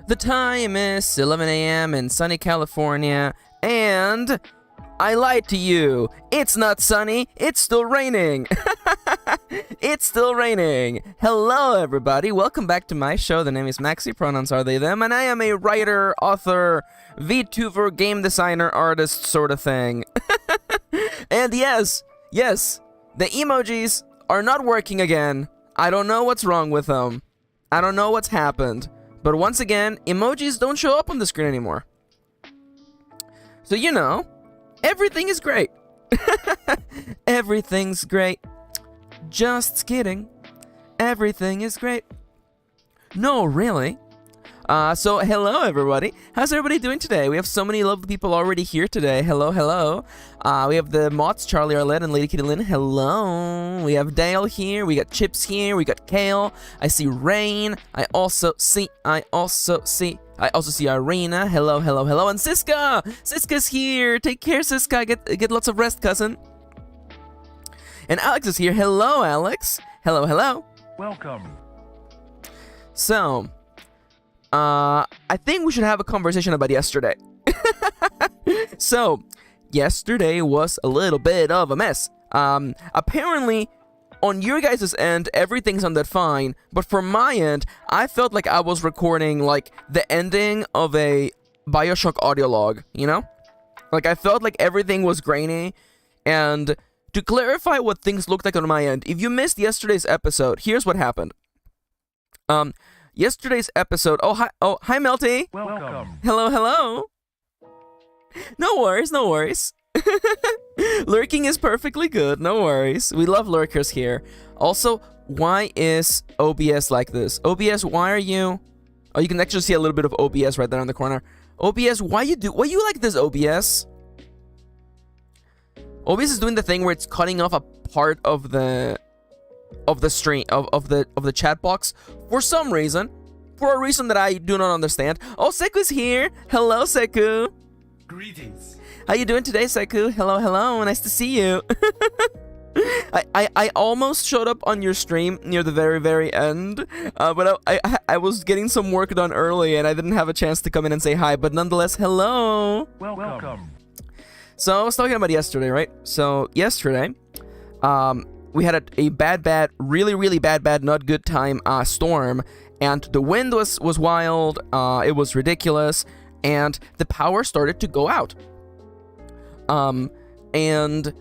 The time is 11 a.m. in sunny California, and I lied to you. It's not sunny, it's still raining. It's still raining. Hello, everybody. Welcome back to my show. The name is Maxi, pronouns are they, them, and I am a writer, author, Vtuber, game designer, artist sort of thing. And yes, the emojis are not working again. I don't know what's wrong with them. I don't know what's happened. But once again, emojis don't show up on the screen anymore. So, you know, everything is great. Everything's great. Just kidding. Everything is great. No, really. So hello everybody. How's everybody doing today? We have so many lovely people already here today. Hello, hello. We have the mods, Charlie Arlette and Lady Kitty Lynn. Hello. We have Dale here. We got Chips here. We got Kale. I see Rain. I also see Irina. Hello, hello, hello. And Siska. Siska's here. Take care, Siska. Get lots of rest, cousin. And Alex is here. Hello, Alex. Hello, hello. Welcome. So, I think we should have a conversation about yesterday. So, yesterday was a little bit of a mess. Apparently, on your guys' end, everything sounded fine, but from my end, I felt like I was recording, like, the ending of a Bioshock audio log, you know? Like, I felt like everything was grainy, and to clarify what things looked like on my end, if you missed yesterday's episode, here's what happened. Yesterday's episode... Oh, hi, Melty. Welcome. Hello, hello. No worries, no worries. Lurking is perfectly good, no worries. We love lurkers here. Also, why is OBS like this? OBS, why are you... Oh, you can actually see a little bit of OBS right there in the corner. OBS, why you like this, OBS? OBS is doing the thing where it's cutting off a part of the stream of the chat box for some reason, for a reason that I do not understand. Oh, Seku's here. Hello, Seku. Greetings. How you doing today, Seku? Hello, hello. Nice to see you. I almost showed up on your stream near the very end, but I was getting some work done early and I didn't have a chance to come in and say hi. But nonetheless, hello. Welcome. So I was talking about yesterday, right? So yesterday, we had a bad, really bad, not good time storm, and the wind was wild, it was ridiculous, and the power started to go out. And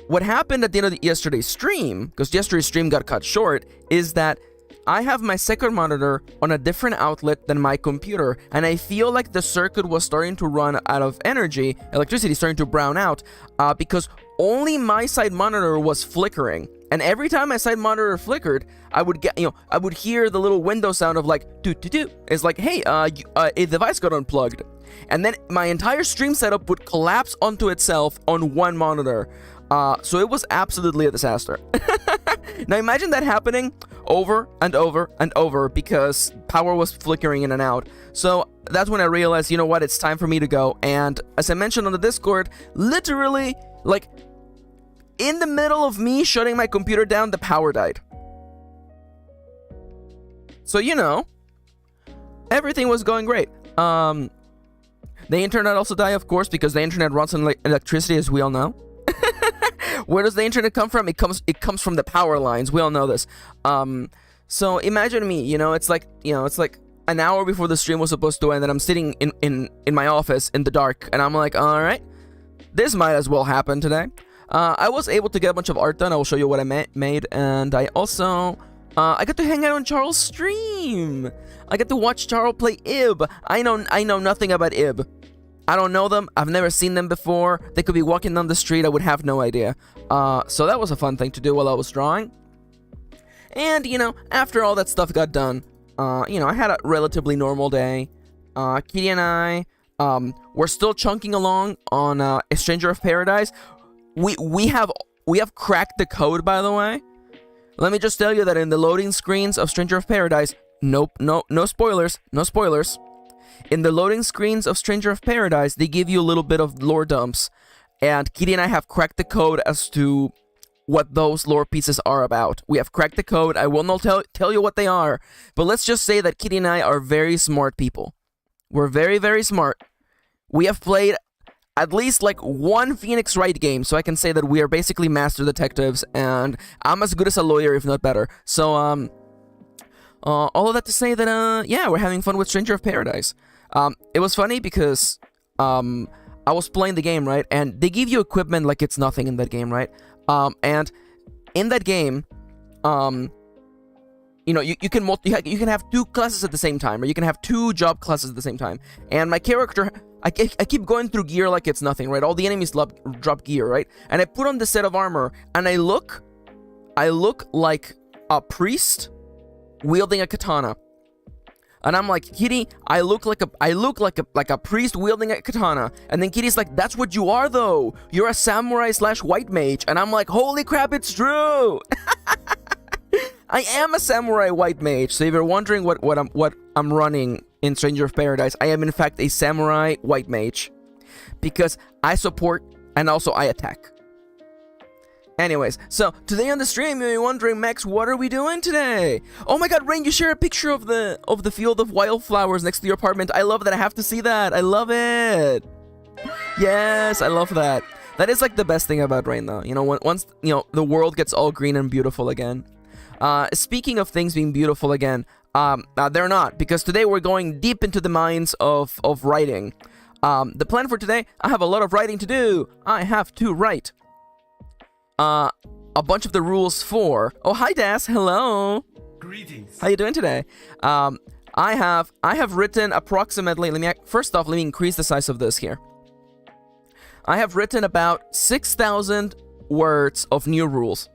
what happened at the end of yesterday's stream, because yesterday's stream got cut short, is that I have my second monitor on a different outlet than my computer, and I feel like the circuit was starting to run out of energy, electricity starting to brown out, because only my side monitor was flickering. And every time my side monitor flickered, I would hear the little window sound of like, doo-doo-doo. It's like, hey, a device got unplugged. And then my entire stream setup would collapse onto itself on one monitor. So it was absolutely a disaster. Now imagine that happening over and over and over because power was flickering in and out. So that's when I realized, you know what, it's time for me to go. And as I mentioned on the Discord, literally, like, in the middle of me shutting my computer down, the power died. So, you know, everything was going great. The internet also died, of course, because the internet runs on electricity, as we all know. Where does the internet come from? It comes from the power lines. We all know this. So imagine me, you know, it's like an hour before the stream was supposed to end, and I'm sitting in my office in the dark, and I'm like, all right, this might as well happen today. I was able to get a bunch of art done. I will show you what I made, and I also I got to hang out on Charles' stream. I got to watch Charles play Ib. I know nothing about Ib. I don't know them. I've never seen them before. They could be walking down the street. I would have no idea. So that was a fun thing to do while I was drawing. And, you know, after all that stuff got done, you know, I had a relatively normal day. Kitty and I, we're still chunking along on A Stranger of Paradise. We have cracked the code, by the way. Let me just tell you that in the loading screens of Stranger of Paradise, no spoilers, no spoilers. In the loading screens of Stranger of Paradise, they give you a little bit of lore dumps, and Kitty and I have cracked the code as to what those lore pieces are about. We have cracked the code. I will not tell you what they are, but let's just say that Kitty and I are very smart people. We're very, very smart. We have played at least like one Phoenix Wright game, so I can say that we are basically master detectives, and I'm as good as a lawyer, if not better. So, all of that to say that, yeah, we're having fun with Stranger of Paradise. It was funny because, I was playing the game, right, and they give you equipment like it's nothing in that game, right? And in that game, you know, you can have two classes at the same time, or you can have two job classes at the same time. And my character, I keep going through gear like it's nothing, right? All the enemies drop gear, right? And I put on the set of armor, and I look like a priest wielding a katana. And I'm like, Kitty, I look like a priest wielding a katana. And then Kitty's like, that's what you are though. You're a samurai / white mage. And I'm like, holy crap, it's true. I am a samurai white mage. So if you're wondering what I'm running in Stranger of Paradise, I am in fact a samurai white mage, because I support and also I attack. Anyways, so today on the stream, you're wondering, Max, what are we doing today? Oh my god, Rain, you share a picture of the field of wildflowers next to your apartment. I love that. I have to see that. I love it. Yes, I love that. That is like the best thing about Rain, though. You know, once, you know, the world gets all green and beautiful again. Speaking of things being beautiful again, they're not, because today we're going deep into the minds of writing. The plan for today, I have a lot of writing to do. I have to write a bunch of the rules for... Oh, hi, Das. Hello. Greetings. How you doing today? I have written approximately... First off, let me increase the size of this here. I have written about 6,000 words of new rules.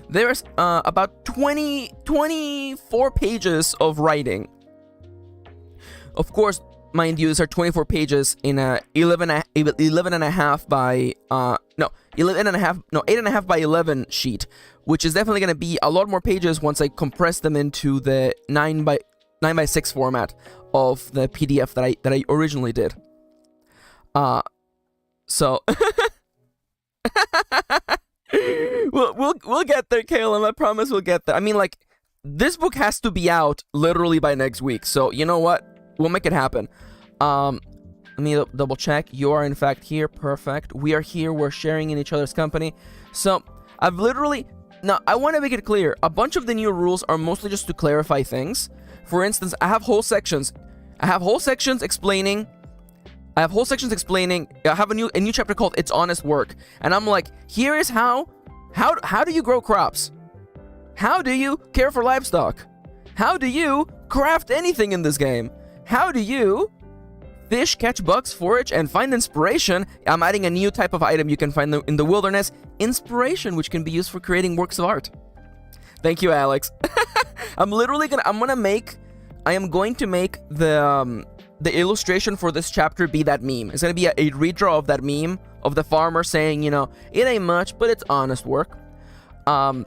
There's about 24 pages of writing. Of course, mind you, these are 24 pages in a 11 and a half by 8.5 by 11 sheet, which is definitely going to be a lot more pages once I compress them into the 9 by 6 format of the PDF that I originally did. So we'll get there, Caleb. I promise we'll get there. I mean, like, this book has to be out literally by next week. So you know what? We'll make it happen. Let me double check. You are in fact here. Perfect. We are here. We're sharing in each other's company. So I've literally... Now, I want to make it clear. A bunch of the new rules are mostly just to clarify things. For instance, I have whole sections. I have a new chapter called It's Honest Work. And I'm like, here is how do you grow crops? How do you care for livestock? How do you craft anything in this game? How do you fish, catch bugs, forage, and find inspiration? I'm adding a new type of item you can find in the wilderness, inspiration, which can be used for creating works of art. Thank you, Alex. I am going to make the illustration for this chapter be that meme. It's going to be a redraw of that meme of the farmer saying, you know, it ain't much, but it's honest work. And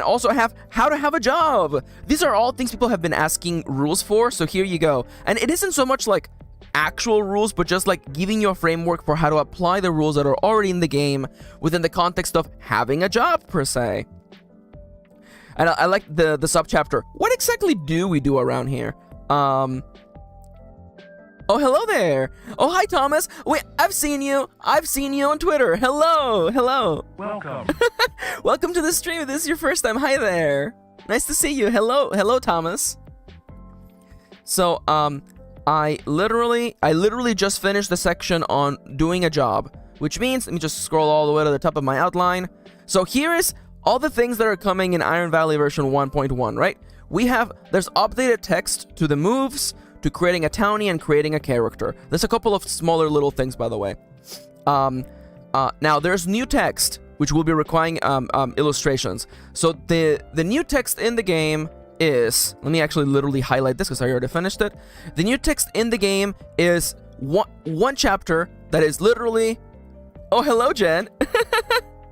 also have how to have a job. These are all things people have been asking rules for, so here you go. And it isn't so much like actual rules, but just like giving you a framework for how to apply the rules that are already in the game within the context of having a job, per se. And I like the subchapter. What exactly do we do around here? Oh, hello there. Oh, hi, Thomas. Wait, I've seen you on Twitter. Hello. Welcome. Welcome to the stream. This is your first time. Hi there. Nice to see you. Hello, Thomas. So, I literally just finished the section on doing a job, which means, let me just scroll all the way to the top of my outline. So here is all the things that are coming in Iron Valley version 1.1, right? There's updated text to the moves, to creating a townie and creating a character. There's a couple of smaller little things, by the way. Now there's new text, which will be requiring illustrations. So the new text in the game is, let me actually literally highlight this because I already finished it. The new text in the game is one chapter that is literally... Oh, hello, Jen.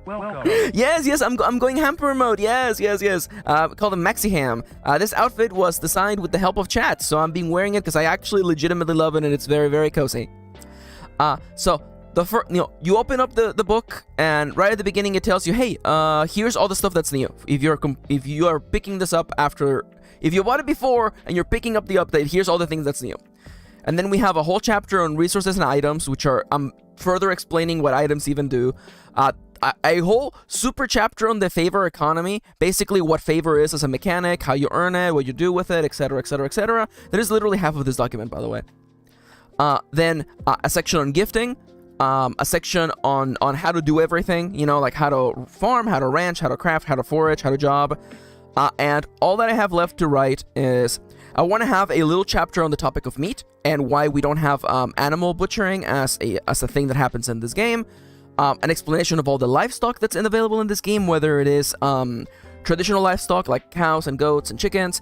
Welcome. Yes, I'm going hamper mode. Yes. Called a Maxi Ham. This outfit was designed with the help of chat, so I'm being wearing it because I actually legitimately love it, and it's very, very cozy. So you open up the book, and right at the beginning it tells you, hey, here's all the stuff that's new. If you are picking this up after, if you bought it before and you're picking up the update, here's all the things that's new. And then we have a whole chapter on resources and items, which are further explaining what items even do. A whole super chapter on the favor economy, basically what favor is as a mechanic, how you earn it, what you do with it, etc., etc., etc. That is literally half of this document, by the way. Then a section on gifting, a section on how to do everything, you know, like how to farm, how to ranch, how to craft, how to forage, how to job. And all that I have left to write is I want to have a little chapter on the topic of meat and why we don't have animal butchering as a thing that happens in this game. An explanation of all the livestock that's available in this game, whether it is traditional livestock like cows and goats and chickens,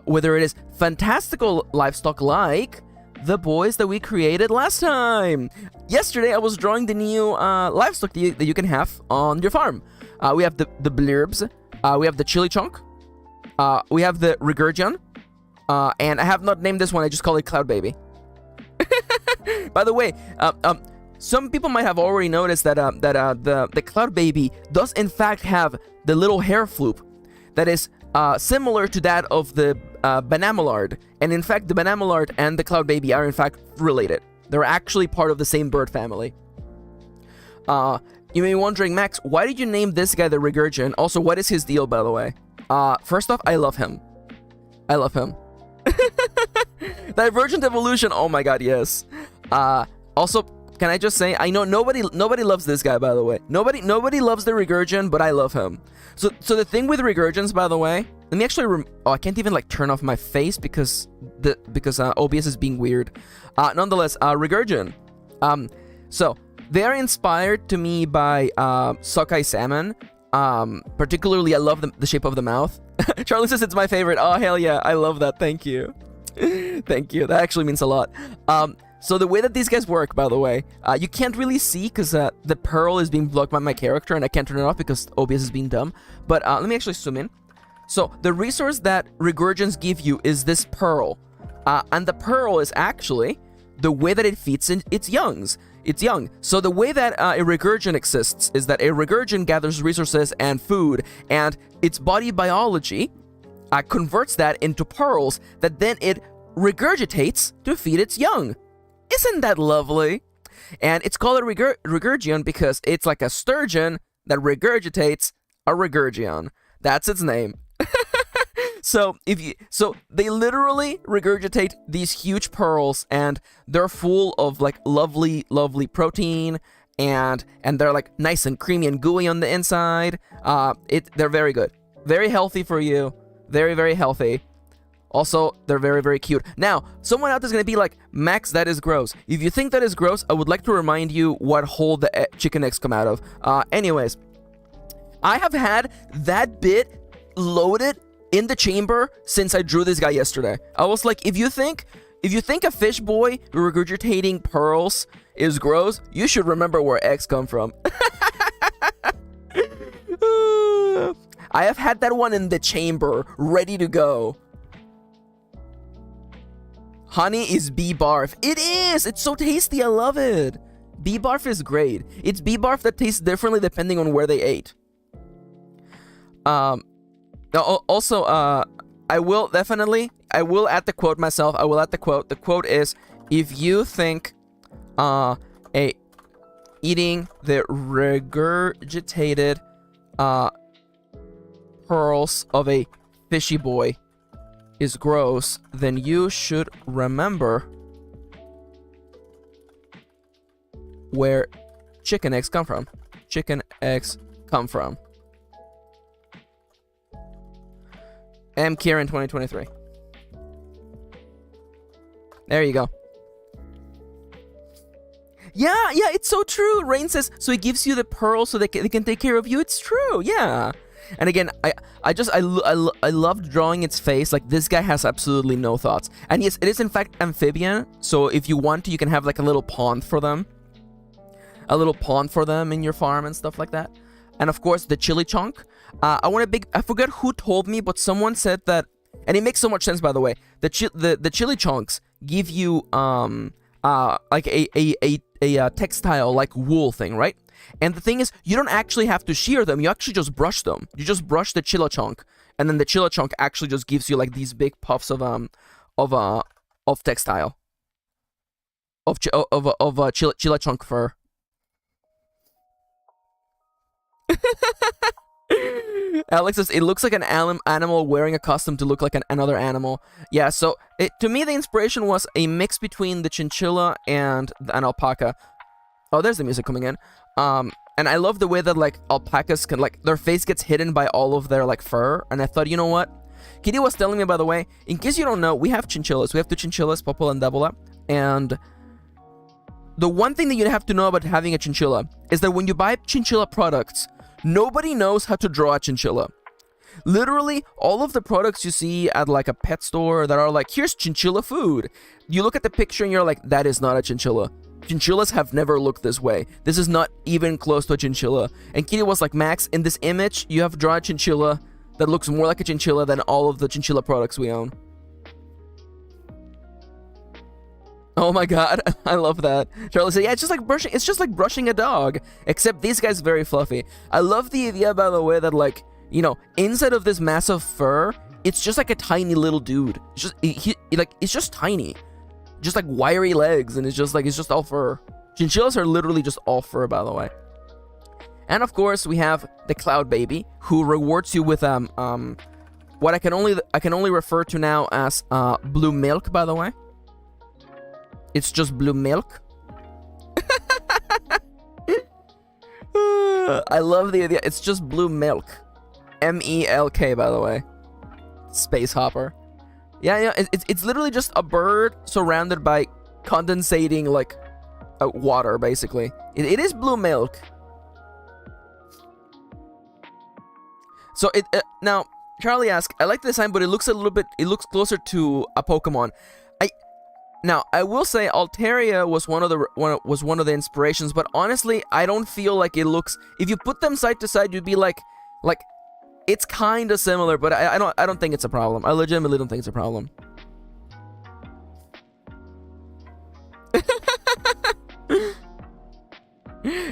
whether it is fantastical livestock like the boys that we created last time. Yesterday, I was drawing the new livestock that you can have on your farm. We have the blurbs, we have the chili chunk, we have the Regurgin, and I have not named this one, I just call it Cloud Baby. By the way, some people might have already noticed that the Cloud Baby does in fact have the little hair floop that is similar to that of the Banamulard. And in fact, the Banamulard and the Cloud Baby are in fact related. They're actually part of the same bird family. You may be wondering, Max, why did you name this guy the Regurgin? Also, what is his deal, by the way? First off, I love him. I love him. Divergent evolution, oh my god, yes. Also, can I just say, I know nobody loves this guy, by the way. Nobody loves the Regurgin, but I love him. So the thing with Regurgins, by the way, let me actually I can't even like turn off my face because OBS is being weird. Nonetheless, Regurgin. So they are inspired to me by sockeye salmon. Particularly, I love the shape of the mouth. Charlie says it's my favorite. Oh hell yeah, I love that. Thank you. Thank you. That actually means a lot. So the way that these guys work, by the way, you can't really see because the pearl is being blocked by my character and I can't turn it off because OBS is being dumb. But let me actually zoom in. So the resource that Regurgins give you is this pearl. And the pearl is actually the way that it feeds its youngs. It's young. So the way that a Regurgin exists is that a Regurgin gathers resources and food, and its body biology converts that into pearls that then it regurgitates to feed its young. Isn't that lovely? And it's called a Regurgion because it's like a sturgeon that regurgitates a Regurgion. That's its name. So they literally regurgitate these huge pearls, and they're full of like lovely protein, and they're like nice and creamy and gooey on the inside. They're very good, very healthy for you, very healthy. Also, they're very cute. Now, someone out there's gonna be like, Max, that is gross. If you think that is gross, I would like to remind you what hole the chicken eggs come out of. Anyways, I have had that bit loaded in the chamber since I drew this guy yesterday. I was like, if you think a fish boy regurgitating pearls is gross, you should remember where eggs come from. I have had that one in the chamber, ready to go. Honey is bee barf. It is! It's so tasty, I love it. Bee barf is great. It's bee barf that tastes differently depending on where they ate. Also, I will add the quote myself. I will add the quote. The quote is, if you think eating the regurgitated pearls of a fishy boy is gross, then you should remember where chicken eggs come from. Chicken eggs come from. MKirin 2023. There you go. Yeah, it's so true. Rain says, so he gives you the pearl so they can take care of you. It's true, yeah. And again, I loved drawing its face. Like, this guy has absolutely no thoughts. And yes, it is in fact amphibian. So if you want to, you can have like a little pond for them. A little pond for them in your farm and stuff like that. And of course, the chili chunk. I forget who told me, but someone said that, and it makes so much sense, by the way. The chili chunks give you like a textile like wool thing, right? And the thing is, you don't actually have to shear them. You actually just brush them. You just brush the chili chunk, and then the chili chunk actually just gives you like these big puffs of textile. Chilla chunk fur. Alex says, it looks like an animal wearing a costume to look like another animal. Yeah, so to me, the inspiration was a mix between the chinchilla and an alpaca. Oh, there's the music coming in. And I love the way that, like, alpacas can, like, their face gets hidden by all of their, like, fur. And I thought, you know what? Kitty was telling me, by the way, in case you don't know, we have chinchillas. We have 2 chinchillas, Popol and Debola. And the one thing that you have to know about having a chinchilla is that when you buy chinchilla products, nobody knows how to draw a chinchilla. Literally, all of the products you see at like a pet store that are like, here's chinchilla food. You look at the picture and you're like, that is not a chinchilla. Chinchillas have never looked this way. This is not even close to a chinchilla. And Kitty was like, Max, in this image, you have drawn a chinchilla that looks more like a chinchilla than all of the chinchilla products we own. Oh my god, I love that. Charlie said, yeah, it's just like brushing a dog, except this guy's very fluffy. I love the idea, by the way, that, like, you know, inside of this massive fur, it's just like a tiny little dude. It's just it's just tiny. Just like wiry legs, and it's just all fur. Chinchillas are literally just all fur, by the way. And of course, we have the Cloud Baby, who rewards you with what I can only refer to now as blue milk, by the way. It's just blue milk. I love the idea. It's just blue milk. M-E-L-K, by the way. Space hopper. Yeah, it's literally just a bird surrounded by condensating, like, water, basically. It is blue milk. So now, Charlie asked, I like the design, but it looks closer to a Pokemon. Now, I will say Altaria was one of the inspirations, but honestly, I don't feel like it looks. If you put them side to side, you'd be like, it's kind of similar, but I don't think it's a problem. I legitimately don't think it's a problem.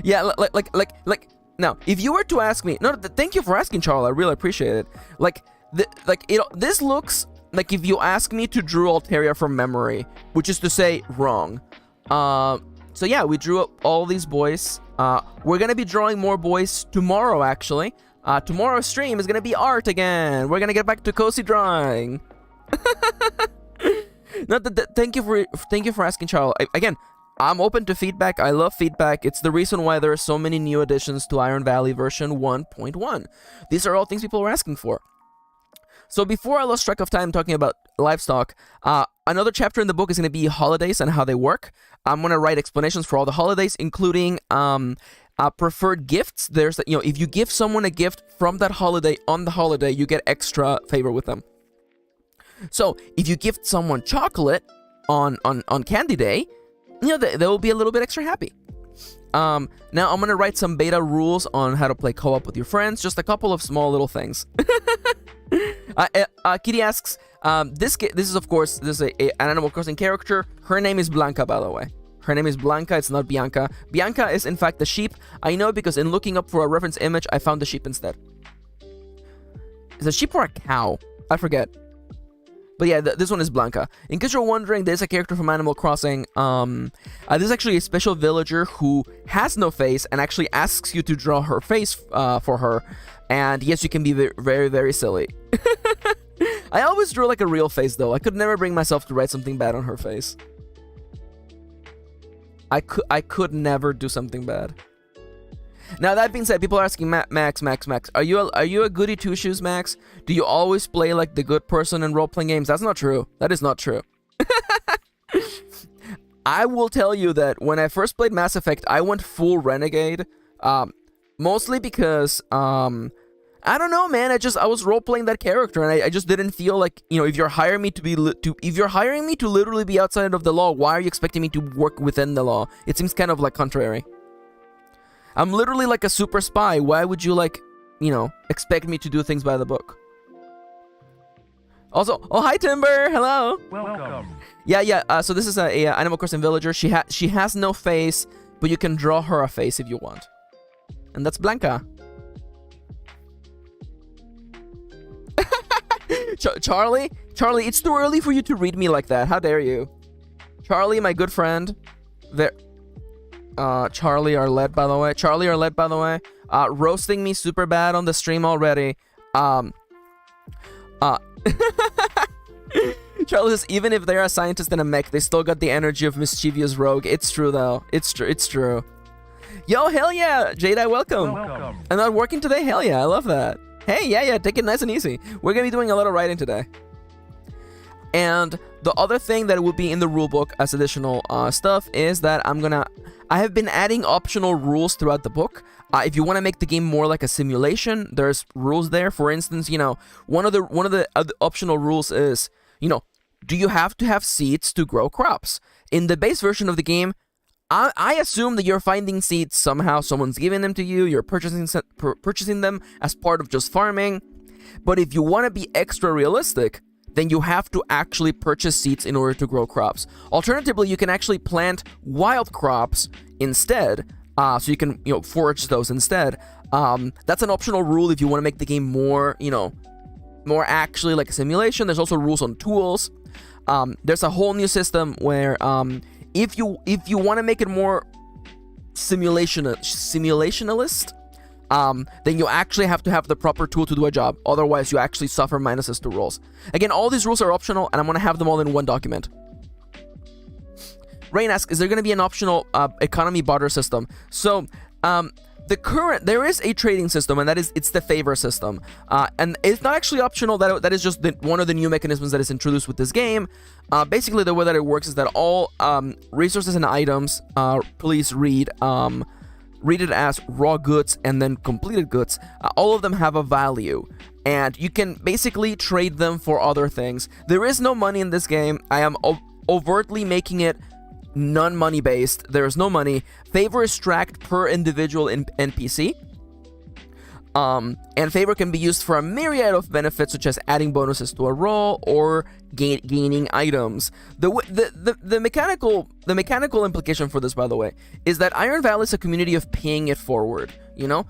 Yeah, like. Now, if you were to ask me, thank you for asking, Charles. I really appreciate it. This looks like if you ask me to draw Altaria from memory, which is to say, wrong. So yeah, we drew up all these boys. We're gonna be drawing more boys tomorrow, actually. Tomorrow's stream is gonna be art again. We're gonna get back to cozy drawing. Thank you for asking, Charles. Again, I'm open to feedback. I love feedback. It's the reason why there are so many new additions to Iron Valley version 1.1. These are all things people are asking for. So before I lost track of time talking about Livestock, another chapter in the book is going to be holidays and how they work. I'm going to write explanations for all the holidays, including preferred gifts. There's, if you give someone a gift from that holiday on the holiday, you get extra favor with them. So if you gift someone chocolate on Candy Day, they will be a little bit extra happy. Now I'm going to write some beta rules on how to play co-op with your friends. Just a couple of small little things. Kitty asks, this is an Animal Crossing character. Her name is Blanca, by the way. Her name is Blanca, it's not Bianca. Bianca is in fact the sheep. I know because in looking up for a reference image, I found the sheep instead. Is it a sheep or a cow? I forget. But yeah, this one is Blanca. In case you're wondering, there's a character from Animal Crossing. This is actually a special villager who has no face and actually asks you to draw her face for her. And yes, you can be very, very silly. I always drew like a real face, though. I could never bring myself to write something bad on her face. I could never do something bad. Now, that being said, people are asking, Max, are you a goody two-shoes, Max? Do you always play like the good person in role-playing games? That's not true. That is not true. I will tell you that when I first played Mass Effect, I went full renegade. Mostly because, I don't know, man. I was role-playing that character, and I just didn't feel like, if you're hiring me if you're hiring me to literally be outside of the law, why are you expecting me to work within the law? It seems kind of like contrary. I'm literally like a super spy. Why would you expect me to do things by the book? Also, oh hi Timber, hello. Welcome. Yeah. So this is a Animal Crossing villager. She has no face, but you can draw her a face if you want. And that's Blanca. Charlie, it's too early for you to read me like that. How dare you? Charlie, my good friend. There. Charlie are led, by the way. Charlie are led, by the way. Roasting me super bad on the stream already. Charlie says, even if they're a scientist and a mech, they still got the energy of mischievous rogue. It's true, though. It's true. It's true. Yo, hell yeah, Jedi, welcome. I'm not working today. Hell yeah, I love that. Hey, yeah, take it nice and easy. We're gonna be doing a lot of writing today. And the other thing that will be in the rulebook as additional stuff is that I have been adding optional rules throughout the book. If you want to make the game more like a simulation, there's rules there. For instance, you know, one of the optional rules is, you know, do you have to have seeds to grow crops? In the base version of the game, I assume that you're finding seeds somehow. Someone's giving them to you. You're purchasing them as part of just farming. But if you want to be extra realistic, then you have to actually purchase seeds in order to grow crops. Alternatively, you can actually plant wild crops instead, so you can, you know, forage those instead. That's an optional rule if you want to make the game more, you know, more actually like a simulation. There's also rules on tools. There's a whole new system where if you want to make it more simulationalist, then you actually have to have the proper tool to do a job. Otherwise, you actually suffer minuses to rolls. Again, all these rules are optional, and I'm going to have them all in one document. Rain asks, is there going to be an optional economy barter system? So, there is a trading system, and it's the favor system. And it's not actually optional. That is just one of the new mechanisms that is introduced with this game. Basically, the way that it works is that all resources and items, please read it as raw goods and then completed goods. All of them have a value, and you can basically trade them for other things. There is no money in this game. I am overtly making it non-money based. There is no money. Favor is tracked per individual NPC. And favor can be used for a myriad of benefits, such as adding bonuses to a roll or gaining items. The mechanical implication for this, by the way, is that Iron Valley is a community of paying it forward. You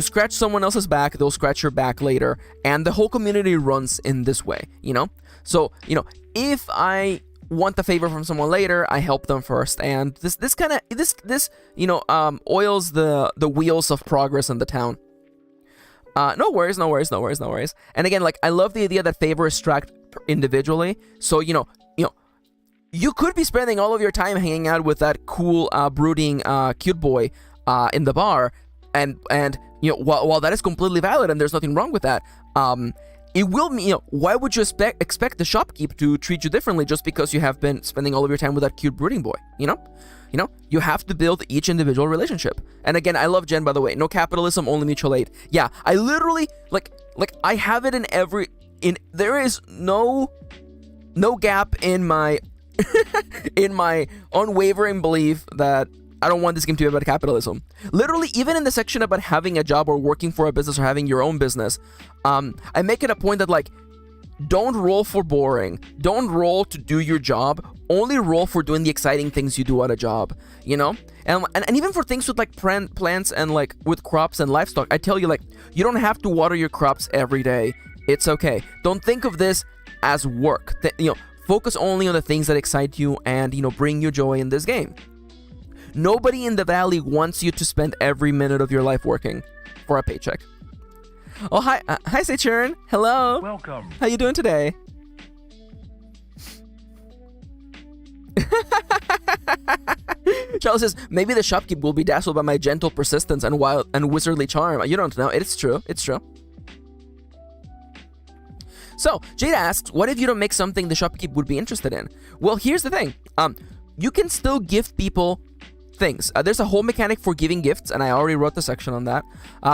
scratch someone else's back, they'll scratch your back later, and the whole community runs in this way. So if I want the favor from someone later, I help them first, and this oils the wheels of progress in the town. No worries. And again, like, I love the idea that favor is tracked individually. So you could be spending all of your time hanging out with that cool brooding cute boy in the bar, and while that is completely valid and there's nothing wrong with that, it will mean, why would you expect the shopkeep to treat you differently just because you have been spending all of your time with that cute brooding boy? You have to build each individual relationship. And again, I love Jen, by the way. No capitalism, only mutual aid. Yeah, I literally like I have it there is no gap in my in my unwavering belief that I don't want this game to be about capitalism. Literally, even in the section about having a job or working for a business or having your own business, I make it a point that, like, don't roll for boring. Don't roll to do your job. Only roll for doing the exciting things you do at a job, And even for things with, like, plants and, like, with crops and livestock, I tell you, like, you don't have to water your crops every day. It's okay. Don't think of this as work. Focus only on the things that excite you and, bring you joy in this game. Nobody in the valley wants you to spend every minute of your life working for a paycheck. Oh, hi, Kirin. Hello. Welcome. How you doing today? Charles says, maybe the shopkeep will be dazzled by my gentle persistence and wild and wizardly charm. You don't know. It's true. It's true. So, Jade asks, what if you don't make something the shopkeep would be interested in? Well, here's the thing. You can still gift people things. There's a whole mechanic for giving gifts, and I already wrote the section on that.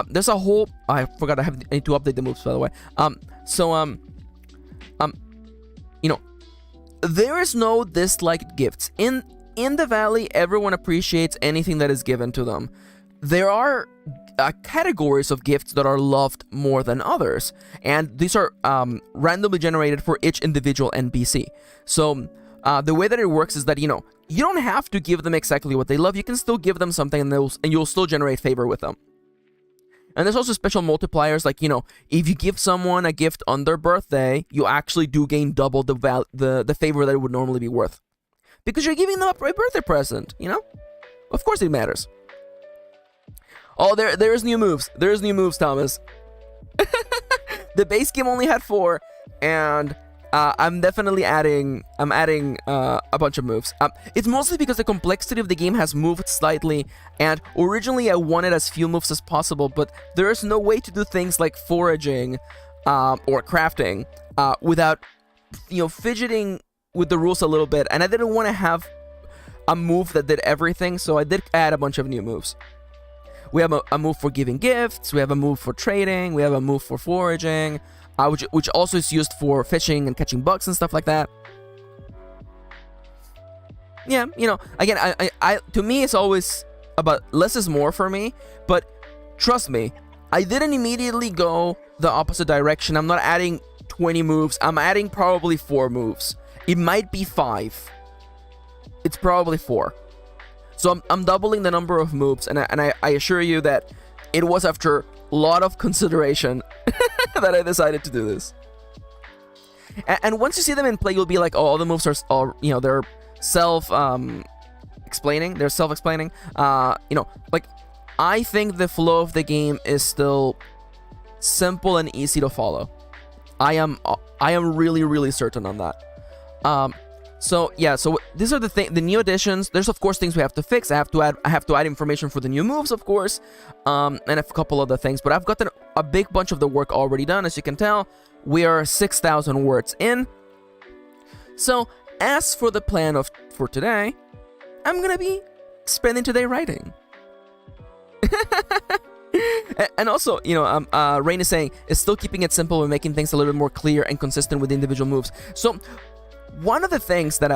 There's a whole... I forgot, I need to update the moves, by the way. There is no disliked gifts. In the valley, everyone appreciates anything that is given to them. There are categories of gifts that are loved more than others, and these are randomly generated for each individual NPC. So the way that it works is that you don't have to give them exactly what they love. You can still give them something, and you'll still generate favor with them. And there's also special multipliers, like, if you give someone a gift on their birthday, you actually do gain double the favor that it would normally be worth. because you're giving them a birthday present, you know? Of course it matters. Oh, there's new moves. There's new moves, Thomas. The base game only had 4, and I'm definitely adding a bunch of moves. It's mostly because the complexity of the game has moved slightly, and originally I wanted as few moves as possible, but there is no way to do things like foraging or crafting without, fidgeting with the rules a little bit, and I didn't want to have a move that did everything, so I did add a bunch of new moves. We have a move for giving gifts, we have a move for trading, we have a move for foraging, which also is used for fishing and catching bugs and stuff like that. Yeah, again, I to me it's always about less is more for me, but trust me, I didn't immediately go the opposite direction. I'm not adding 20 moves, I'm adding probably 4 moves. It might be 5. It's probably 4. So I'm doubling the number of moves, and I assure you that it was after a lot of consideration that I decided to do this. And once you see them in play, you'll be like, oh, all the moves are they're self-explaining. They're self-explaining. Like, I think the flow of the game is still simple and easy to follow. I am really, really certain on that. So these are the new additions. There's of course things we have to fix. I have to add information for the new moves, of course, and a couple other things. But I've gotten a big bunch of the work already done. As you can tell, we are 6,000 words in. So as for the plan for today, I'm gonna be spending today writing. And also, Rain is saying it's still keeping it simple and making things a little bit more clear and consistent with individual moves. So one of the things that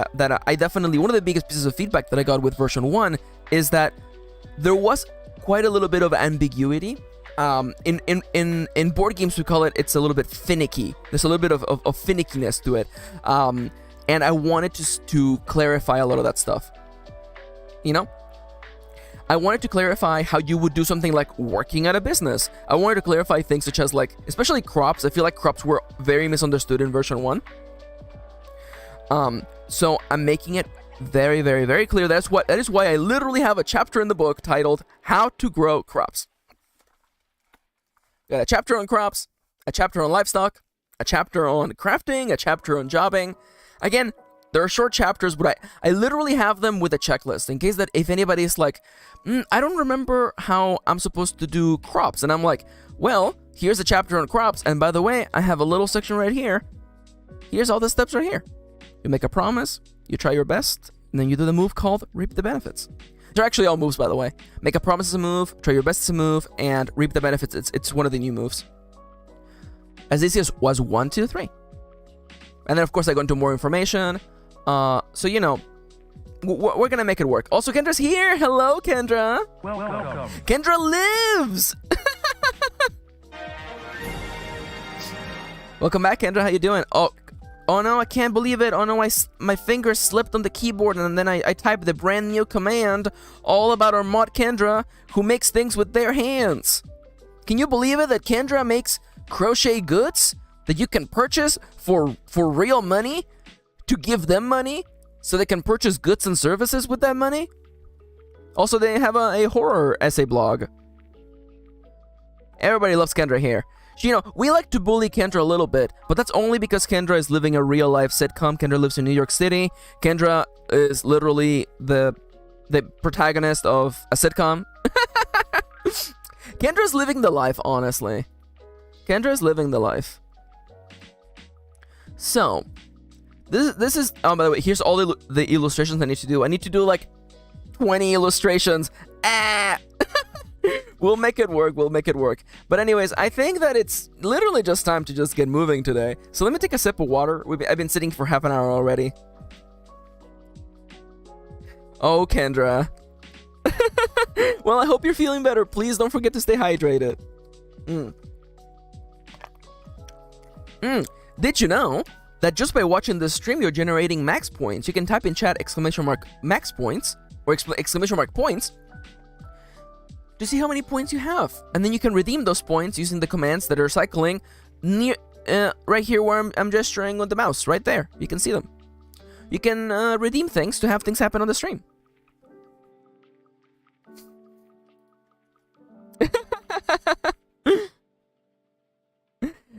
I definitely, one of the biggest pieces of feedback that I got with version 1 is that there was quite a little bit of ambiguity. In board games we call it's a little bit finicky. There's a little bit of finickiness to it. And I wanted to clarify a lot of that stuff. I wanted to clarify how you would do something like working at a business. I wanted to clarify things such as, like, especially crops. I feel like crops were very misunderstood in version 1. So I'm making it very, very, very clear. That is why I literally have a chapter in the book titled How to Grow Crops. Got a chapter on crops, a chapter on livestock, a chapter on crafting, a chapter on jobbing. Again, there are short chapters, but I literally have them with a checklist in case that if anybody is like, I don't remember how I'm supposed to do crops. And I'm like, well, here's a chapter on crops. And by the way, I have a little section right here. Here's all the steps right here. You make a promise, you try your best, and then you do the move called Reap the Benefits. They're actually all moves, by the way. Make a promise is a move, try your best is a move, and Reap the Benefits, it's one of the new moves. As easy as was 1, 2, 3. And then, of course, I go into more information. So, we're gonna make it work. Also, Kendra's here! Hello, Kendra! Welcome. Kendra lives! Welcome back, Kendra. How you doing? Oh no, I can't believe it. Oh no, my finger slipped on the keyboard and then I typed the brand new command all about our mod Kendra, who makes things with their hands. Can you believe it that Kendra makes crochet goods that you can purchase for real money to give them money so they can purchase goods and services with that money? Also, they have a horror essay blog. Everybody loves Kendra here. We like to bully Kendra a little bit, but that's only because Kendra is living a real-life sitcom. Kendra lives in New York City. Kendra is literally the protagonist of a sitcom. Kendra's living the life, honestly. Kendra's living the life. So, this is... Oh, by the way, here's all the illustrations I need to do. I need to do, like, 20 illustrations. We'll make it work, But anyways, I think that it's literally just time to just get moving today. So let me take a sip of water. I've been sitting for half an hour already. Oh, Kendra. Well, I hope you're feeling better. Please don't forget to stay hydrated. Did you know that just by watching this stream, you're generating max points? You can type in chat ¡max points or !points to see how many points you have. And then you can redeem those points using the commands that are cycling near right here where I'm gesturing with the mouse, right there. You can see them. you can redeem things to have things happen on the stream.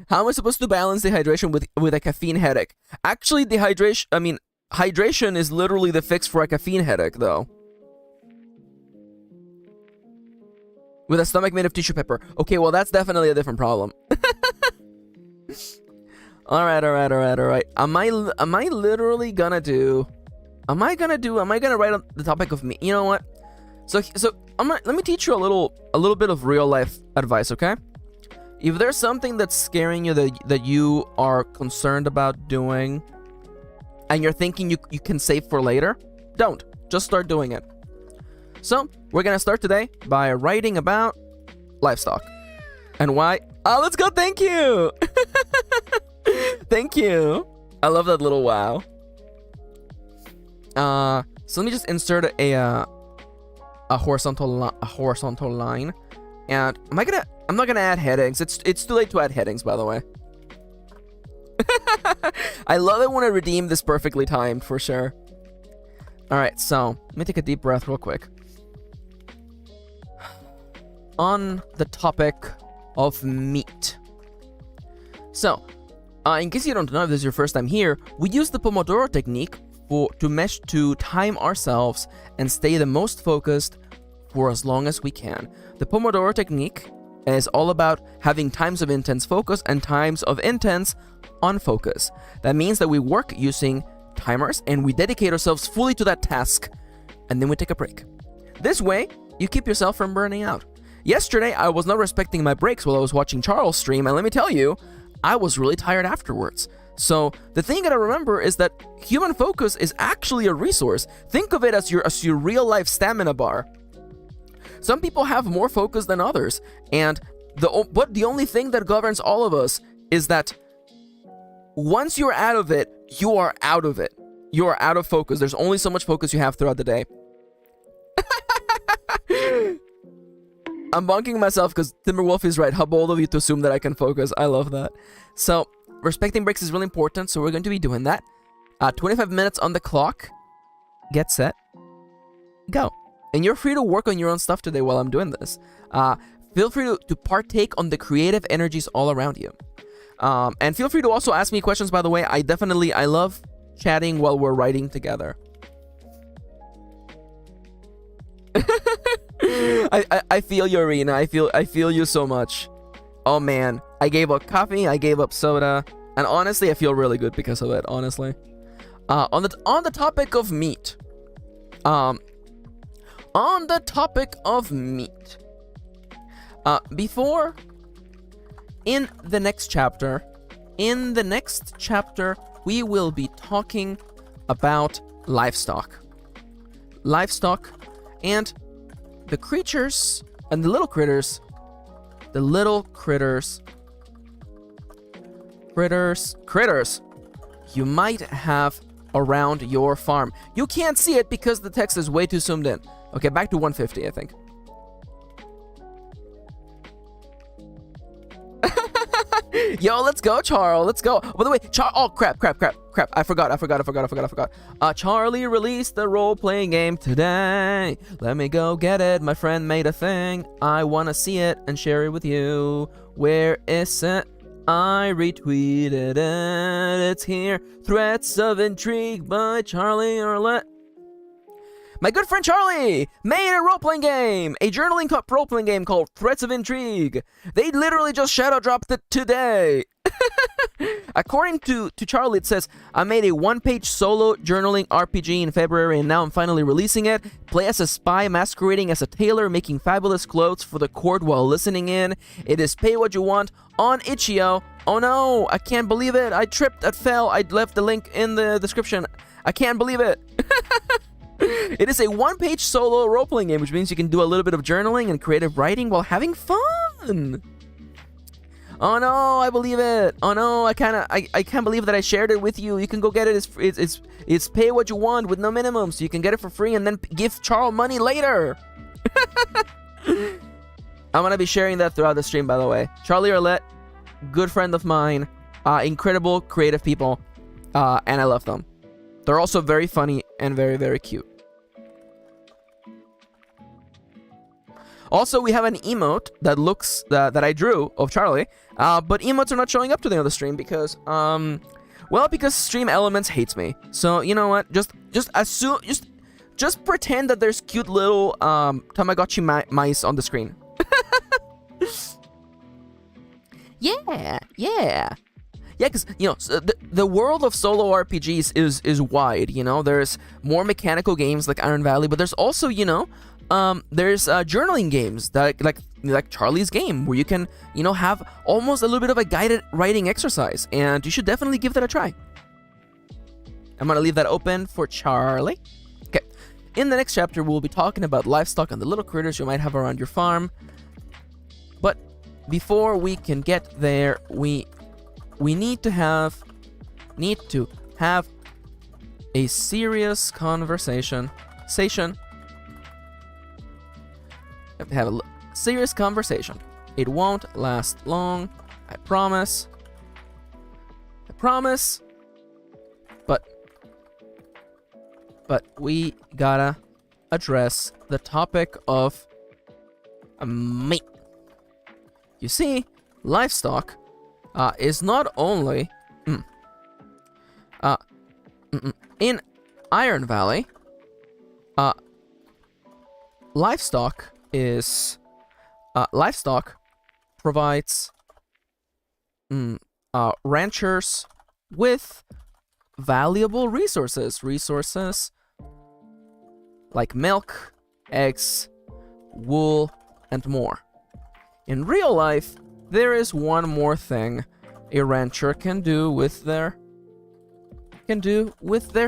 How am I supposed to balance dehydration with a caffeine headache? Actually, hydration is literally the fix for a caffeine headache, though. With a stomach made of tissue paper. Okay, well, that's definitely a different problem. Alright. Am I literally gonna do... Am I gonna write on the topic of me? You know what? So let me teach you a little bit of real life advice, okay? If there's something that's scaring you that you are concerned about doing, and you're thinking you can save for later, don't. Just start doing it. So, we're gonna start today by writing about livestock. And why? Oh, let's go, thank you! Thank you! I love that little wow. So let me just insert a horizontal line. And I'm not gonna add headings. It's too late to add headings, by the way. I love it when I redeem this perfectly timed, for sure. Alright, so let me take a deep breath real quick. On the topic of meat. So, in case you don't know, if this is your first time here, we use the Pomodoro technique to time ourselves and stay the most focused for as long as we can. The Pomodoro technique is all about having times of intense focus and times of intense unfocus. That means that we work using timers and we dedicate ourselves fully to that task, and then we take a break. This way, you keep yourself from burning out. Yesterday, I was not respecting my breaks while I was watching Charles stream, and let me tell you, I was really tired afterwards. So the thing that I remember is that human focus is actually a resource. Think of it as your real life stamina bar. Some people have more focus than others, and the only thing that governs all of us is that once you're out of it, you are out of it. You are out of focus. There's only so much focus you have throughout the day. I'm bonking myself because Timberwolf is right. How bold of you to assume that I can focus. I love that. So, respecting breaks is really important, so we're going to be doing that. 25 minutes on the clock. Get set. Go. And you're free to work on your own stuff today while I'm doing this. Feel free to partake on the creative energies all around you. And feel free to also ask me questions, by the way. I love chatting while we're writing together. I feel you, Arena. I feel you so much. Oh man, I gave up coffee, I gave up soda, and honestly, I feel really good because of it. Honestly, on the topic of meat, before in the next chapter, we will be talking about livestock, and the creatures and the little critters you might have around your farm. You can't see it because the text is way too zoomed in. Okay, back to 150, I think. Yo, let's go, Charles. Let's go. By the way, oh, crap. I forgot. Charlie released the role-playing game today. Let me go get it. My friend made a thing. I want to see it and share it with you. Where is it? I retweeted it. It's here. Threats of Intrigue by Charlie Orlet. My good friend Charlie made a role-playing game, a journaling cup role-playing game called Threats of Intrigue. They literally just shadow dropped it today. According to Charlie, it says, I made a one-page solo journaling RPG in February, and now I'm finally releasing it. Play as a spy masquerading as a tailor, making fabulous clothes for the court while listening in. It is pay what you want on itch.io. Oh no, I can't believe it. I tripped, I fell. I left the link in the description. I can't believe it. It is a one-page solo role-playing game, which means you can do a little bit of journaling and creative writing while having fun. Oh no, I believe it. Oh no, I can't believe that I shared it with you. You can go get it. It's pay what you want with no minimum, so you can get it for free and then give Charles money later. I'm gonna be sharing that throughout the stream, by the way. Charlie Orlet, good friend of mine, incredible creative people, and I love them. They're also very funny and very, very cute. Also, we have an emote that looks that I drew of Charlie, but emotes are not showing up today on the stream because because Stream Elements hates me. So you know what? Just assume, just pretend that there's cute little Tamagotchi mice on the screen. Yeah, because so the world of solo RPGs is wide. There's more mechanical games like Iron Valley, but there's also there's journaling games that like Charlie's game, where you can have almost a little bit of a guided writing exercise, and you should definitely give that a try. I'm gonna leave that open for Charlie. Okay, in the next chapter we'll be talking about livestock and the little critters you might have around your farm. But before we can get there, we need to have a serious conversation. Have a serious conversation. It won't last long, I promise. But we gotta address the topic of meat. You see, livestock is not only in Iron Valley. Livestock provides ranchers with valuable resources like milk, eggs, wool, and more. In real life, there is one more thing a rancher can do with their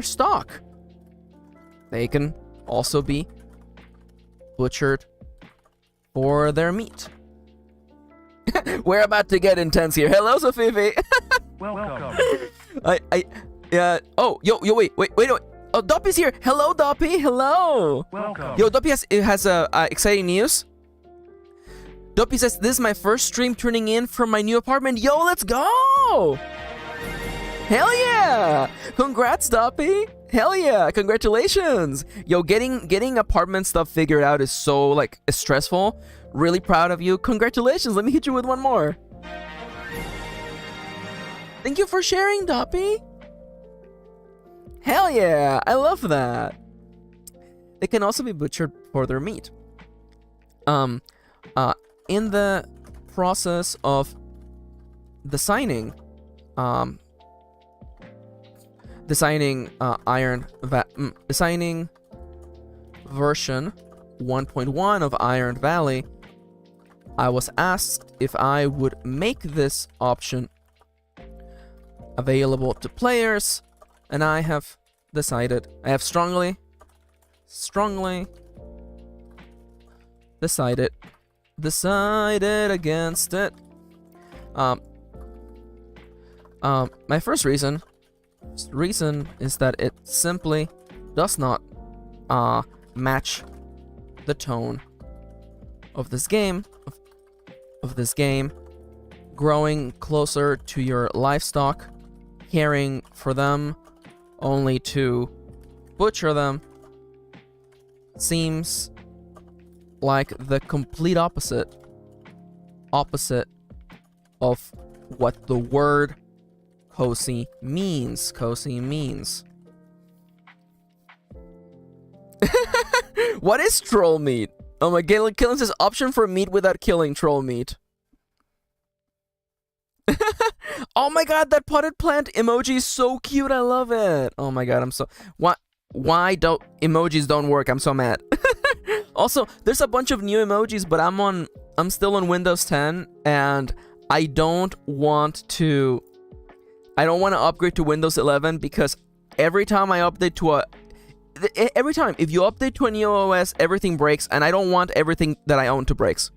stock. They can also be butchered for their meat. We're about to get intense here. Hello, Sofifi. Welcome. Wait. Oh, Doppy's here. Hello, Doppy. Hello. Welcome. Yo, Doppy has exciting news. Doppy says, this is my first stream tuning in from my new apartment. Yo, let's go. Hell yeah. Congrats, Doppy. Hell yeah, congratulations. Yo, getting apartment stuff figured out is so stressful. Really proud of you. Congratulations. Let me hit you with one more. Thank you for sharing, Doppy. Hell yeah, I love that. They can also be butchered for their meat. In the process of designing version 1.1 of Iron Valley, I was asked if I would make this option available to players, and I have strongly decided against it. My first reason is that it simply does not match the tone of this game, growing closer to your livestock, caring for them only to butcher them, seems like the complete opposite of what the word cozy means. What is troll meat? Oh my god, Killing says option for meat without killing troll meat. Oh my god, that potted plant emoji is so cute. I love it. Oh my god, why don't emojis don't work? I'm so mad. Also, there's a bunch of new emojis, but I'm still on Windows 10, and I don't want to upgrade to Windows 11 because every time if you update to a new OS, everything breaks, and I don't want everything that I own to breaks.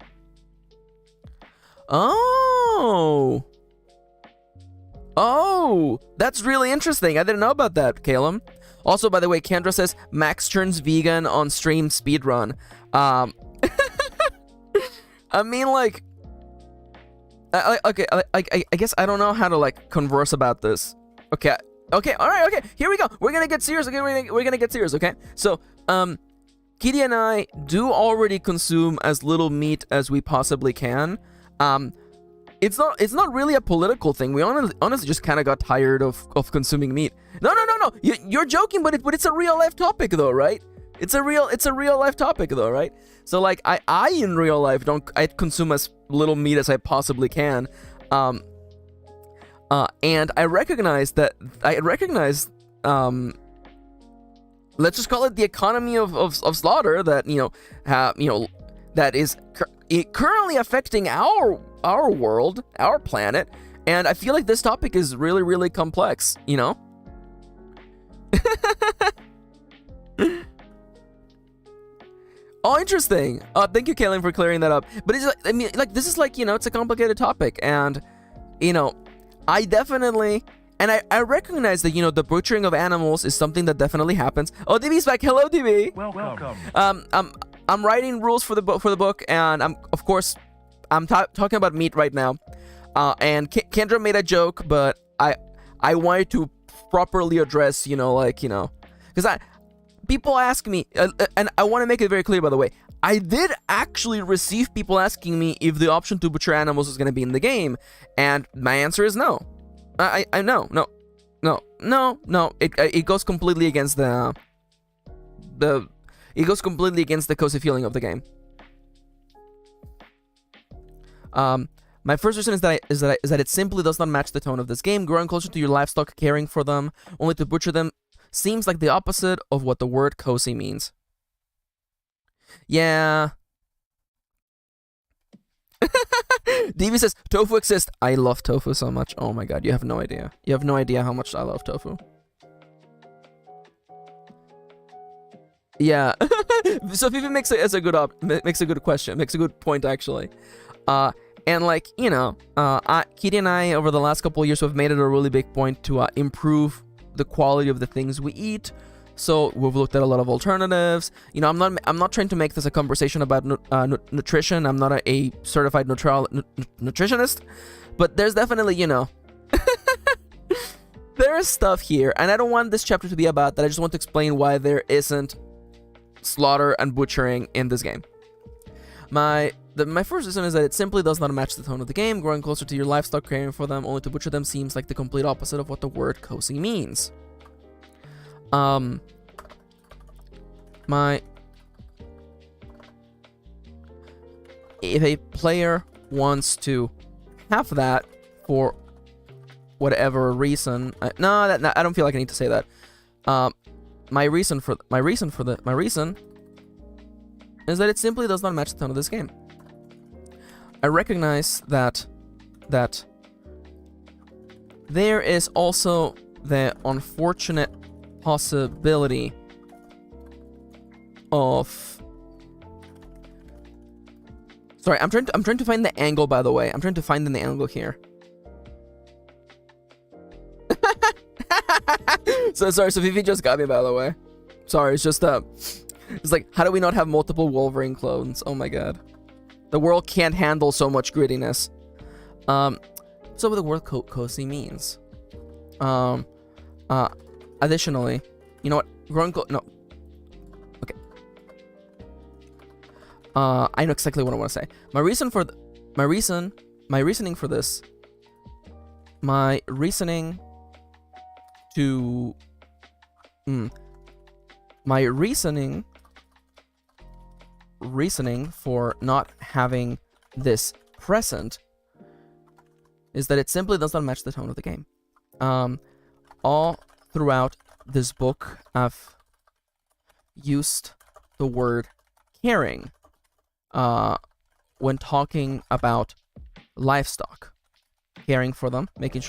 Oh, that's really interesting. I didn't know about that, Calum. Also, by the way, Kendra says Max turns vegan on stream speedrun. I mean, I guess I don't know how to converse about this. Okay, Okay, all right, okay. Here we go. We're gonna get serious. Okay, we're gonna get serious. Okay, so Kitty and I do already consume as little meat as we possibly can. It's not really a political thing. We honestly just kind of got tired of consuming meat. No. You're joking, but it's a real life topic though, right? It's a real life topic though, right? So like I in real life I consume as little meat as I possibly can. And I recognize let's just call it the economy of slaughter that that is currently affecting our world, our planet, and I feel like this topic is really, really complex, you know? Oh, interesting. Thank you, Kaylin, for clearing that up. But it's like, I mean, like, this is like, it's a complicated topic, and, I definitely, and I recognize that, the butchering of animals is something that definitely happens. Oh, DB's back. Hello, DB. Welcome. I'm writing rules for the book, and I'm talking about meat right now. And Kendra made a joke, but I wanted to properly address, because people ask me, and I want to make it very clear, by the way, I did actually receive people asking me if the option to butcher animals is going to be in the game, and my answer is no. I no. It goes completely against it goes completely against the cozy feeling of the game. My first reason is that it simply does not match the tone of this game. Growing closer to your livestock, caring for them, only to butcher them, seems like the opposite of what the word cozy means. Yeah. DV says, tofu exists. I love tofu so much. Oh my god, you have no idea. You have no idea how much I love tofu. Yeah. So Fifi makes a good question. Makes a good point, actually. And like, Kitty and I, over the last couple of years, have made it a really big point to improve the quality of the things we eat. So we've looked at a lot of alternatives. I'm not trying to make this a conversation about nutrition. I'm not a certified nutritionist, but there's definitely, there is stuff here, and I don't want this chapter to be about that. I just want to explain why there isn't slaughter and butchering in this game. My first reason is that it simply does not match the tone of the game. Growing closer to your livestock, caring for them, only to butcher them, seems like the complete opposite of what the word cozy means. If a player wants to have that for whatever reason, I don't feel like I need to say that. My reason is that it simply does not match the tone of this game. I recognize that there is also the unfortunate possibility of... Sorry, I'm trying to find the angle, by the way. I'm trying to find the angle here. So sorry, so Vivi just got me, by the way. Sorry, it's just it's like, how do we not have multiple Wolverine clones? Oh my god. The world can't handle so much grittiness. So what the word cozy means. Additionally, you know what? No. Okay. I know exactly what I want to say. My reasoning for this. My reasoning for not having this present is that it simply does not match the tone of the game. All throughout this book, I've used the word caring when talking about livestock. Caring for them, making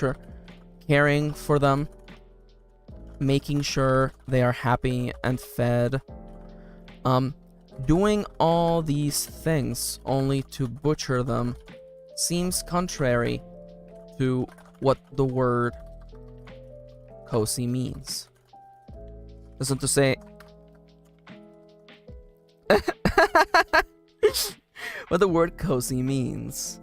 sure they are happy and fed. Doing all these things only to butcher them seems contrary to what the word cozy means. Listen to say what the word cozy means.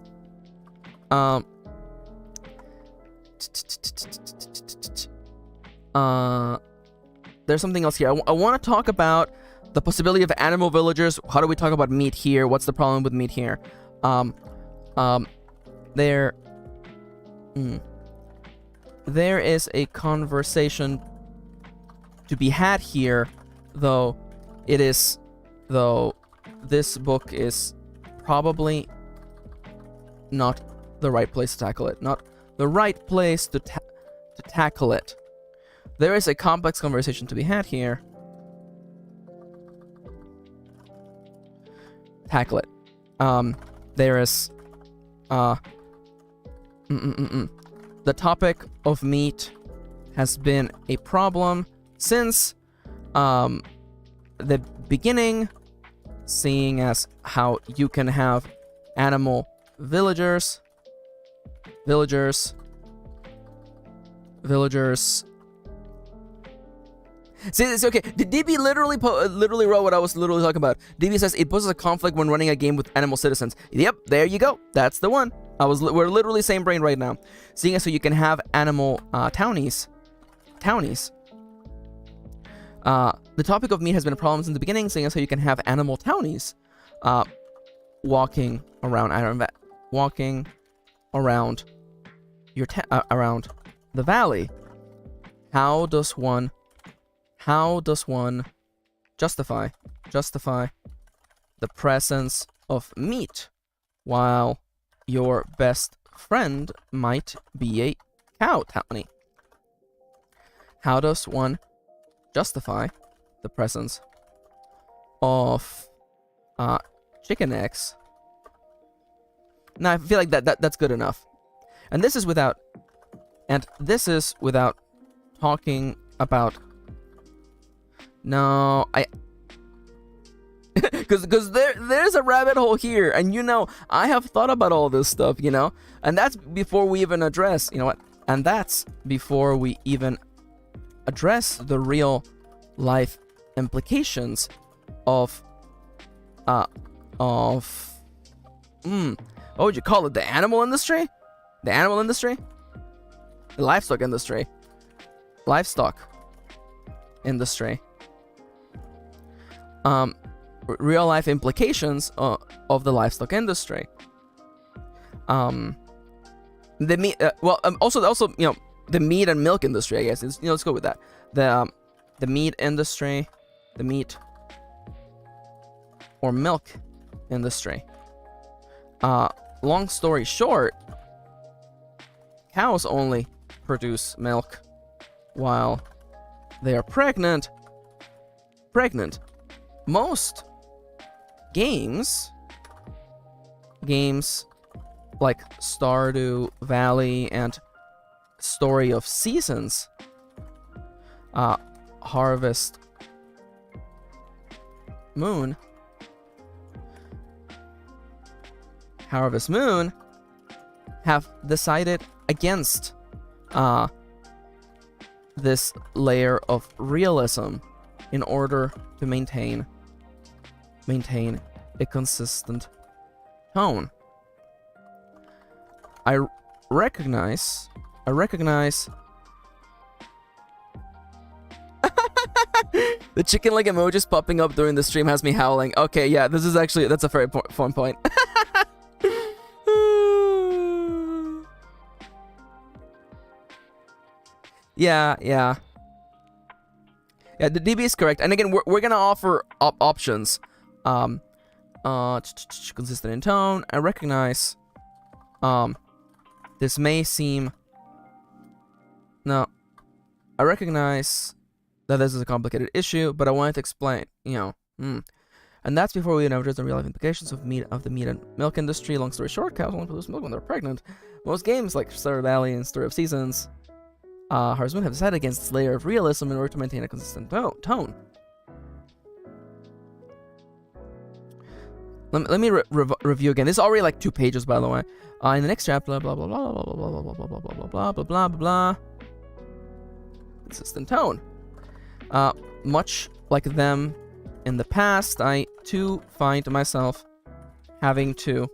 there's something else here. I want to talk about the possibility of animal villagers. How do we talk about meat here? What's the problem with meat here? There is a conversation to be had here, though this book is probably not the right place to tackle it. Not the right place to tackle it. There is a complex conversation to be had here. Tackle it. There is the topic of meat has been a problem since the beginning, seeing as how you can have animal villagers. See, it's okay. DB literally wrote what I was literally talking about. DB says it poses a conflict when running a game with animal citizens. Yep, there you go. That's the one. We're literally same brain right now. Seeing as so you can have animal townies. The topic of meat has been a problem since the beginning, seeing as how you can have animal townies walking around walking around your around the valley. How does one justify the presence of meat while your best friend might be a cow townie? How does one justify the presence of chicken eggs? Now I feel like that's good enough. And this is without talking about because there's a rabbit hole here, and I have thought about all this stuff, and that's before we even address, and that's before we even address the real life implications of what would you call it? The animal industry? The livestock industry. Real life implications of the livestock industry. The meat, also the meat and milk industry, I guess. Let's go with that. The meat industry, the meat or milk industry. Long story short, cows only produce milk while they are pregnant. Most games like Stardew Valley and Story of Seasons, Harvest Moon have decided against this layer of realism in order to maintain a consistent tone. I recognize the chicken leg emojis popping up during the stream has me howling. Okay, yeah, that's a very fun point. Yeah, the DB is correct. And again, we're gonna offer options. Consistent in tone. I recognize this may seem... No. I recognize that this is a complicated issue, but I wanted to explain, And that's before we address the real life implications of the meat and milk industry. Long story short, cows only produce milk when they're pregnant. Most games like Stardew Valley and Story of Seasons, Harvest Moon have decided against this layer of realism in order to maintain a consistent tone. Let me review again. This is already like 2 pages, by the way. In the next chapter, blah blah blah blah blah blah blah blah blah blah blah blah blah blah. Consistent tone. Much like them in the past, I too find myself having to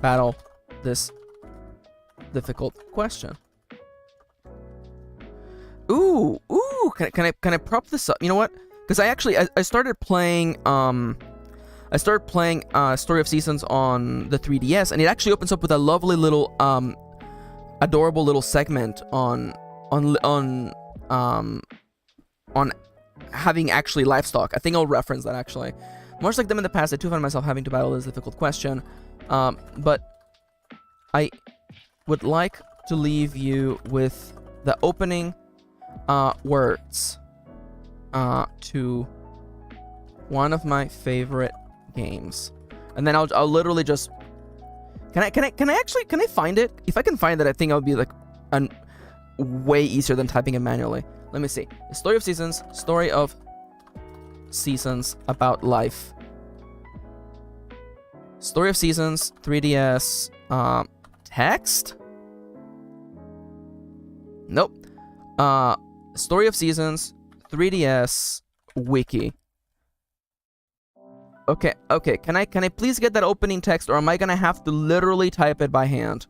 battle this difficult question. Ooh. Can I prop this up? You know what? Because I started playing Story of Seasons on the 3DS, and it actually opens up with a lovely little adorable little segment on having actually livestock. I think I'll reference that actually. Much like them in the past, I too find myself having to battle this difficult question, but I would like to leave you with the opening words to one of my favorite games, and then I'll literally just can I find it? If I can find it, I think it would be like way easier than typing it manually. Let me see. The Story of Seasons about life. Story of Seasons 3DS text? Nope. Story of Seasons 3DS wiki. Okay. Can I please get that opening text, or am I gonna have to literally type it by hand?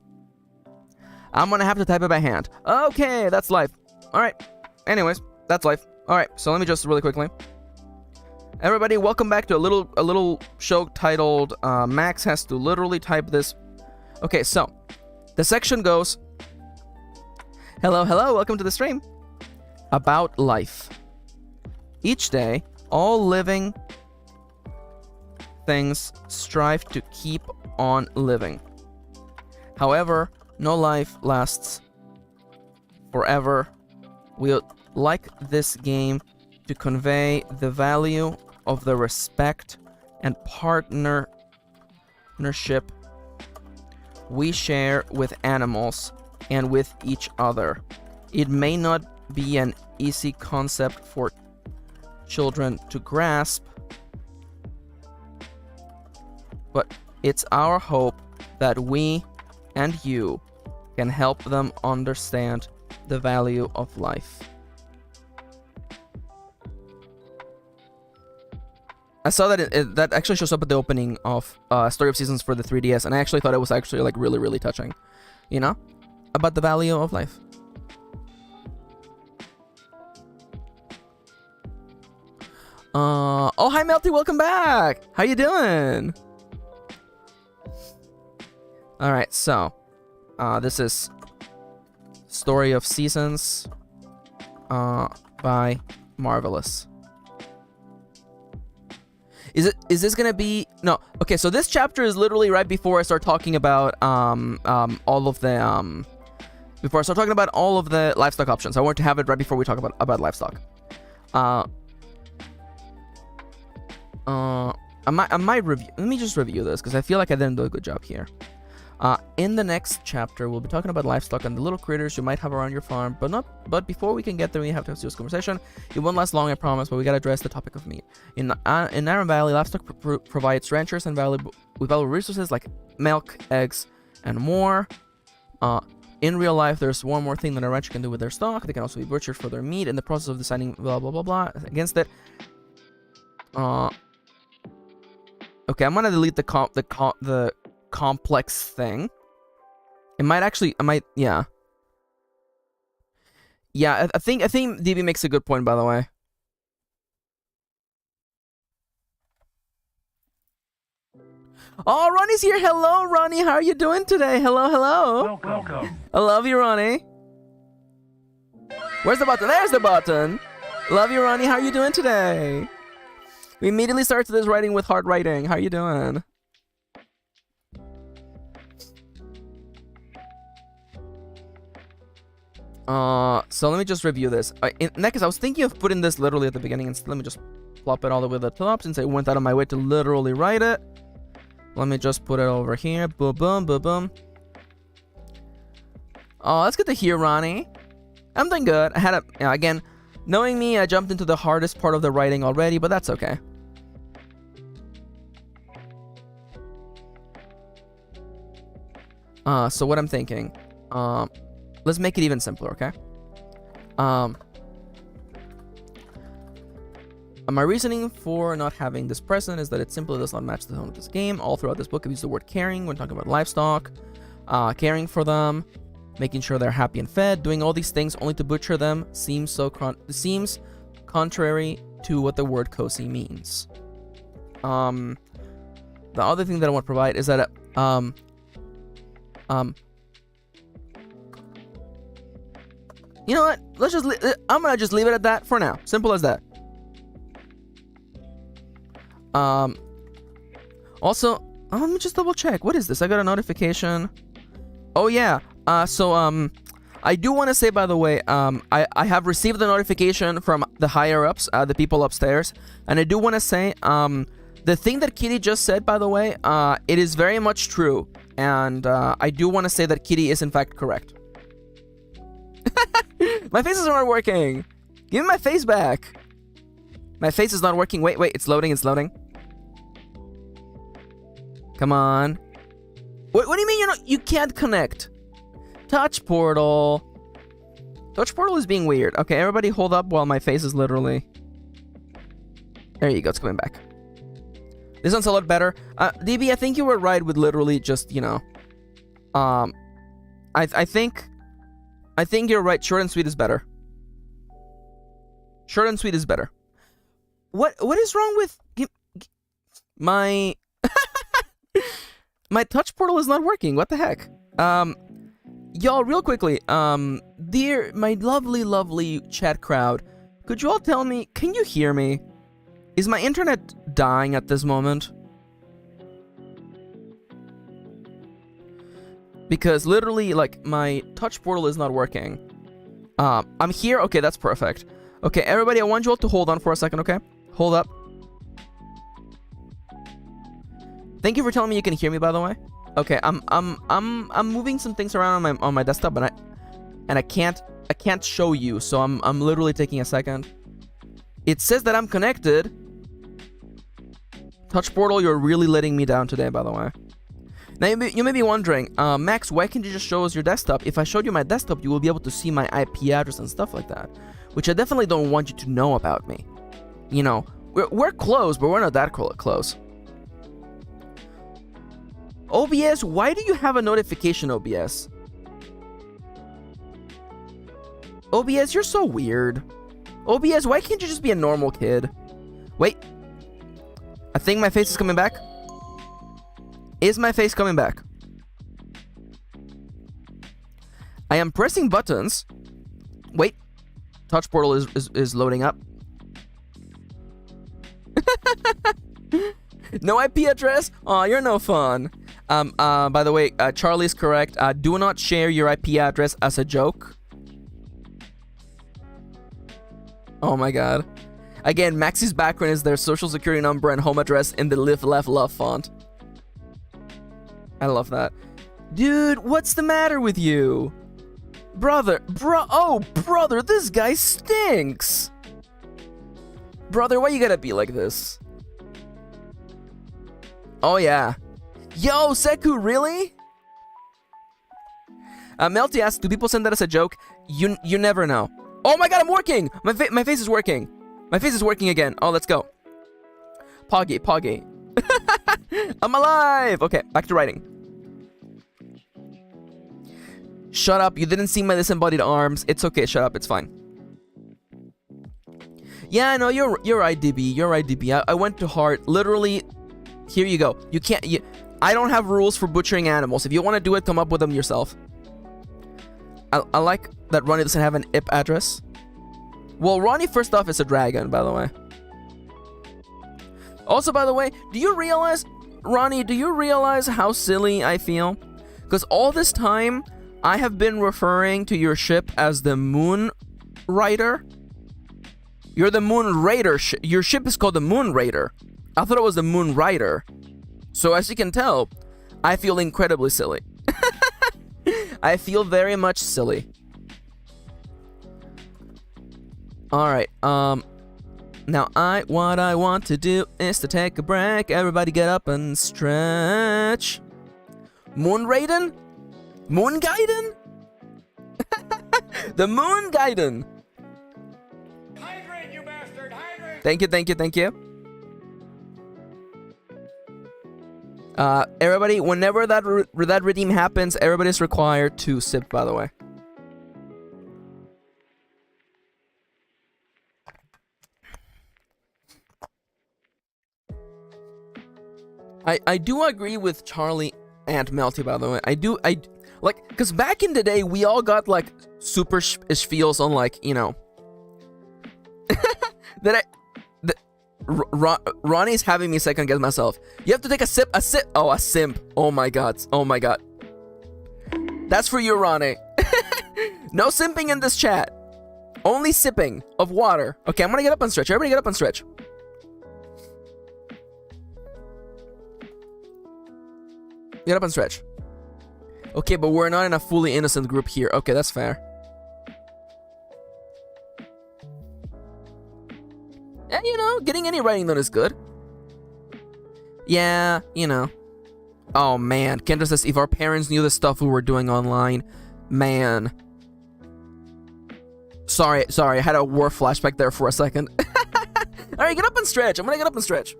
I'm gonna have to type it by hand. Okay, that's life. All right. Anyways, that's life. All right. So let me just really quickly. Everybody, welcome back to a little show titled Max has to literally type this. Okay, so the section goes. Hello, welcome to the stream. About life. Each day, all living things strive to keep on living. However, no life lasts forever. We would like this game to convey the value of the respect and partnership we share with animals and with each other. It may not be an easy concept for children to grasp, but it's our hope that we and you can help them understand the value of life. I saw that that actually shows up at the opening of Story of Seasons for the 3DS, and I actually thought it was actually like really, really touching, you know, about the value of life. Oh, hi Melty, welcome back. How you doing? All right, so this is Story of Seasons by Marvelous. Is this gonna be no? Okay, so this chapter is literally right before I start talking about all of the before I start talking about all of the livestock options. I want to have it right before we talk about livestock. I might review. Let me just review this because I feel like I didn't do a good job here. In the next chapter, we'll be talking about livestock and the little critters you might have around your farm, but before we can get there, we have to have this conversation. It won't last long, I promise, but we gotta address the topic of meat. In Iron Valley, livestock provides ranchers and with valuable resources like milk, eggs, and more. In real life, there's one more thing that a rancher can do with their stock. They can also be butchered for their meat in the process of deciding blah blah blah blah against it. Okay, I'm gonna delete the complex thing. It might actually, yeah. I think DB makes a good point, by the way. Oh, Ronnie's here. Hello, Ronnie. How are you doing today? Hello. Welcome. I love you, Ronnie. Where's the button? There's the button. Love you, Ronnie. How are you doing today? We immediately started this writing with hard writing. How are you doing? So let me just review this. Next, I was thinking of putting this literally at the beginning, and let me just plop it all the way to the top since I went out of my way to literally write it. Let me just put it over here. Boom, boom, boom, boom. Oh, that's good to hear, Ronnie. I'm doing good. I had again, knowing me, I jumped into the hardest part of the writing already, but that's okay. So what I'm thinking, let's make it even simpler, okay? My reasoning for not having this present is that it simply does not match the tone of this game. All throughout this book, I've used the word caring when talking about livestock, caring for them. making sure they're happy and fed, doing all these things only to butcher them seems contrary to what the word cozy means. The other thing that I want to provide is that you know what? I'm gonna just leave it at that for now. Simple as that. Also, let me just double check. What is this? I got a notification. Oh yeah. I do want to say, by the way, I have received the notification from the higher ups, the people upstairs, and I do want to say, the thing that Kitty just said, by the way, it is very much true, and I do want to say that Kitty is in fact correct. My face is not working. Give me my face back. My face is not working. Wait, it's loading. It's loading. Come on. What do you mean you can't connect? Touch portal. Touch portal is being weird. Okay, everybody hold up while my face is literally... There you go, it's coming back. This one's a lot better. DB, I think you were right with literally just, you know... I think you're right. Short and sweet is better. Short and sweet is better. What is wrong with... My... My touch portal is not working. What the heck? Y'all, real quickly, dear, my lovely chat crowd, could you all tell me, can you hear me? Is my internet dying at this moment? Because literally, like, my touch portal is not working. I'm here. Okay, that's perfect. Okay, everybody, I want you all to hold on for a second, okay? Hold up. Thank you for telling me you can hear me, by the way. Okay, I'm moving some things around on my desktop, and I can't show you, so I'm literally taking a second. It says that I'm connected. Touch portal, you're really letting me down today, by the way. Now you may be wondering, Max, why can't you just show us your desktop? If I showed you my desktop, you will be able to see my IP address and stuff like that, which I definitely don't want you to know about me. You know, we're close, but we're not that close. OBS, why do you have a notification, OBS? OBS, you're so weird. OBS, why can't you just be a normal kid? Wait. I think my face is coming back. Is my face coming back? I am pressing buttons. Wait. Touch portal is loading up. No IP address? Aw, you're no fun. By the way, Charlie's correct. Do not share your IP address as a joke. Oh my god. Again, Max's background is their social security number and home address in the live, laugh, love font. I love that. Dude, what's the matter with you? Brother, brother, this guy stinks. Brother, why you gotta be like this? Oh yeah. Yo, Seku, really? Melty asks, do people send that as a joke? You never know. Oh my god, I'm working! My face is working. My face is working again. Oh, let's go. Poggy. I'm alive! Okay, back to writing. Shut up, you didn't see my disembodied arms. It's okay, shut up, it's fine. Yeah, no, you're right, DB. You're right, DB. I went to heart. Literally, here you go. You can't... I don't have rules for butchering animals. If you want to do it, come up with them yourself. I like that Ronnie doesn't have an IP address. Well, Ronnie, first off, is a dragon, by the way. Also, by the way, do you realize, Ronnie, do you realize how silly I feel? Because all this time, I have been referring to your ship as the Moon Rider. You're the Moon Raider. Your ship is called the Moon Raider. I thought it was the Moon Rider. So as you can tell, I feel incredibly silly. I feel very much silly. Alright, now what I want to do is to take a break. Everybody get up and stretch. Moon Raiden? Moon Gaiden? The Moon Gaiden. Hydrate, you bastard! Hydrate! Thank you. Everybody, whenever that redeem happens, everybody's required to sip, by the way. I do agree with Charlie and Melty, by the way. I like, because back in the day, we all got, like, super feels on, like, you know. Ronnie's having me second guess myself. You have to take a sip. Oh, a simp. Oh my god. That's for you, Ronnie. No simping in this chat. Only sipping of water. Okay, I'm gonna get up and stretch. Everybody get up and stretch. Get up and stretch. Okay, but we're not in a fully innocent group here. Okay, that's fair. And, you know, getting any writing done is good. Yeah, you know. Oh, man. Kendra says, if our parents knew the stuff we were doing online, man. Sorry. I had a war flashback there for a second. Alright, get up and stretch. I'm gonna get up and stretch.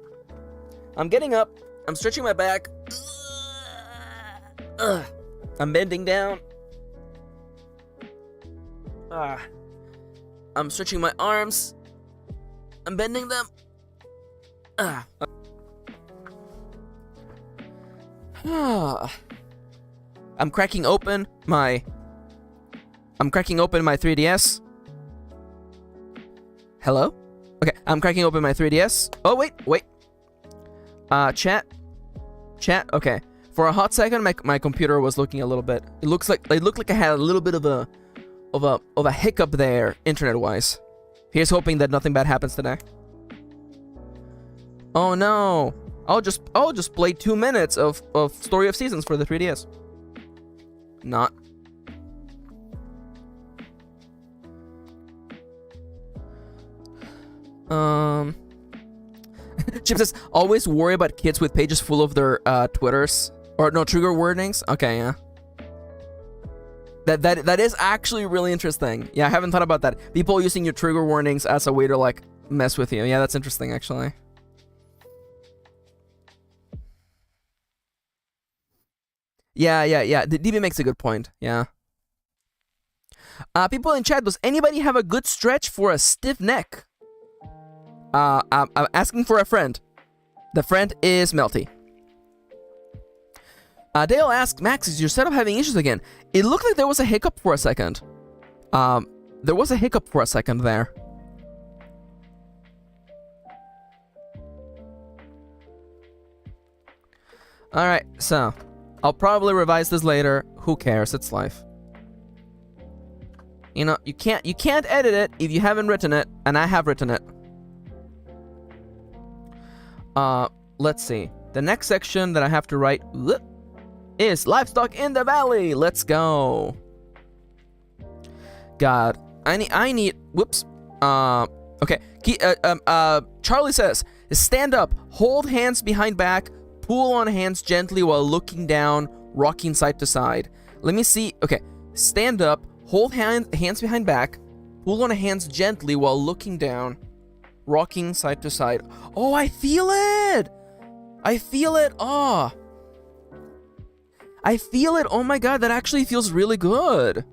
I'm getting up. I'm stretching my back. I'm bending down. I'm stretching my arms. I'm bending them. I'm cracking open my 3DS. Hello? Okay, I'm cracking open my 3DS. Oh, wait. Chat. Okay. For a hot second, my computer was looking a little bit. It looked like I had a little bit of a hiccup there, internet-wise. Here's hoping that nothing bad happens today. Oh no! I'll just play 2 minutes of Story of Seasons for the 3DS. Not. Chip says, always worry about kids with pages full of their Twitters. Or no, trigger warnings? Okay, yeah. That is actually really interesting. Yeah, I haven't thought about that. People using your trigger warnings as a way to, like, mess with you. Yeah, that's interesting, actually. Yeah. The DB makes a good point. Yeah. People in chat, does anybody have a good stretch for a stiff neck? I'm asking for a friend. The friend is Melty. Dale asks, Max, is your setup having issues again? It looked like there was a hiccup for a second. There was a hiccup for a second there. Alright, so I'll probably revise this later. Who cares? It's life. You know, you can't edit it if you haven't written it, and I have written it. Let's see. The next section that I have to write is Livestock in the Valley. Let's go. God, I need. Whoops. Okay. Charlie says, stand up, hold hands behind back, pull on hands gently while looking down, rocking side to side. Let me see. Okay. Stand up, hold hands behind back, pull on hands gently while looking down, rocking side to side. Oh, I feel it. I feel it. Oh. I feel it. Oh my god, that actually feels really good.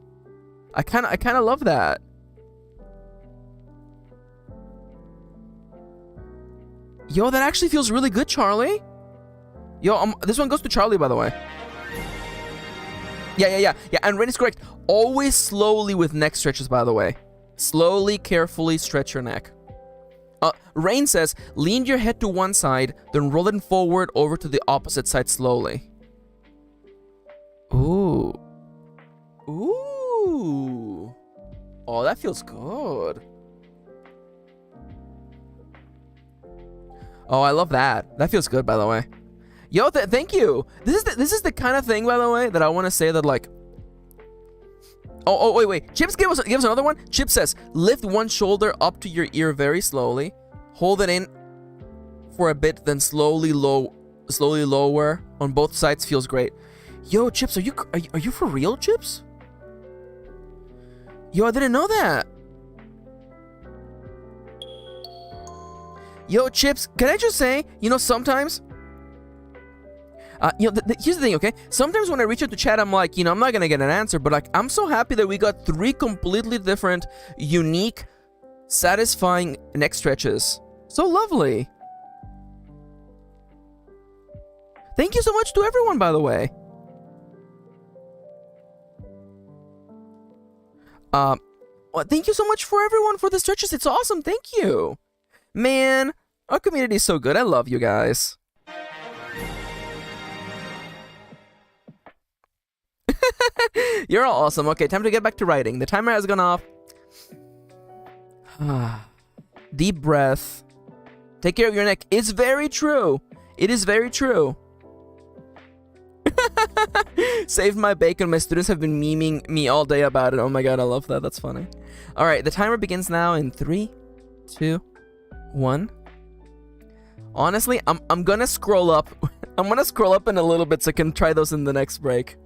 I kind of love that. Yo, that actually feels really good, Charlie. Yo, this one goes to Charlie, by the way. Yeah, and Rain is correct. Always slowly with neck stretches, by the way. Slowly, carefully stretch your neck. Rain says, lean your head to one side, then roll it forward over to the opposite side slowly. Ooh. Ooh. Oh, that feels good. Oh, I love that. That feels good, by the way. Yo, thank you. This is the kind of thing, by the way, that I want to say that, like. Oh, wait. Chips give us another one. Chip says, lift one shoulder up to your ear very slowly, hold it in for a bit, then slowly lower on both sides. Feels great. Yo, Chips, are you for real, Chips? Yo, I didn't know that. Yo, Chips, can I just say, you know, sometimes Here's the thing, okay? Sometimes when I reach out to chat, I'm like, I'm not gonna get an answer, but like, I'm so happy that we got 3 completely different, unique, satisfying neck stretches. So lovely. Thank you so much to everyone, by the way. Well, thank you so much for everyone for the stretches. It's awesome. Thank you. Man, our community is so good. I love you guys. You're all awesome. Okay, time to get back to writing. The timer has gone off. Deep breath. Take care of your neck. It's very true. It is very true. Saved my bacon. My students have been memeing me all day about it. Oh my god, I love that. That's funny. All right, the timer begins now in 3, 2, 1. Honestly, I'm gonna scroll up. I'm gonna scroll up in a little bit so I can try those in the next break.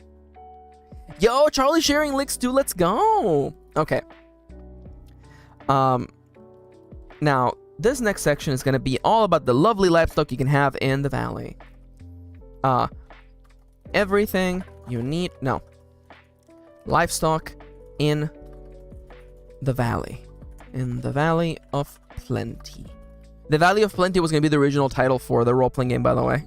Yo, Charlie sharing links too. Let's go. Okay. Now this next section is gonna be all about the lovely livestock you can have in the valley. Everything you need. No. Livestock in the valley. In the Valley of Plenty. The Valley of Plenty was going to be the original title for the role-playing game, by the way.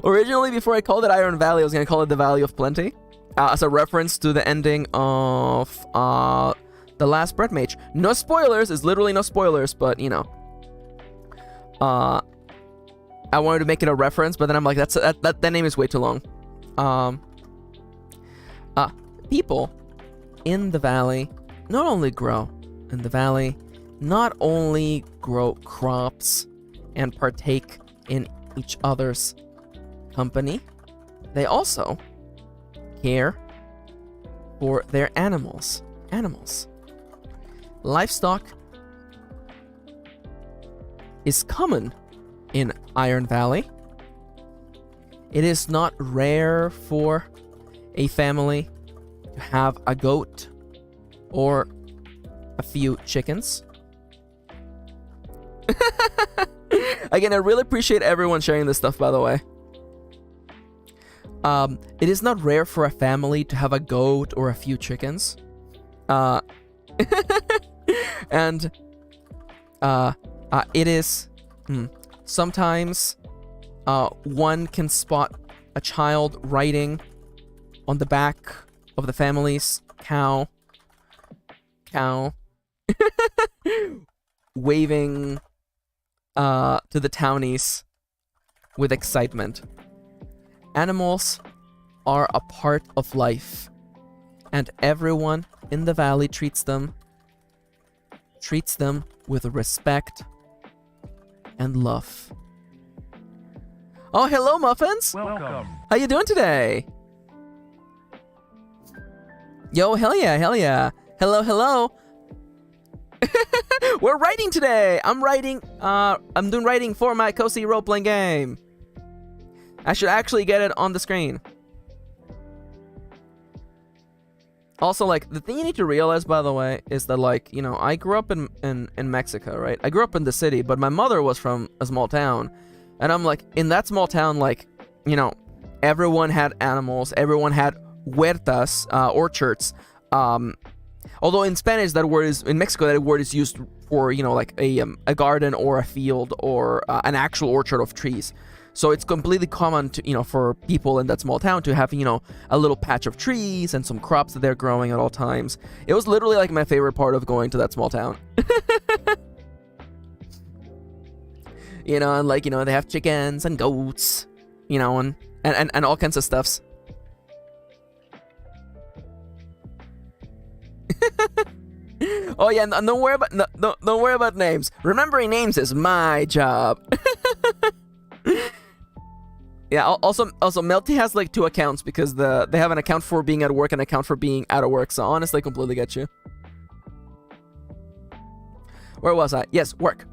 Originally, before I called it Iron Valley, I was going to call it the Valley of Plenty. As a reference to the ending of The Last Bread Mage. No spoilers. It's literally no spoilers, but, I wanted to make it a reference, but then I'm like, that name is way too long. People in the valley not only grow in the valley, not only grow crops and partake in each other's company, they also care for their animals. Livestock is common in Iron Valley. It is not rare for a family to have a goat or a few chickens. Again, I really appreciate everyone sharing this stuff, by the way. It is not rare for a family to have a goat or a few chickens. And it is sometimes one can spot a child riding on the back of the family's cow, waving to the townies with excitement. Animals are a part of life, and everyone in the valley treats them with respect and love. Oh, hello, Muffins! Welcome. How you doing today? Yo, hell yeah, hell yeah. Hello, hello. We're writing today. I'm doing writing for my cozy role-playing game. I should actually get it on the screen. Also, like, the thing you need to realize, by the way, is that, like, I grew up in Mexico, right? I grew up in the city, but my mother was from a small town. And I'm like, in that small town, like, everyone had animals, everyone had huertas, orchards. Although in Spanish, in Mexico, that word is used for, like a garden or a field or an actual orchard of trees. So it's completely common to, for people in that small town to have, a little patch of trees and some crops that they're growing at all times. It was literally like my favorite part of going to that small town. And like, they have chickens and goats, and all kinds of stuffs. Oh yeah, don't worry about names. Remembering names is my job. Yeah. Also, Melty has like 2 accounts because they have an account for being at work and an account for being out of work. So honestly, I completely get you. Where was I? Yes, work.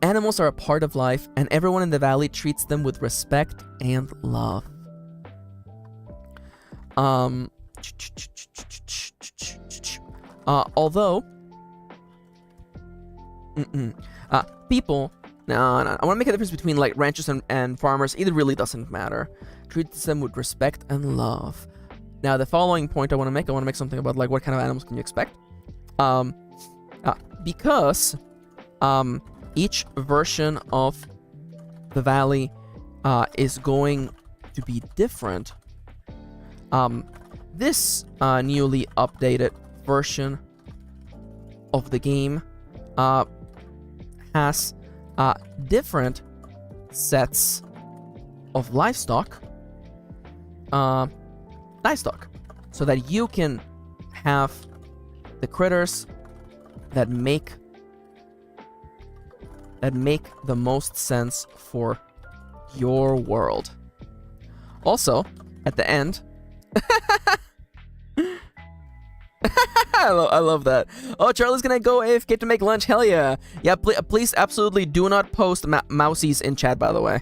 Animals are a part of life, and everyone in the valley treats them with respect and love. Although people No, no. I want to make a difference between like ranchers and farmers. Either really doesn't matter. Treat them with respect and love. Now, the following point I want to make something about like what kind of animals can you expect? Because each version of the valley is going to be different. This newly updated version of the game has different sets of livestock, so that you can have the critters that make the most sense for your world. Also, at the end, I love that. Oh, Charlie's gonna go AFK to make lunch. Hell yeah. Yeah, please absolutely do not post mousies in chat, by the way.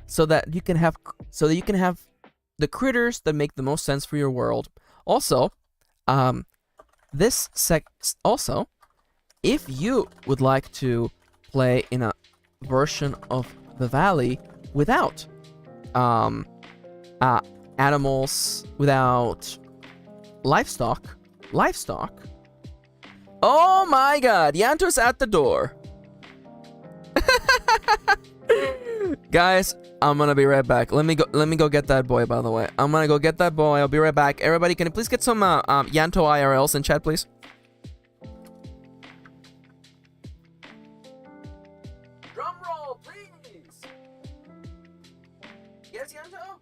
So that you can have the critters that make the most sense for your world. Also, also, if you would like to play in a version of the valley without animals, without livestock. Oh my god, Yanto's at the door. Guys, I'm gonna be right back. Let me go get that boy, by the way. I'm gonna go get that boy. I'll be right back. Everybody, can you please get some Yanto IRLs in chat, please? Drum roll, please. Yes, Yanto?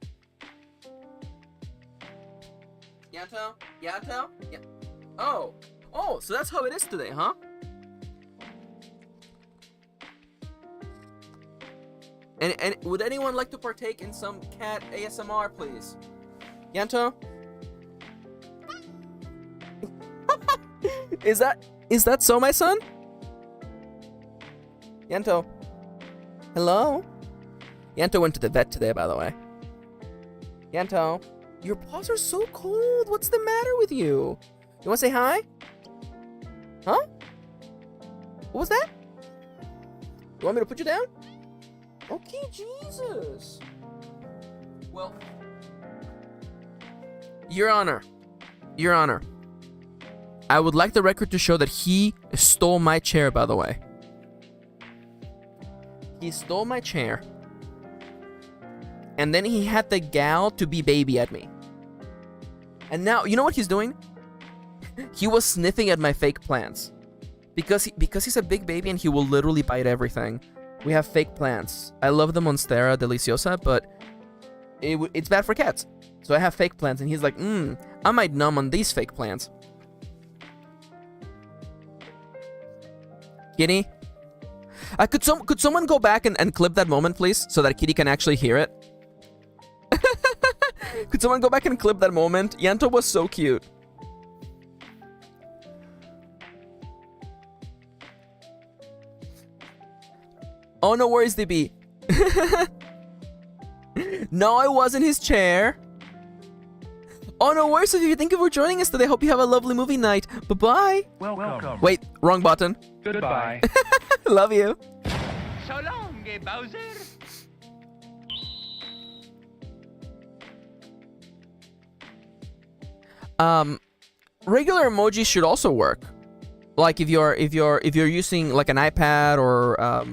Yanto? Yanto? Yeah. Oh, so that's how it is today, huh? And would anyone like to partake in some cat ASMR, please? Yanto? Is that so, my son? Yanto? Hello? Yanto went to the vet today, by the way. Yanto? Your paws are so cold. What's the matter with you? You want to say hi? Huh? What was that? You want me to put you down? Okay, Jesus. Well, Your Honor, I would like the record to show that he stole my chair, by the way. He stole my chair. And then he had the gal to be baby at me. And now, you know what he's doing? He was sniffing at my fake plants. Because he's a big baby and he will literally bite everything. We have fake plants. I love the Monstera Deliciosa, but it's bad for cats. So I have fake plants, and he's like, I might numb on these fake plants. Kitty? Could someone go back and clip that moment, please? So that Kitty can actually hear it? Could someone go back and clip that moment? Yanto was so cute. Oh, no worries, DB. No, I wasn't his chair. Oh, no worries, Sophie. Thank you for joining us today. Hope you have a lovely movie night. Bye-bye. Welcome. Wait, wrong button. Goodbye. Love you. So long, Bowser. Regular emojis should also work. Like if you're using like an iPad or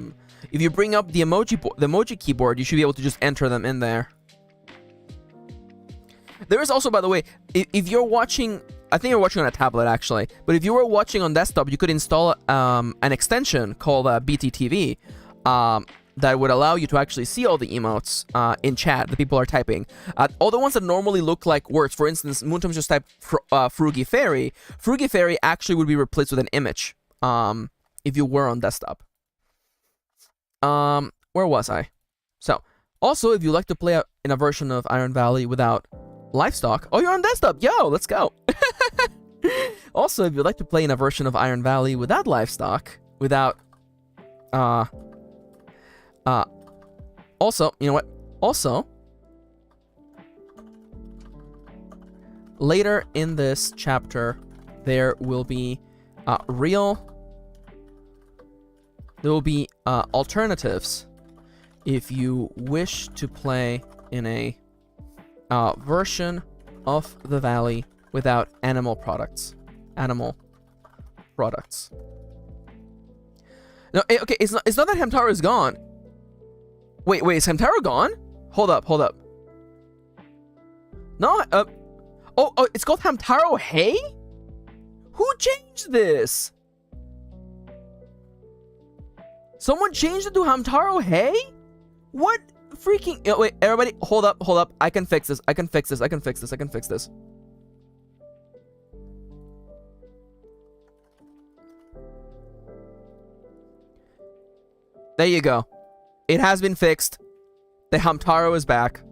if you bring up the emoji keyboard, you should be able to just enter them in there. There is also, by the way, if you're watching, I think you're watching on a tablet actually, but if you were watching on desktop, you could install an extension called BTTV that would allow you to actually see all the emotes in chat that people are typing. All the ones that normally look like words, for instance, Moontoms just typed Froogie Fairy. Froogie Fairy actually would be replaced with an image if you were on desktop. Where was I? So, also, if you like to play in a version of Iron Valley without livestock, oh, you're on desktop, yo, let's go. Also, if you'd like to play in a version of Iron Valley without livestock, without, also, you know what? Also, later in this chapter, there will be real there will be alternatives if you wish to play in a version of the valley without animal products. Animal products. No, okay, it's not that Hamtaro is gone. Wait, is Hamtaro gone? Hold up. No, oh, it's called Hamtaro Hay? Who changed this? Someone changed it to Hamtaro Hay? What freaking... Oh, wait, everybody, hold up. I can fix this. There you go. It has been fixed. The Hamtaro is back.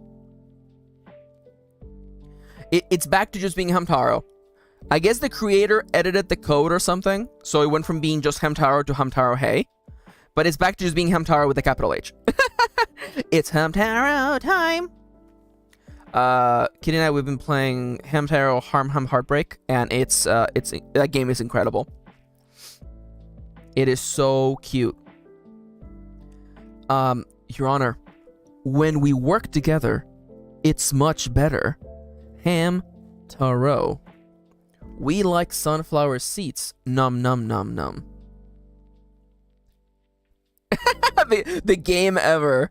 It's back to just being Hamtaro. I guess the creator edited the code or something, so it went from being just Hamtaro to Hamtaro Hey. But it's back to just being Hamtaro with a capital H. It's Hamtaro time! Kirin and I, we've been playing Hamtaro Harm Heartbreak, and that game is incredible. It is so cute. Your Honor, when we work together, it's much better. Hamtaro. We like sunflower seeds. Num num num num. the game ever.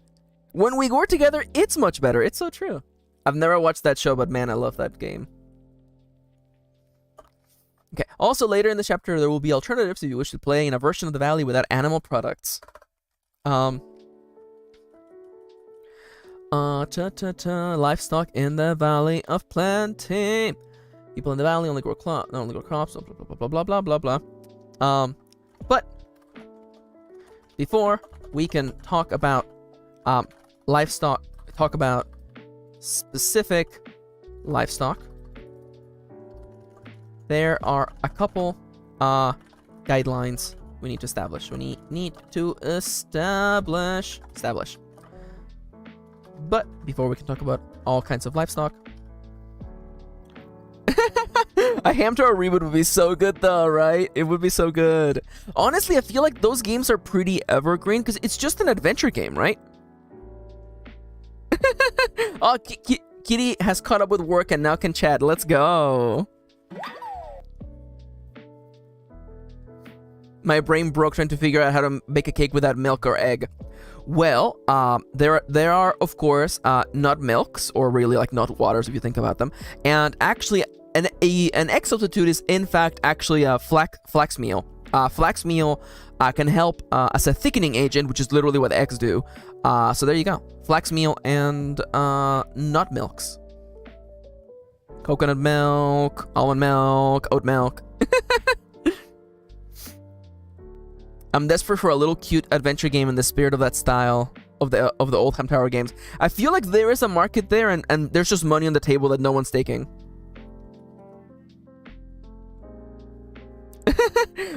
When we work together, it's much better. It's so true. I've never watched that show, but man, I love that game. Okay. Also, later in the chapter, there will be alternatives if you wish to play in a version of the valley without animal products. Livestock in the Valley of Plenty. People in the valley only grow crops, blah blah blah blah blah blah. But before we can talk about livestock, talk about specific livestock, there are a couple guidelines we need to establish. Establish. But before we can talk about all kinds of livestock, a Hamtaro reboot would be so good though, right? It would be so good. Honestly, I feel like those games are pretty evergreen because it's just an adventure game, right? Oh, Kitty has caught up with work and now can chat. Let's go. My brain broke trying to figure out how to bake a cake without milk or egg. Well, there are of course nut milks, or really like nut waters if you think about them, and actually an egg substitute is in fact actually flax meal. Flax meal can help as a thickening agent, which is literally what eggs do. So there you go, flax meal and nut milks, coconut milk, almond milk, oat milk. I'm desperate for a little cute adventure game in the spirit of that style of the old Hamtaro games. I feel like there is a market there, and there's just money on the table that no one's taking.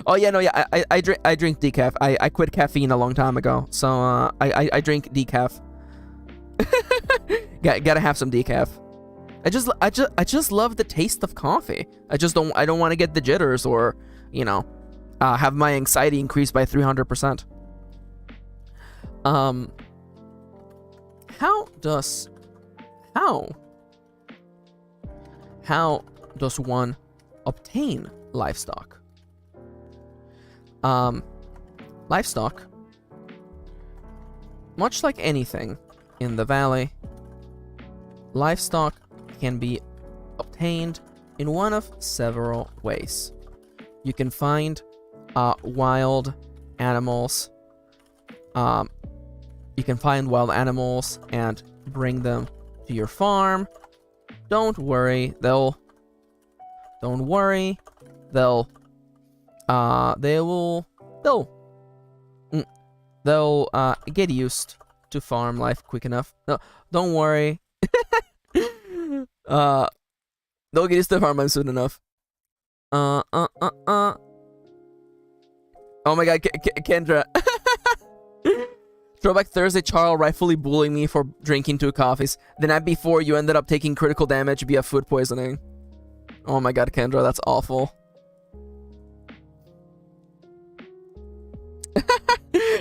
Oh yeah, no, yeah, I drink decaf. I quit caffeine a long time ago, so I drink decaf. Gotta have some decaf. I just love the taste of coffee. I don't want to get the jitters or, you know, have my anxiety increase by 300%. How does one obtain livestock? Livestock, much like anything in the valley, livestock can be obtained in one of several ways. You can find wild animals. You can find wild animals and bring them to your farm. Don't worry, they'll get used to farm life quick enough. No, don't worry. They'll get used to farm life soon enough. Oh my god, Kendra. Throwback Thursday, Charles rightfully bullying me for drinking 2 coffees. The night before, you ended up taking critical damage via food poisoning. Oh my god, Kendra, that's awful.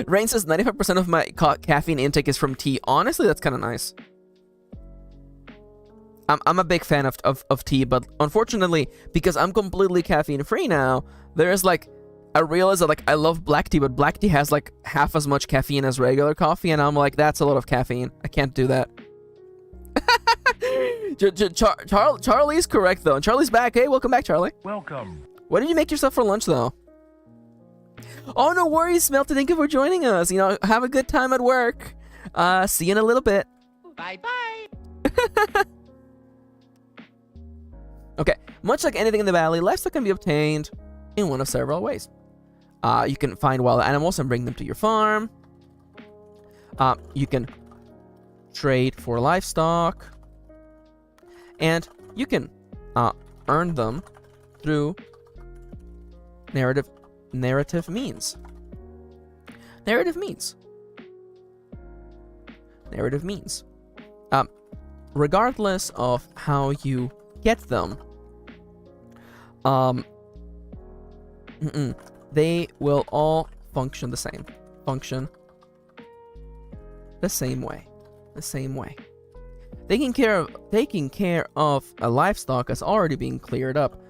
Rain says 95% of my caffeine intake is from tea. Honestly, that's kind of nice. I'm a big fan of tea, but unfortunately, because I'm completely caffeine free now, there's like, I realize that like I love black tea, but black tea has like half as much caffeine as regular coffee, and I'm like, that's a lot of caffeine. I can't do that. Charlie's correct though, and Charlie's back. Hey, welcome back, Charlie. Welcome. What did you make yourself for lunch though? Oh, no worries, Smelter. Thank you for joining us. You know, have a good time at work. See you in a little bit. Bye-bye. Okay, much like anything in the valley, livestock can be obtained in one of several ways. You can find wild animals and bring them to your farm. You can trade for livestock. And you can earn them through narrative means. Narrative means. Regardless of how you get them, they will all function the same. The same way. Taking care of a livestock has already been cleared up.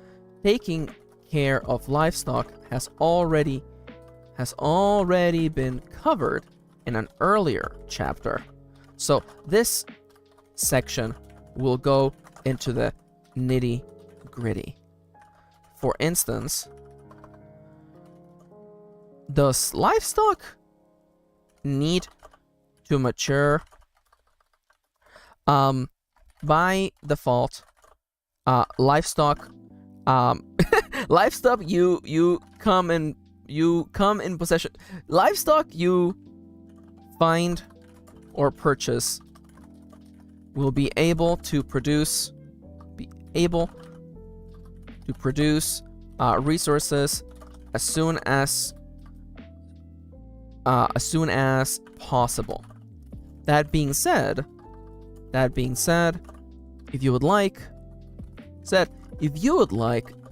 Taking care of livestock has already been covered in an earlier chapter. So this section will go into the nitty-gritty. For instance, does livestock need to mature? By default, livestock, livestock you come in possession. Livestock you find or purchase will be able to produce resources as soon as possible. That being said, if you would like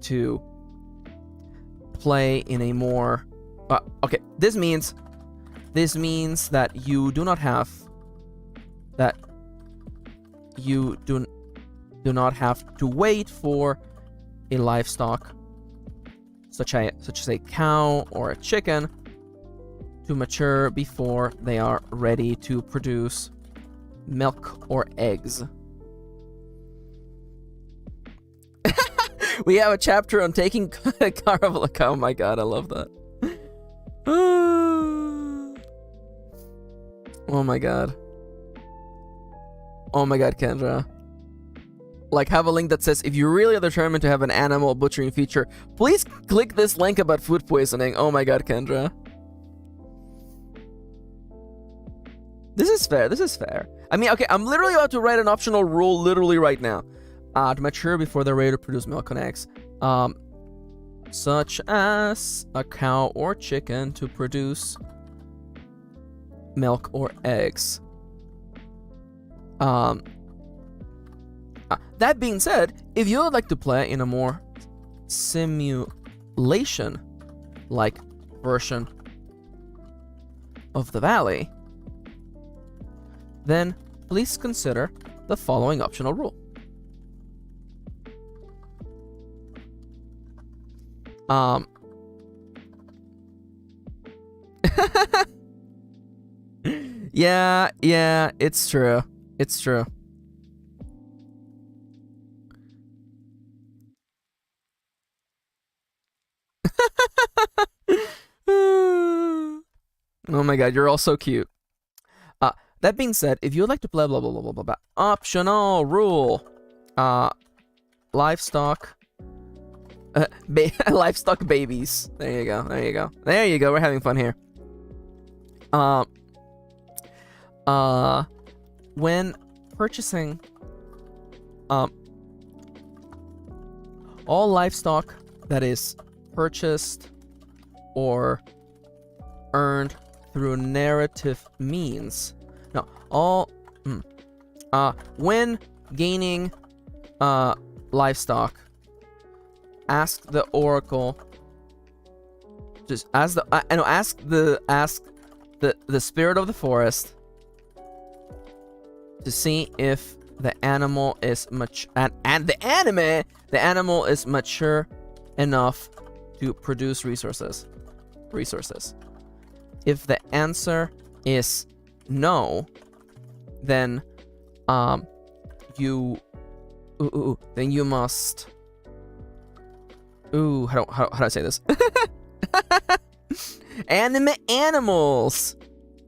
to play in a more okay, this means that you do not have to wait for a livestock such as a cow or a chicken to mature before they are ready to produce milk or eggs. We have a chapter on taking care of a cow. Oh my god, I love that. Oh my god. Oh my god, Kendra. Like, have a link that says, if you really are determined to have an animal butchering feature, please click this link about food poisoning. Oh my god, Kendra. This is fair. I mean, okay, I'm literally about to write an optional rule literally right now. To mature before they're ready to produce milk and eggs. Such as a cow or chicken to produce milk or eggs. That being said, if you would like to play in a more simulation-like version of the valley, then please consider the following optional rule. Yeah, it's true. Oh my god, you're all so cute. That being said, if you would like to play blah blah blah blah blah blah, optional rule, livestock, livestock babies. There you go. We're having fun here. When purchasing, all livestock that is purchased or earned through narrative means. No, when gaining livestock, ask the oracle. Just ask the spirit of the forest to see if the animal is the animal is mature enough to produce resources. If the answer is no, then you must. How do I say this? Anime animals.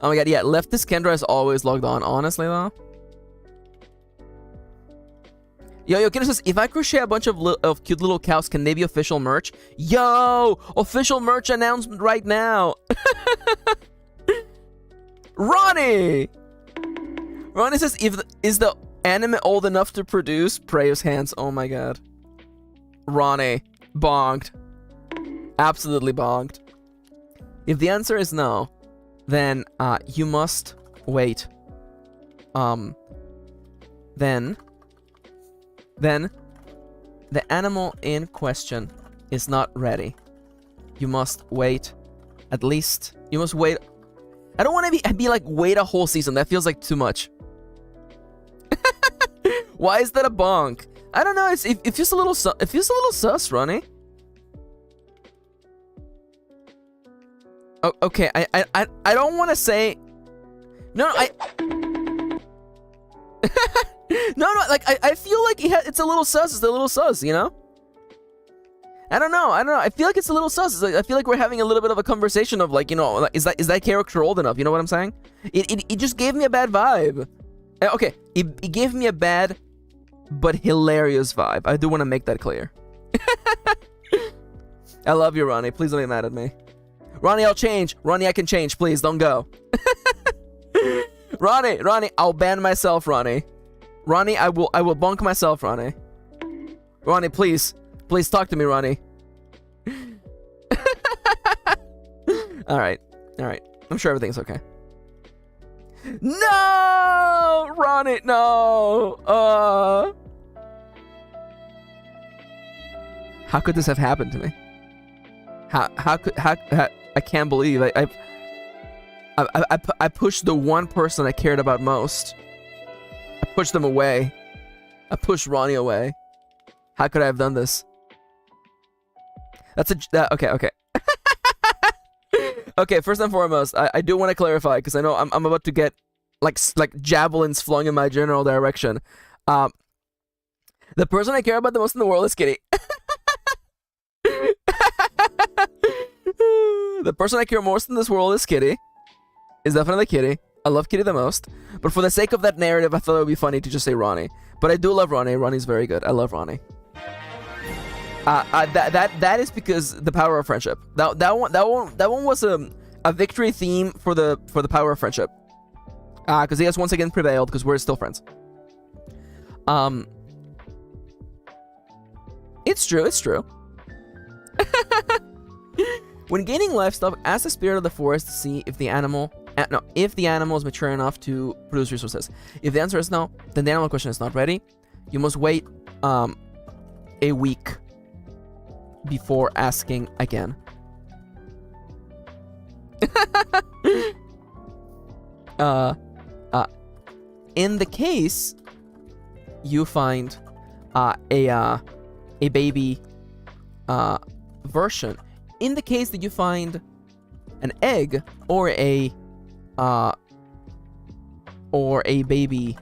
Oh my god, yeah. Leftist Kendra is always logged on. Honestly, though. Yo, Kendra says, if I crochet a bunch of cute little cows, can they be official merch? Yo, official merch announcement right now. Ronnie says, is the anime old enough to produce? Praise hands. Oh my god. Ronnie, bonked. Absolutely bonked. If the answer is no, then you must wait. Then the animal in question is not ready. You must wait. At least you must wait. I don't want to be like wait a whole season. That feels like too much. Why is that a bonk? I don't know. It feels a little sus, Ronnie. Oh, okay. I don't want to say. No. No. Like I feel like it's a little sus. It's a little sus. You know. I don't know. I feel like it's a little sus. I feel like we're having a little bit of a conversation of like, you know, is that character old enough? You know what I'm saying? It just gave me a bad vibe. Okay, it gave me a bad but hilarious vibe. I do want to make that clear. I love you, Ronnie. Please don't be mad at me. Ronnie, I'll change. Ronnie, I can change. Please don't go. Ronnie, I'll ban myself, Ronnie. Ronnie, I will bonk myself, Ronnie. Ronnie, please talk to me, Ronnie. All right. I'm sure everything's okay. No, Ronnie, no. How could this have happened to me? How I can't believe I pushed the one person I cared about most. I pushed them away. I pushed Ronnie away. How could I have done this? Okay. Okay, first and foremost, I do want to clarify because I know I'm about to get like javelins flung in my general direction. The person I care about the most in the world is Kitty. The person I care most in this world is Kitty. Is definitely Kitty. I love Kitty the most. But for the sake of that narrative, I thought it would be funny to just say Ronnie. But I do love Ronnie. Ronnie's very good. I love Ronnie. That is because the power of friendship. That one was a victory theme for the power of friendship. Because he has once again prevailed because we're still friends. It's true. When gaining livestock, ask the spirit of the forest to see if the animal is mature enough to produce resources. If the answer is no, then the animal question is not ready. You must wait a week before asking again. In the case you find a baby version, in the case that you find an egg or a baby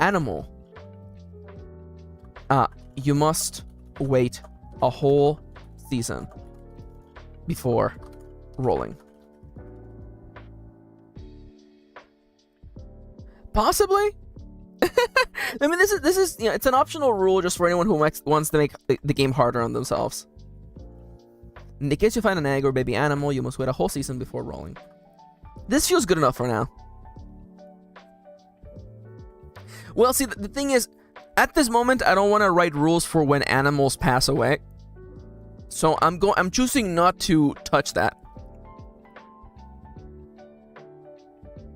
animal, you must wait a whole season before rolling. Possibly. I mean, this is you know, it's an optional rule just for anyone who wants to make the game harder on themselves. In the case you find an egg or baby animal, you must wait a whole season before rolling. This feels good enough for now. Well, see, the thing is, at this moment, I don't want to write rules for when animals pass away. So I'm choosing not to touch that.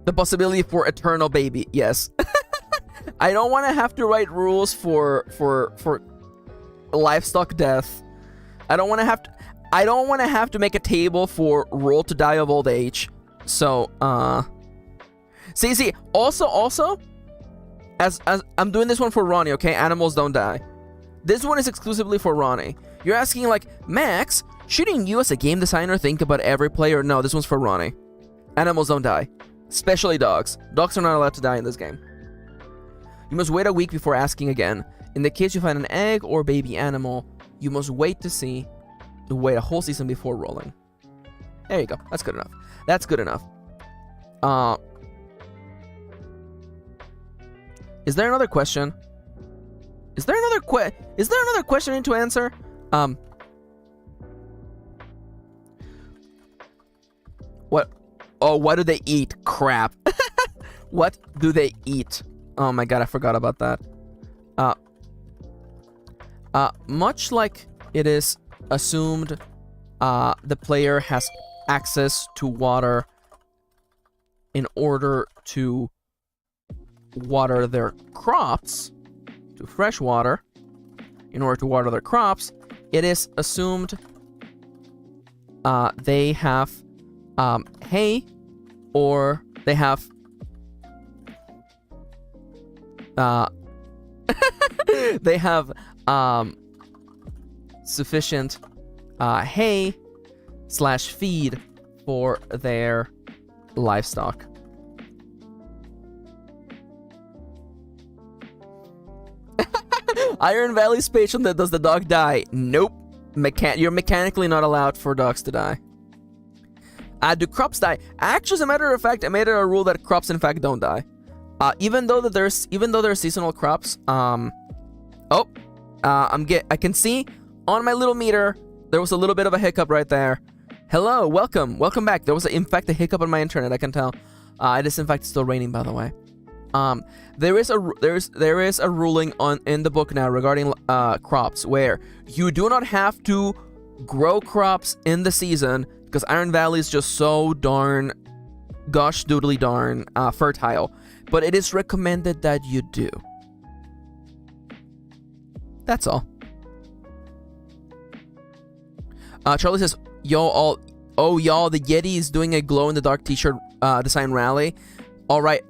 The possibility for eternal baby, yes. I don't want to have to write rules for livestock death. I don't want to have to make a table for roll to die of old age. So, see, also, as I'm doing this one for Ronnie, okay? Animals don't die. This one is exclusively for Ronnie. You're asking, like, Max, shouldn't you as a game designer think about every player? No, this one's for Ronnie. Animals don't die. Especially dogs. Dogs are not allowed to die in this game. You must wait a week before asking again. In the case you find an egg or baby animal, you must wait a whole season before rolling. There you go. That's good enough. That's good enough. Is there another question? Is there another question I need to answer? What? Oh, what do they eat? Crap. What do they eat? Oh my god, I forgot about that. Much like it is assumed the player has access to water in order to water their crops, to fresh water, in order to water their crops, it is assumed they have hay, or they have they have sufficient hay / feed for their livestock. Iron Valley Spatial, does the dog die? Nope. You're mechanically not allowed for dogs to die. Do crops die? Actually, as a matter of fact, I made it a rule that crops in fact don't die. Even though there's seasonal crops. I can see on my little meter there was a little bit of a hiccup right there. Hello, welcome back. There was in fact a hiccup on my internet. I can tell. It is in fact still raining, by the way. There is a ruling in the book now regarding crops where you do not have to grow crops in the season because Iron Valley is just so darn gosh doodly darn fertile, but it is recommended that you do. That's all. Charlie says, y'all, the Yeti is doing a glow-in-the-dark t-shirt design rally. All right,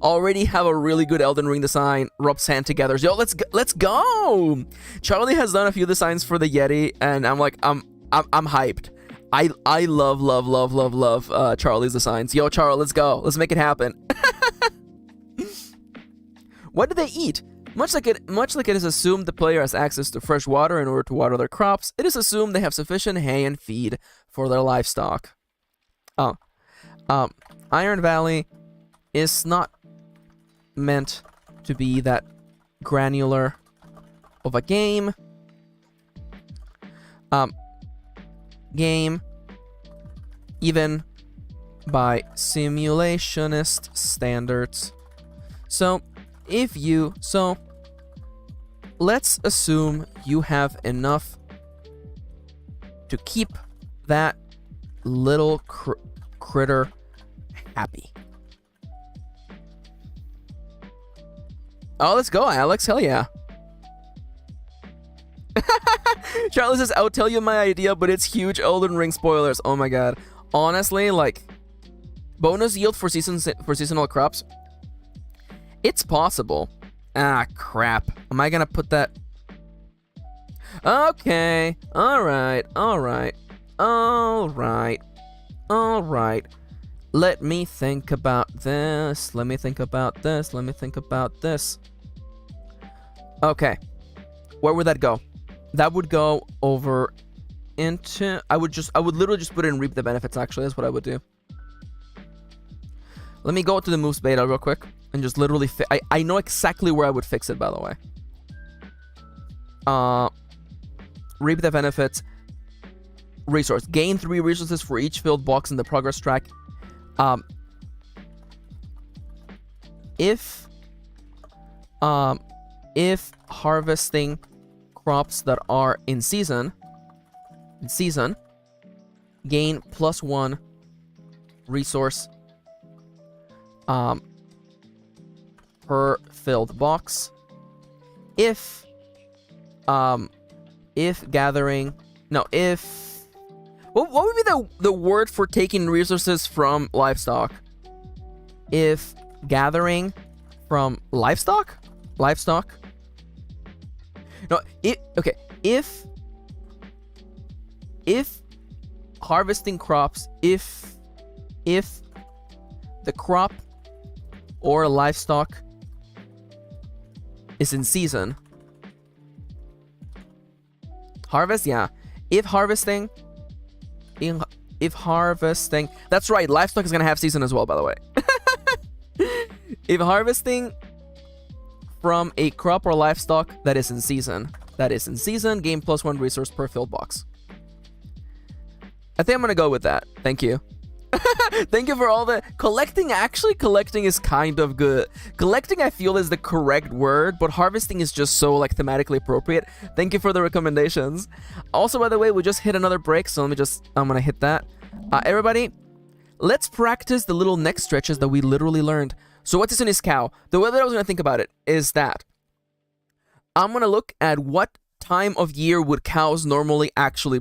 already have a really good Elden Ring design. Rub sand together. Yo, let's go. Charlie has done a few designs for the Yeti, and I'm like, I'm hyped. I love Charlie's designs. Yo, Charlie, let's go. Let's make it happen. What do they eat? Much like it is assumed the player has access to fresh water in order to water their crops, it is assumed they have sufficient hay and feed for their livestock. Iron Valley is not meant to be that granular of a game. Even by simulationist standards. So let's assume you have enough to keep that little critter happy. Oh, let's go, Alex. Hell yeah. Charlie says, I'll tell you my idea, but it's huge. Elden Ring spoilers. Oh my god. Honestly, like, bonus yield for seasonal crops. It's possible. Ah, crap. Am I gonna put that? Okay. Alright. Let me think about this. Okay. Where would that go? That would go over into... I would literally just put it in reap the benefits, actually. That's what I would do. Let me go to the moves beta real quick and just literally... I know exactly where I would fix it, by the way. Reap the benefits. Resource. Gain 3 resources for each filled box in the progress track. If harvesting crops that are in season, gain +1 resource per filled box. If What would be the word for taking resources from livestock? If gathering from livestock? Livestock? No, if harvesting crops, if the crop or livestock is in season. Harvest, yeah. If harvesting, that's right, livestock is gonna have season as well, by the way. If harvesting from a crop or livestock that is in season, gain +1 resource per filled box. I think I'm gonna go with that. Thank you. Thank you for all the collecting. Actually, collecting is kind of good. Collecting, I feel, is the correct word, but harvesting is just so like thematically appropriate. Thank you for the recommendations. Also, by the way, we just hit another break, so I'm gonna hit that. Everybody, let's practice the little neck stretches that we literally learned. So what's this in his cow? The way that I was gonna think about it is that I'm gonna look at what time of year would cows normally actually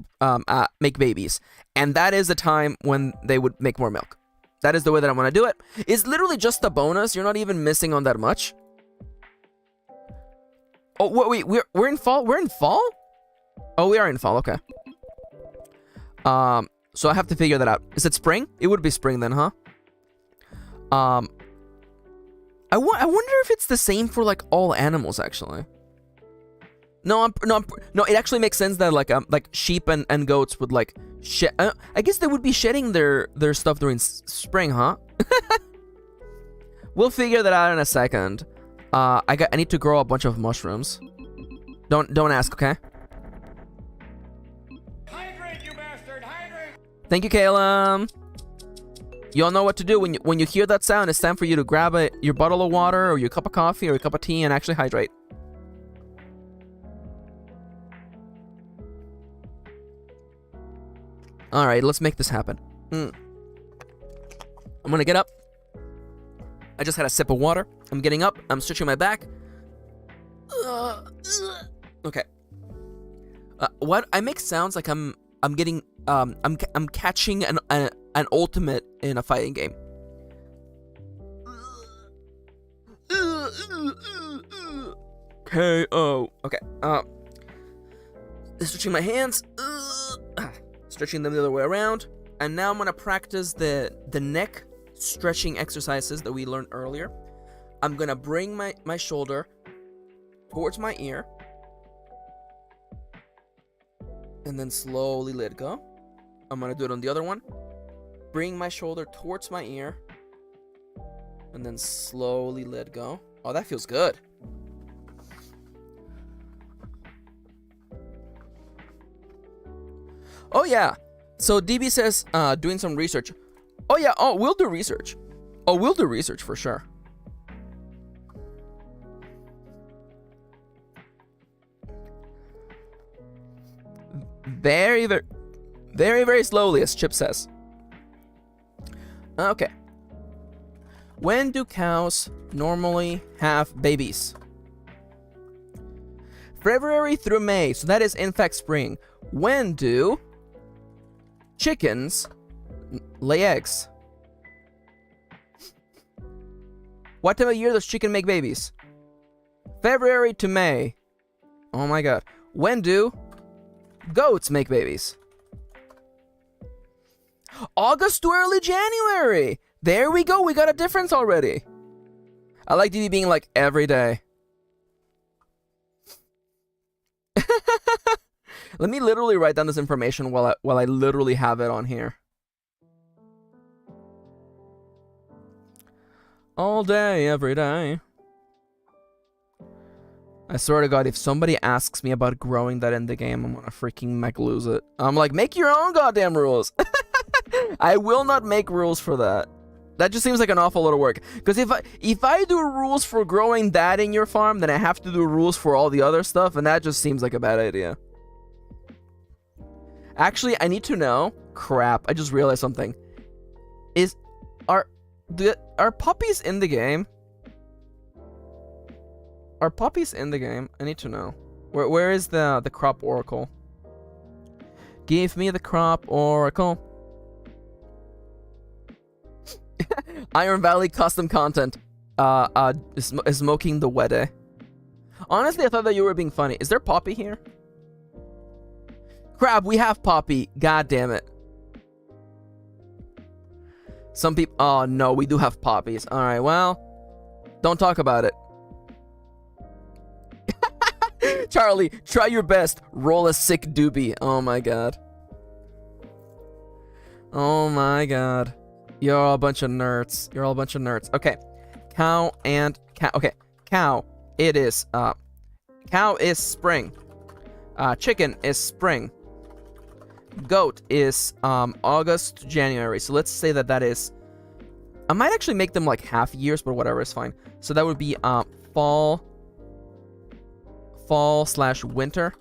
make babies, and that is the time when they would make more milk. That is the way that I'm gonna do it. It's literally just a bonus. You're not even missing on that much. Oh wait, we're in fall. We're in fall. Oh, we are in fall. Okay. So I have to figure that out. Is it spring? It would be spring then, huh? I wonder if it's the same for like all animals actually. No, it actually makes sense that like sheep and goats would like shed. I guess they would be shedding their stuff during spring, huh? We'll figure that out in a second. I need to grow a bunch of mushrooms. Don't ask, okay? Hydrate, you bastard! Hydrate! Thank you, Caleb. You all know what to do when you hear that sound. It's time for you to grab your bottle of water or your cup of coffee or your cup of tea and actually hydrate. All right, let's make this happen. I'm gonna get up. I just had a sip of water. I'm getting up. I'm stretching my back. Okay. What I make sounds like I'm getting I'm catching an ultimate in a fighting game. KO. Okay. Stretching my hands. Stretching them the other way around, and now I'm gonna practice the neck stretching exercises that we learned earlier. I'm gonna bring my shoulder towards my ear and then slowly let it go. I'm gonna do it on the other one. Bring my shoulder towards my ear and then slowly let go. Oh, that feels good. Oh yeah, so DB says doing some research. Oh yeah, we'll do research. Oh, we'll do research for sure. Very, very, very, very slowly, as Chip says. Okay. When do cows normally have babies? February through May, so that is in fact spring. When do chickens lay eggs? What time of year does chicken make babies? February to May. Oh my god. When do goats make babies? August to early January. There we go. We got a difference already. I like DD being like every day. Let me literally write down this information while I literally have it on here. All day, every day. I swear to God, if somebody asks me about growing that in the game, I'm gonna freaking mech lose it. I'm like, make your own goddamn rules. I will not make rules for that. That just seems like an awful lot of work. Because if I do rules for growing that in your farm, then I have to do rules for all the other stuff, and that just seems like a bad idea. Actually, I need to know. Crap! I just realized something. Are puppies in the game? Are puppies in the game? I need to know. Where is the crop oracle? Give me the crop oracle. Iron Valley custom content. Smoking the wedde. Honestly, I thought that you were being funny. Is there Poppy here? Crap, we have Poppy. God damn it. Some people... Oh, no, we do have poppies. Alright, well... Don't talk about it. Charlie, try your best. Roll a sick doobie. Oh, my God. Oh, my God. You're all a bunch of nerds. You're all a bunch of nerds. Okay. Cow and... Cow. Okay. Cow. It is... Cow is spring. Chicken is spring. Goat is August to January. So let's say that is... I might actually make them like half years, but whatever, it's fine. So that would be fall / winter.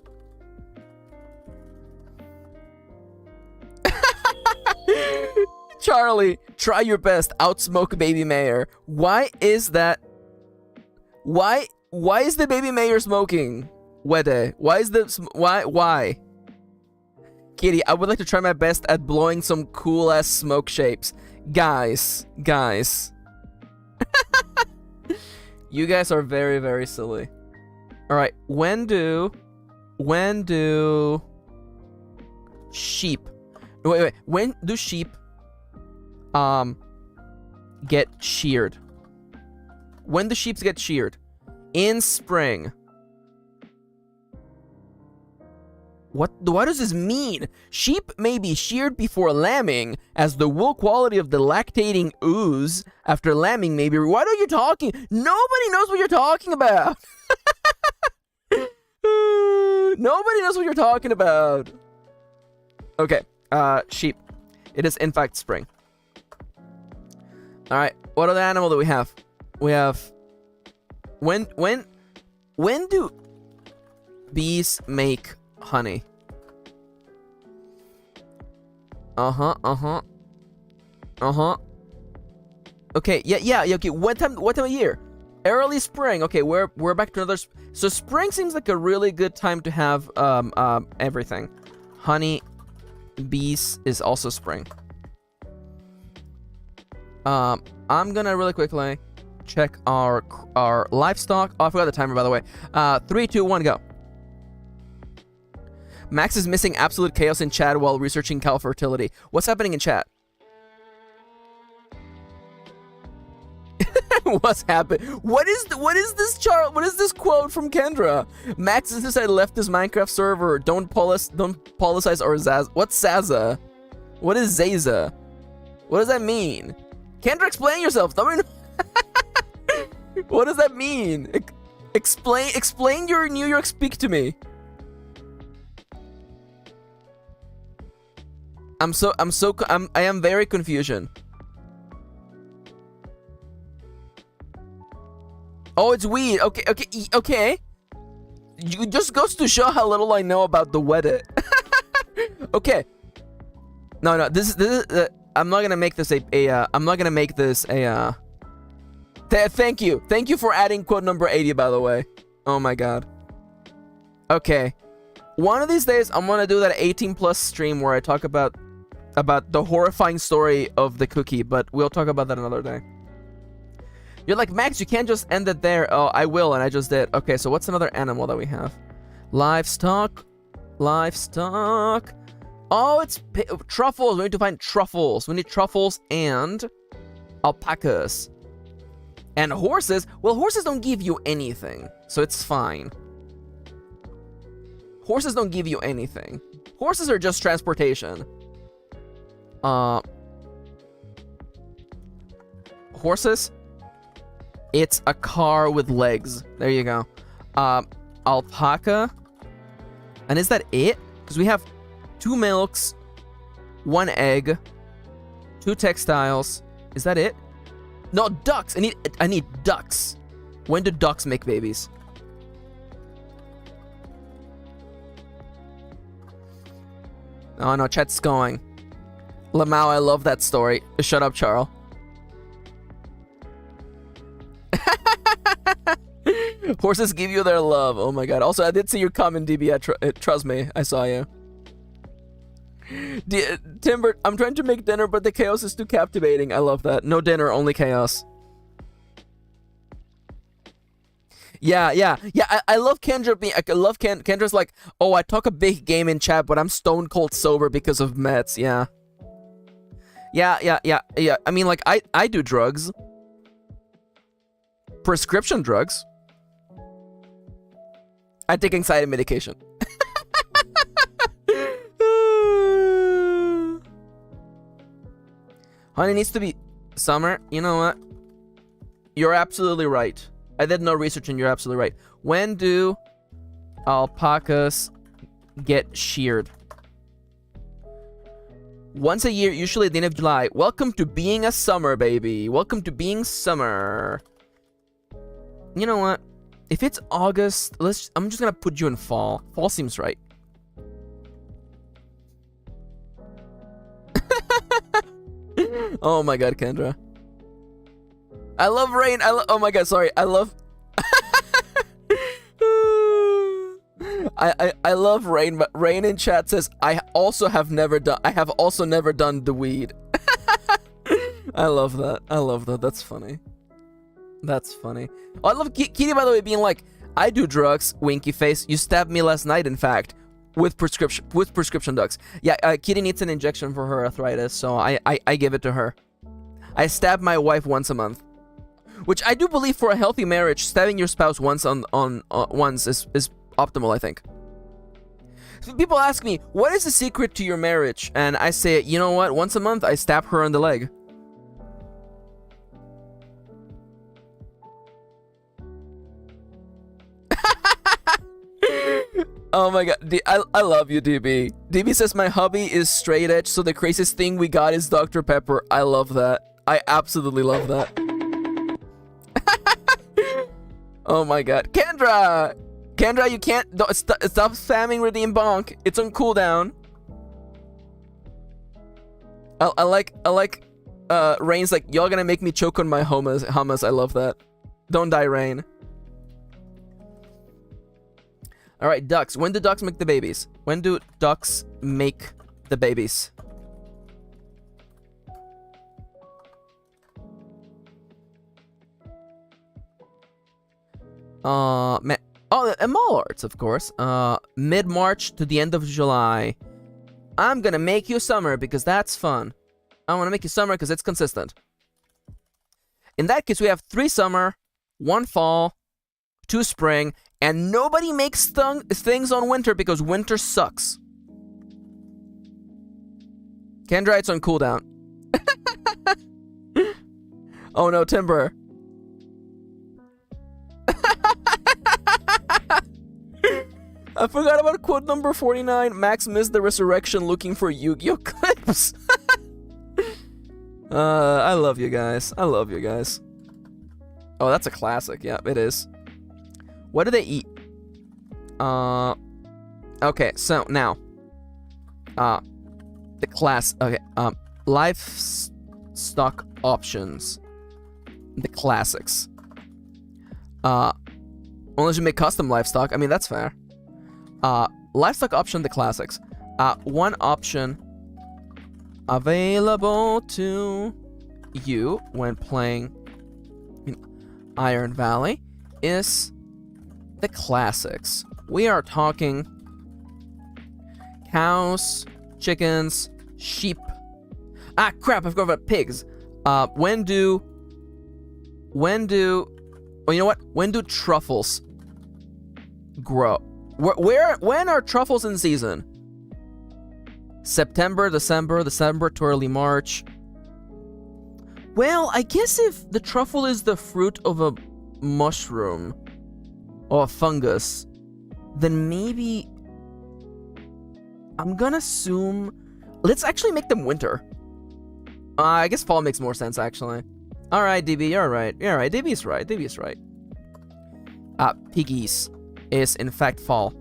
Charlie, try your best. Outsmoke baby mayor. Why is that? Why is the baby mayor smoking? Wedde. Why is the why? Kitty, I would like to try my best at blowing some cool ass smoke shapes. Guys. You guys are very, very silly. Alright, when do sheep... Wait. When do sheep get sheared? When do sheep get sheared? In spring. What does this mean? Sheep may be sheared before lambing, as the wool quality of the lactating ooze after lambing may be... What are you talking? Nobody knows what you're talking about. Nobody knows what you're talking about. Okay, sheep. It is in fact spring. All right, what other animal do we have? We have... When do bees make honey? Okay, yeah, okay. What time of year? Early spring. Okay, we're back to another... So spring seems like a really good time to have everything. Honey, bees is also spring. I'm gonna really quickly check our livestock. Oh, I forgot the timer, by the way. 3, 2, 1, go. Max is missing absolute chaos in chat while researching cow fertility. What's happening in chat? What's happened? What is this chart? What is this quote from Kendra? Max is this I left this Minecraft server. Don't politicize or Zaz. What's Zaza? What is Zaza? What does that mean? Kendra, explain yourself. What does that mean? Explain your New York speak to me. I am very confusion. Oh, it's weed. Okay. It just goes to show how little I know about the Reddit. Okay. No. This is. I'm not gonna make this I'm not gonna make this a. Thank you for adding quote number 80. By the way. Oh my god. Okay. One of these days, I'm gonna do that 18+ stream where I talk about the horrifying story of the cookie, but we'll talk about that another day. You're like, Max, you can't just end it there. Oh, I will, and I just did. Okay, so what's another animal that we have? Livestock. Oh, it's truffles. We need to find truffles. We need truffles and alpacas. And horses. Well, horses don't give you anything, so it's fine. Horses don't give you anything. Horses are just transportation. Horses? It's a car with legs. There you go. Alpaca. And is that it? Because we have 2 milks, 1 egg, 2 textiles. Is that it? No, ducks. I need ducks. When do ducks make babies? Oh no, chat's going. Lamau, I love that story. Shut up, Charles. Horses give you their love. Oh my god. Also, I did see your comment, DB. Trust me, I saw you. Timber, I'm trying to make dinner, but the chaos is too captivating. I love that. No dinner, only chaos. Yeah. I love Kendra being. I love Kendra's like, oh, I talk a big game in chat, but I'm stone cold sober because of meds. Yeah. I mean, like, I do drugs. Prescription drugs. I take anxiety medication. Honey needs to be summer. You know what? You're absolutely right. I did no research and you're absolutely right. When do alpacas get sheared? Once a year, usually at the end of July. Welcome to being a summer, baby. Welcome to being summer. You know what? If it's August, I'm just gonna put you in fall. Fall seems right. Oh my god, Kendra. I love rain. Oh my god, sorry. I love I love rain, but rain in chat says I have also never done the weed. I love that. I love that. That's funny. That's funny. Oh, I love Kitty, by the way, being like, I do drugs, winky face. You stabbed me last night, in fact, with prescription drugs. Yeah, Kitty needs an injection for her arthritis, so I give it to her. I stab my wife once a month, which I do believe for a healthy marriage, stabbing your spouse once once is optimal, I think. So people ask me, what is the secret to your marriage? And I say, you know what? Once a month, I stab her on the leg. Oh my god, I love you, DB. DB says my hobby is straight edge, so the craziest thing we got is Dr. Pepper. I love that. I absolutely love that. Oh my god. Kendra! Kendra, you can't... Stop spamming Redeem Bonk. It's on cooldown. I like Rain's like, y'all gonna make me choke on my hummus. I love that. Don't die, Rain. Alright, ducks. When do ducks make the babies? When do ducks make the babies? Man. Oh, and mallards, of course. Mid-March to the end of July. I'm gonna make you summer because that's fun. I want to make you summer because it's consistent. In that case, we have 3 summer, 1 fall, 2 spring, and nobody makes things on winter because winter sucks. Kendra, it's on cooldown. Oh no, Timber. I forgot about quote number 49. Max missed the resurrection looking for Yu-Gi-Oh clips. I love you guys. I love you guys. Oh, that's a classic. Yeah, it is. What do they eat? Okay, so now. The class. Okay, livestock options. The classics. Unless you make custom livestock. I mean, that's fair. Livestock option, the classics. One option available to you when playing Iron Valley is the classics. We are talking cows, chickens, sheep. Ah, crap! I forgot about pigs. When do? Oh, you know what? When do truffles grow? When are truffles in season? September, December to early March. Well, I guess if the truffle is the fruit of a mushroom or a fungus, then maybe I'm gonna assume. Let's actually make them winter. I guess fall makes more sense, actually. Alright, DB, you're right. You're right. DB's right. DB's right. Piggies is in fact fall.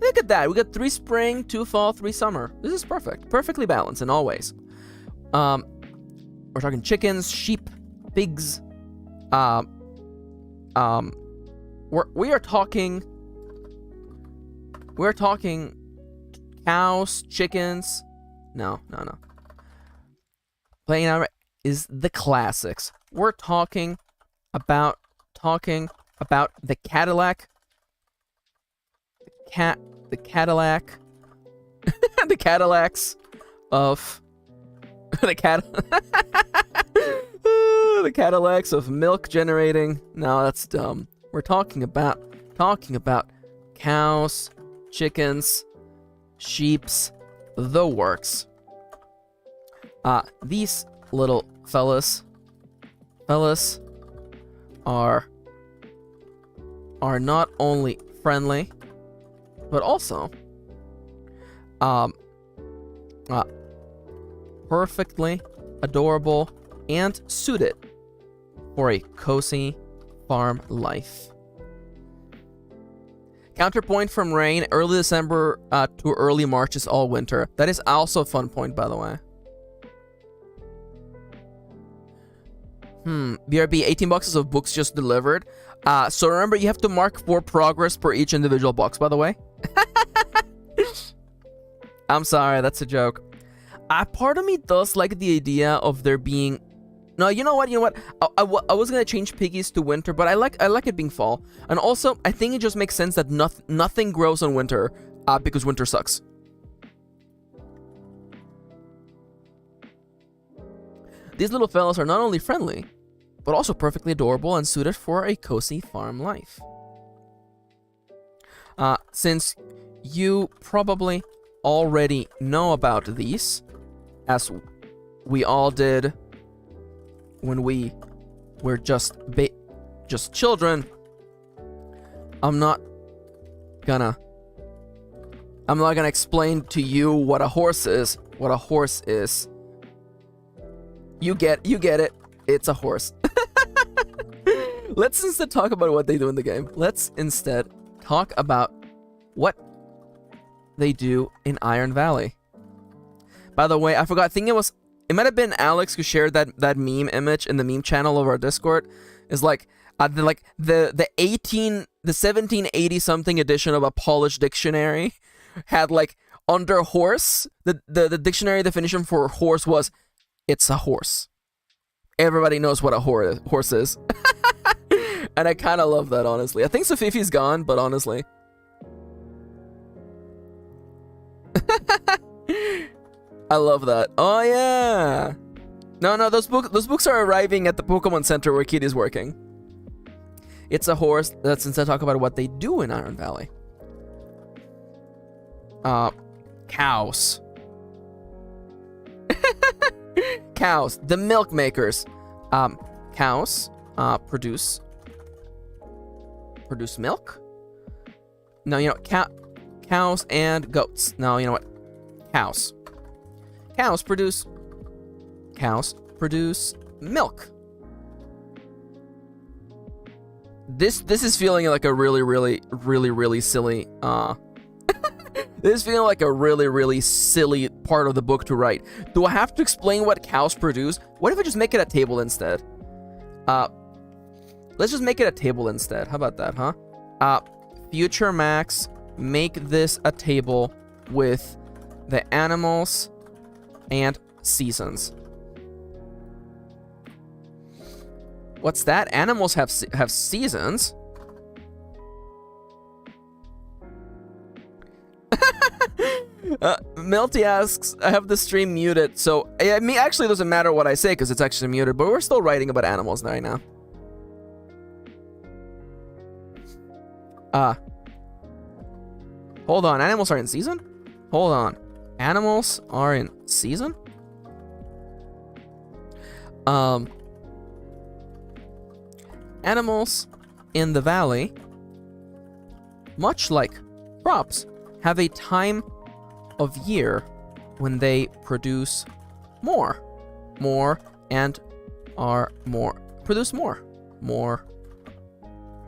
Look at that. We got 3 spring, 2 fall, 3 summer. This is perfect. Perfectly balanced in all ways. We're talking chickens, sheep, pigs. We are talking cows, chickens, No. Playing out is the classics. We're talking about the Cadillac. The Cadillac. The Cadillacs of the Cadillacs of milk generating. No, that's dumb. We're talking about cows, chickens, sheeps, the works. These little fellas are not only friendly, but also perfectly adorable and suited for a cozy farm life. Counterpoint from rain, early December to early March is all winter. That is also a fun point, by the way. BRB, 18 boxes of books just delivered. So remember, you have to mark 4 progress per each individual box, by the way. I'm sorry, that's a joke. Part of me does like the idea of there being... No, you know what? I was gonna change piggies to winter, but I like it being fall. And also, I think it just makes sense that nothing grows in winter, because winter sucks. These little fellas are not only friendly, but also perfectly adorable and suited for a cozy farm life. Since you probably already know about these, as we all did when we were just children, I'm not gonna explain to you what a horse is. What a horse is. You get it. It's a horse. Let's instead talk about what they do in the game. Let's instead talk about what they do in Iron Valley. By the way, I forgot. I think it might have been Alex who shared that meme image in the meme channel of our Discord. Is like the 1780 something edition of a Polish dictionary had like under horse the dictionary definition for horse was it's a horse. Everybody knows what a horse is. And I kind of love that, honestly. I think Sofifi's gone, but honestly. I love that. Oh, yeah. No, those books are arriving at the Pokemon Center where Kitty's working. It's a horse. Let's instead talk about what they do in Iron Valley. Cows. Cows, the milk makers. Cows produce milk. No, you know cows and goats. No, you know what? Cows produce milk. This is feeling like a really silly this is feeling like a really silly part of the book to write. Do I have to explain what cows produce? What if I just make it a table instead? Let's just make it a table instead. How about that, huh? Future Max, make this a table with the animals and seasons. What's that? Animals have seasons? Melty asks, I have the stream muted, so I mean, actually it doesn't matter what I say because it's actually muted, but we're still writing about animals right now. Hold on, animals are in season? Hold on. Animals are in season? Animals in the valley, much like crops, have a time of year when they produce more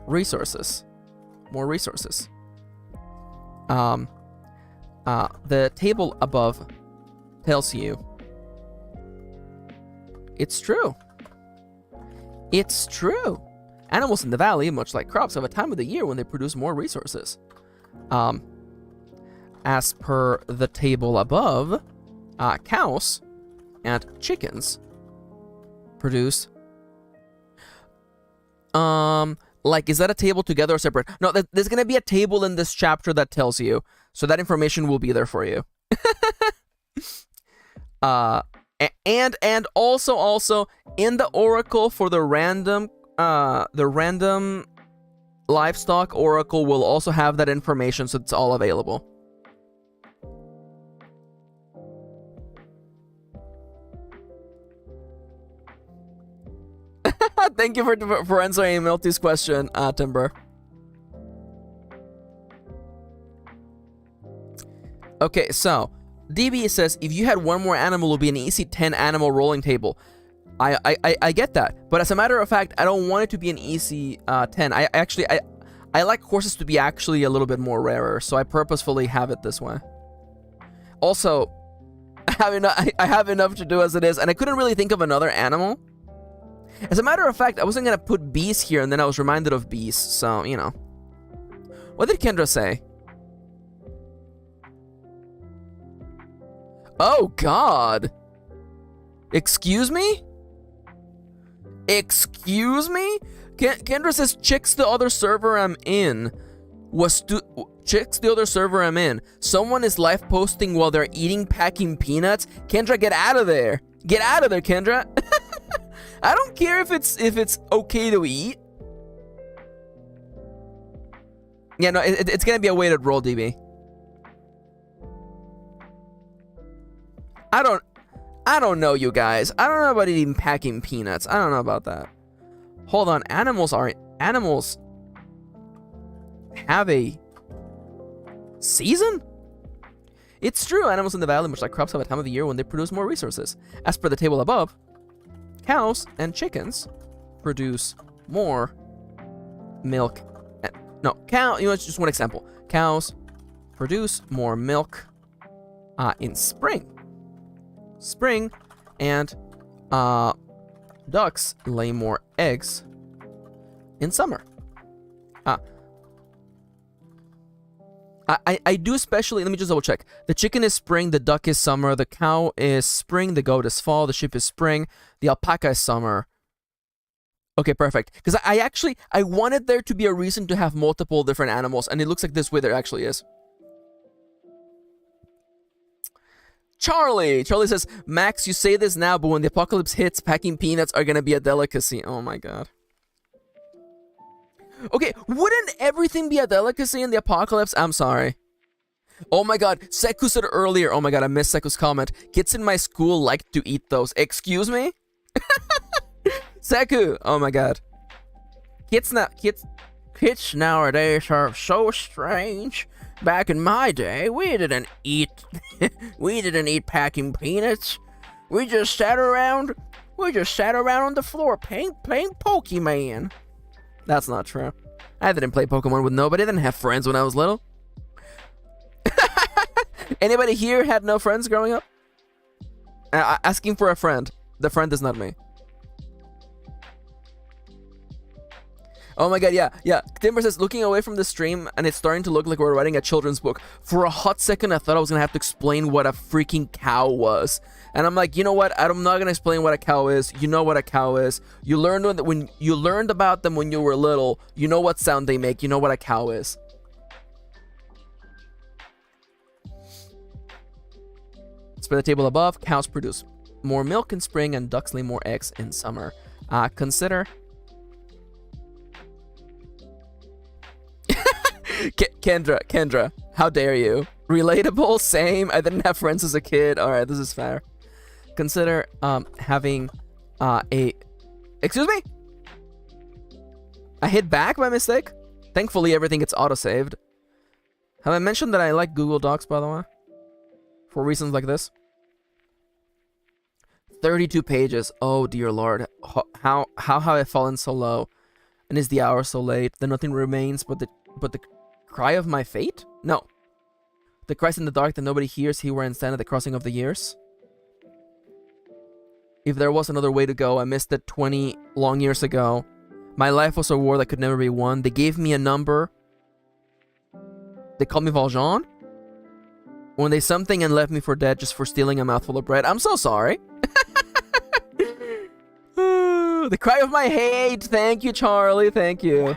resources. The table above tells you it's true. It's true. Animals in the valley, much like crops, have a time of the year when they produce more resources. As per the table above, Cows and chickens produce. Like, is that a table together or separate? No, there's gonna be a table in this chapter that tells you, so that information will be there for you. And also in the oracle for the random livestock oracle will also have that information, so it's all available. Thank you for answering Milty's question, Timber. Okay, so DB says if you had one more animal, it would be an easy 10 animal rolling table. I get that, but as a matter of fact, I don't want it to be an easy 10. I like horses to be actually a little bit more rarer, so I purposefully have it this way. Also, I have enough to do as it is, and I couldn't really think of another animal. As a matter of fact, I wasn't gonna put bees here, and then I was reminded of bees, so, you know. What did Kendra say? Oh, God. Excuse me? Excuse me? Kendra says, chicks the other server I'm in. Chicks the other server I'm in. Someone is live posting while they're eating packing peanuts. Kendra, get out of there. Get out of there, Kendra. I don't care if it's okay to eat. Yeah, no, it's gonna be a weighted roll, DB. I don't know, you guys. I don't know about eating packing peanuts. I don't know about that. Hold on, animals have a season? It's true, animals in the valley, much like crops, have a time of the year when they produce more resources. As per the table above, cows and chickens produce more milk. No, you know, it's just one example. Cows produce more milk in spring. And ducks lay more eggs in summer. I do especially, let me just double check. The chicken is spring, the duck is summer, the cow is spring, the goat is fall, the sheep is spring, the alpaca is summer. Okay, perfect. Because I wanted there to be a reason to have multiple different animals, and it looks like this way there actually is. Charlie says, Max, you say this now, but when the apocalypse hits, packing peanuts are gonna be a delicacy. Oh my god. Okay, wouldn't everything be a delicacy in the apocalypse? I'm sorry. Oh my god, Seku said earlier, oh my god, I missed Seku's comment. Kids in my school like to eat those. Excuse me? Seku, oh my god. Kids nowadays are so strange. Back in my day, we didn't eat packing peanuts. We just sat around on the floor playing Pokemon. That's not true. I didn't play Pokemon with nobody. I didn't have friends when I was little. Anybody here had no friends growing up? Asking for a friend. The friend is not me. Oh my god, yeah. Timber says, looking away from the stream, and it's starting to look like we're writing a children's book. For a hot second, I thought I was gonna have to explain what a freaking cow was. And I'm like, you know what? I'm not gonna explain what a cow is. You know what a cow is. You learned when you learned about them when you were little. You know what sound they make. You know what a cow is. As per the table above, cows produce more milk in spring and ducks lay more eggs in summer. Consider... Kendra, how dare you? Relatable, same. I didn't have friends as a kid. All right, this is fair. Consider having a... Excuse me? I hit back by mistake? Thankfully, everything gets auto-saved. Have I mentioned that I like Google Docs, by the way? For reasons like this? 32 pages. Oh, dear Lord. How have I fallen so low? And is the hour so late that nothing remains but the cry of my fate? No. The cries in the dark that nobody hears, he where instead at the crossing of the years. If there was another way to go, I missed it 20 long years ago. My life was a war that could never be won. They gave me a number. They called me Valjean. when they something and left me for dead just for stealing a mouthful of bread. I'm so sorry. The cry of my hate. Thank you, Charlie. Thank you.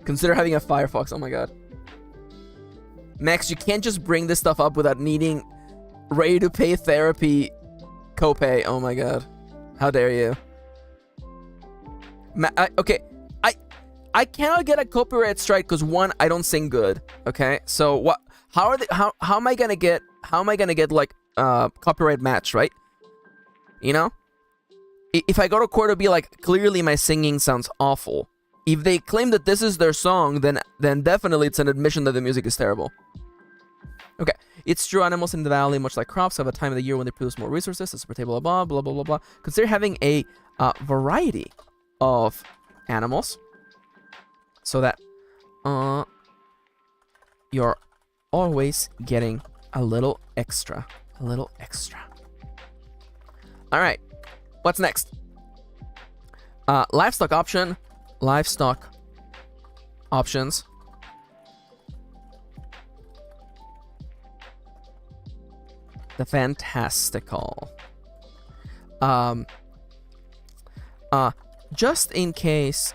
Consider having a Firefox. Oh my god. Max, you can't just bring this stuff up without needing ready-to-pay therapy copay. Oh my god. How dare you. Okay. I cannot get a copyright strike because one, I don't sing good. Okay? So what how am I gonna get like copyright match, right? You know? If I go to court, it'll be like, clearly my singing sounds awful. If they claim that this is their song, then definitely it's an admission that the music is terrible. Okay, it's true, animals in the valley, much like crops, have a time of the year when they produce more resources. It's per table, blah, blah, blah, blah, blah. Consider having a variety of animals so that you're always getting a little extra. A little extra. All right, what's next? Livestock option. Livestock options. The fantastical. Just in case.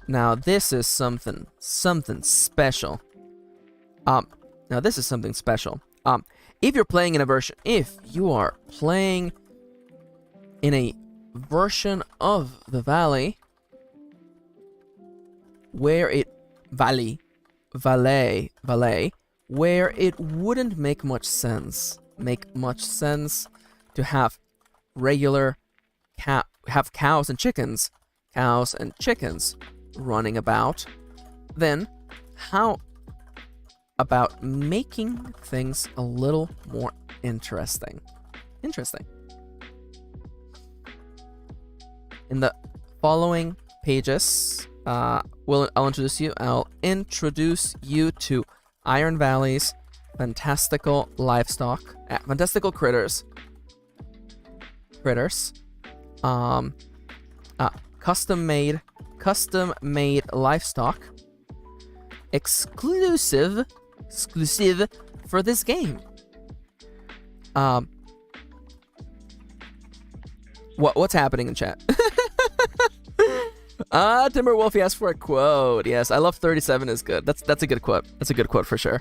Now this is something special. Now this is something special. If you're playing in a version, if you are playing in a version of the valley where it valley where it wouldn't make much sense to have regular cows and chickens running about, then how about making things a little more interesting? In the following pages, I'll introduce you to Iron Valley's fantastical livestock, fantastical critters, custom made livestock, exclusive for this game. What's happening in chat? Timberwolf asked for a quote. Yes, I love 37 is good. That's a good quote. That's a good quote for sure.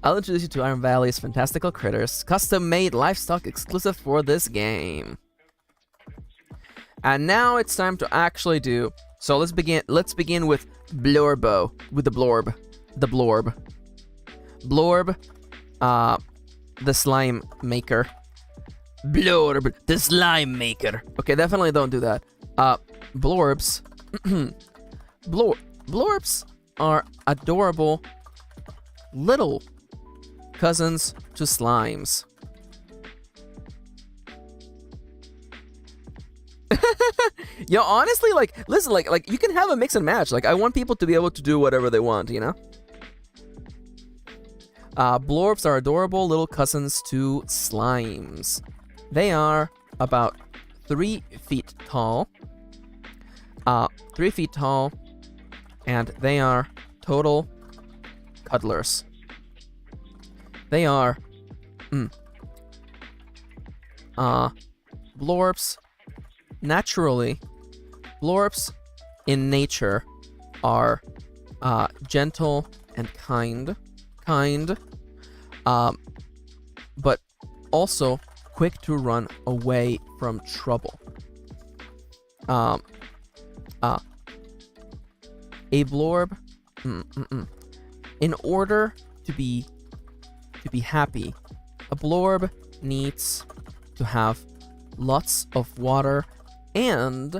I'll introduce you to Iron Valley's fantastical critters, custom-made livestock exclusive for this game. And now it's time to actually do. So let's begin with Blorbo, with the Blorb. Blorb, the slime maker. Blorb, the slime maker. Okay, definitely don't do that. Blorbs. Blorbs are adorable little cousins to slimes. Yo, honestly, like, listen, like you can have a mix and match. Like, I want people to be able to do whatever they want, you know? Blorbs are adorable little cousins to slimes. They are about 3 feet tall. 3 feet tall, and they are total cuddlers. They are blorbs. Naturally, blorbs in nature are gentle and kind, but also quick to run away from trouble. A blorb, in order to be happy, a blorb needs to have lots of water and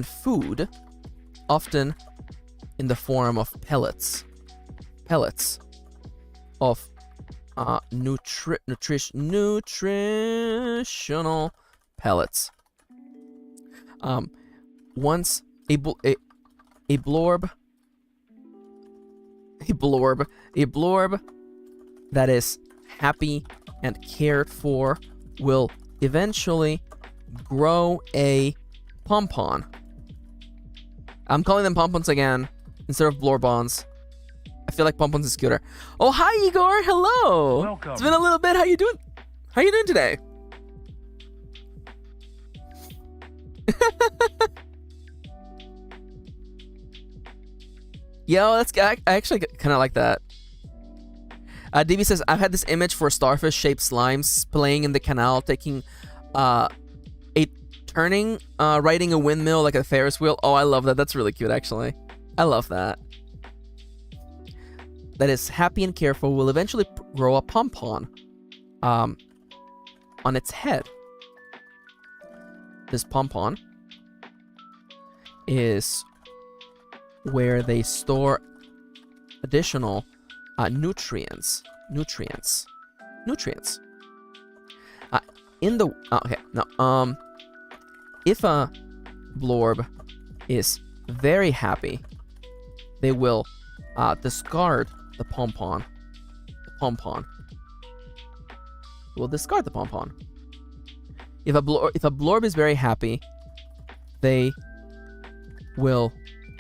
food, often in the form of pellets of nutritional pellets. Once a blorb that is happy and cared for will eventually grow a pompon. I'm calling them pompons again instead of blorbons. I feel like pompons is cuter. Oh, hi, Igor. Hello. Welcome. It's been a little bit. How you doing? How you doing today? Yo, I actually kind of like that. DB says, I've had this image for starfish-shaped slimes playing in the canal, taking turning, riding a windmill like a Ferris wheel. Oh, I love that. That's really cute, actually. I love that. That is happy and careful will eventually grow a pompon on its head. This pompon is where they store additional nutrients. In the okay, no, if a blorb is very happy, they will discard the pompon. Will discard the pompon. If a blorb is very happy, they will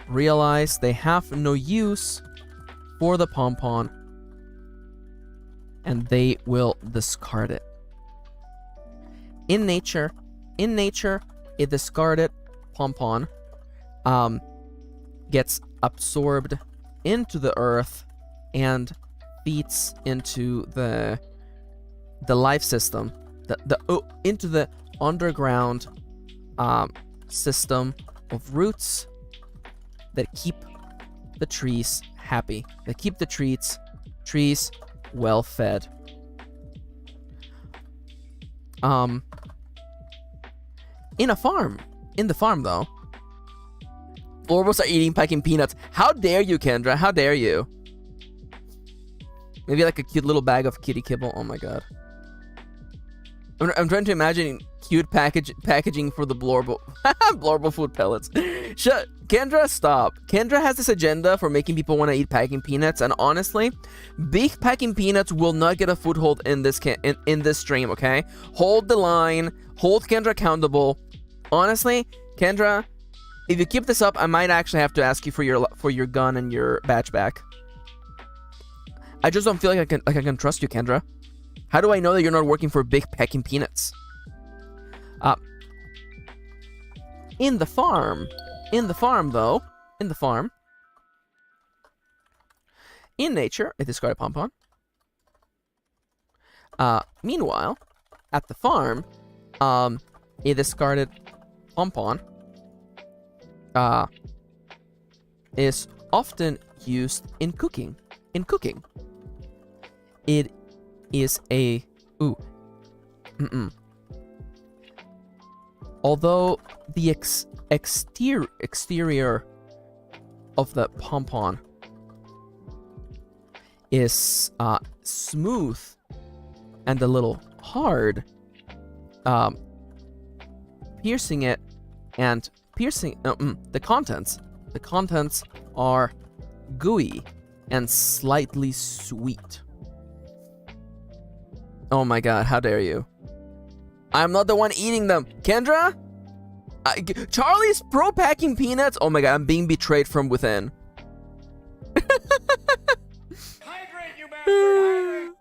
realize they have no use for the pompon, and they will discard it. In nature, a discarded pompon gets absorbed into the earth and feeds into the life system, into the underground system of roots that keep the trees happy. They keep the trees well fed. In the farm though, Orbos are eating packing peanuts. How dare you, Kendra? How dare you? Maybe like a cute little bag of kitty kibble. Oh my god. I'm trying to imagine cute packaging for the Blorbo food pellets. Kendra, stop. Kendra has this agenda for making people want to eat packing peanuts, and honestly, big packing peanuts will not get a foothold in this in this stream. Okay, hold the line. Hold Kendra accountable. Honestly, Kendra, if you keep this up, I might actually have to ask you for your gun and your badge back. I just don't feel like I can trust you, Kendra. How do I know that you're not working for Big Pecking Peanuts? In the farm, though, in nature, a discarded pompon. Meanwhile, at the farm, a discarded pompon is often used in cooking. It is a although the exterior of the pompon is smooth and a little hard, piercing it and piercing the contents are gooey and slightly sweet. Oh my god, how dare you. I'm not the one eating them. Kendra? Charlie's pro packing peanuts? Oh my god, I'm being betrayed from within. Hydrate, you bastard! Hydrate!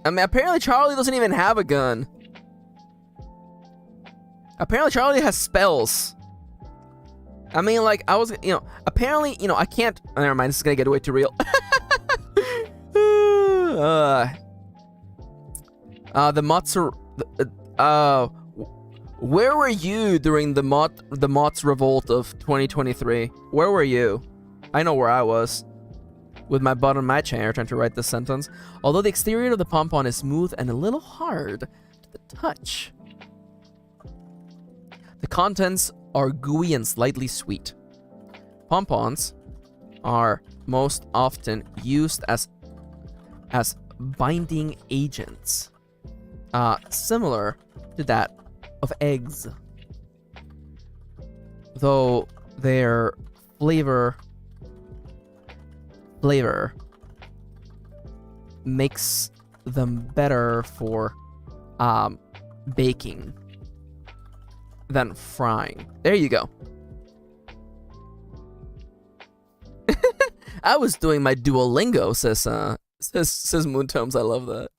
I mean, apparently Charlie doesn't even have a gun. Apparently Charlie has spells. I mean, like, apparently, I can't... Oh, never mind, this is gonna get way too real. The mods are... where were you during the mods revolt of 2023? Where were you? I know where I was. With my butt on my chair trying to write this sentence. Although the exterior of the pompon is smooth and a little hard to the touch, the contents are gooey and slightly sweet. Pompons are most often used as binding agents, similar to that of eggs, though their flavor makes them better for baking than frying. There you go. I was doing my Duolingo, says Moontomes. I love that.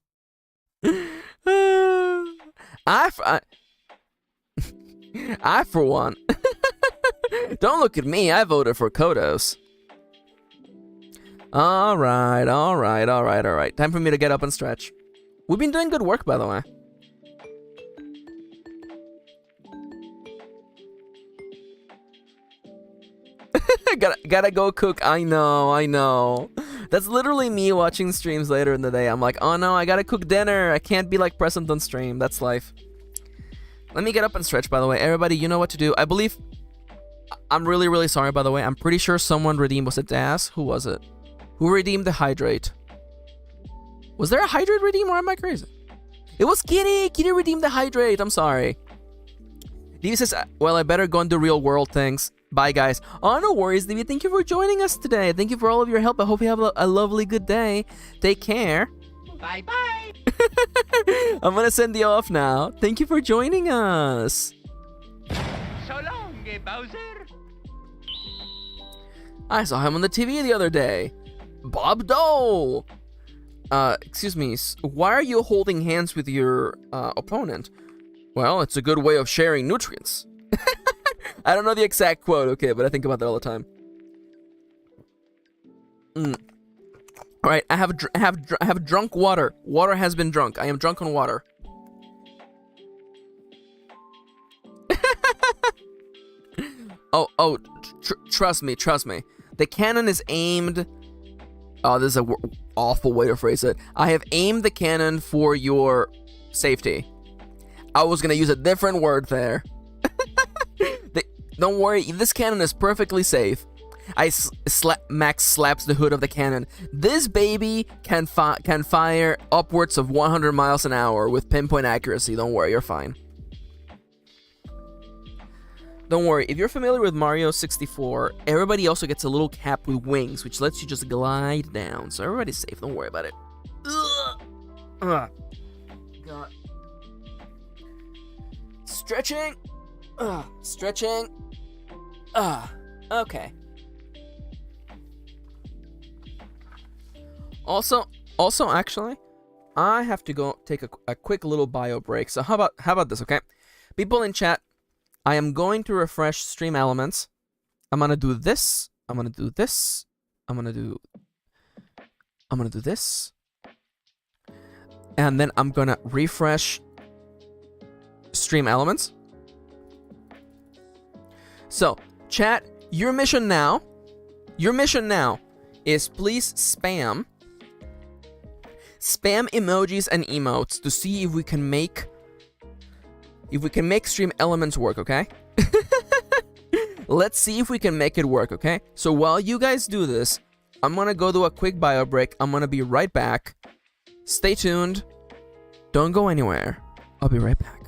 I for one, don't look at me. I voted for Kodos. All right. Time for me to get up and stretch. We've been doing good work, by the way. gotta go cook. I know. That's literally me watching streams later in the day. I'm like, oh no, I gotta cook dinner. I can't be like present on stream. That's life. Let me get up and stretch, by the way. Everybody, you know what to do. I believe... I'm really, really sorry, by the way. I'm pretty sure someone redeemed... Was it Das? Who was it? Who redeemed the hydrate? Was there a hydrate redeem, or am I crazy? It was Kitty! Kitty redeemed the hydrate. I'm sorry. Divi says, well, I better go and do real world things. Bye, guys. Oh, no worries, Divi. Thank you for joining us today. Thank you for all of your help. I hope you have a lovely, good day. Take care. Bye-bye. I'm gonna send you off now. Thank you for joining us. So long, Bowser. I saw him on the TV the other day. Bob Dole. Excuse me. Why are you holding hands with your opponent? Well, it's a good way of sharing nutrients. I don't know the exact quote, okay, but I think about that all the time. All right, I have drunk water. Water has been drunk. I am drunk on water. Trust me. The cannon is aimed. Oh, this is a awful way to phrase it. I have aimed the cannon for your safety. I was gonna use a different word there. Don't worry, this cannon is perfectly safe. Max slaps the hood of the cannon. This baby can fire upwards of 100 miles an hour with pinpoint accuracy. Don't worry, you're fine. Don't worry, if you're familiar with Mario 64, everybody also gets a little cap with wings, which lets you just glide down. So everybody's safe, don't worry about it. Ugh. God. Stretching. Stretching. Okay. Also, actually, I have to go take a quick little bio break. So how about this, okay? People in chat, I am going to refresh stream elements. I'm gonna do this. I'm gonna do this. I'm gonna do this. And then I'm gonna refresh stream elements. So, chat, your mission now is please spam emojis and emotes to see if we can make stream elements work, okay? Let's see if we can make it work, okay? So while you guys do this, I'm gonna go do a quick bio break. I'm gonna be right back. Stay tuned. Don't go anywhere. I'll be right back.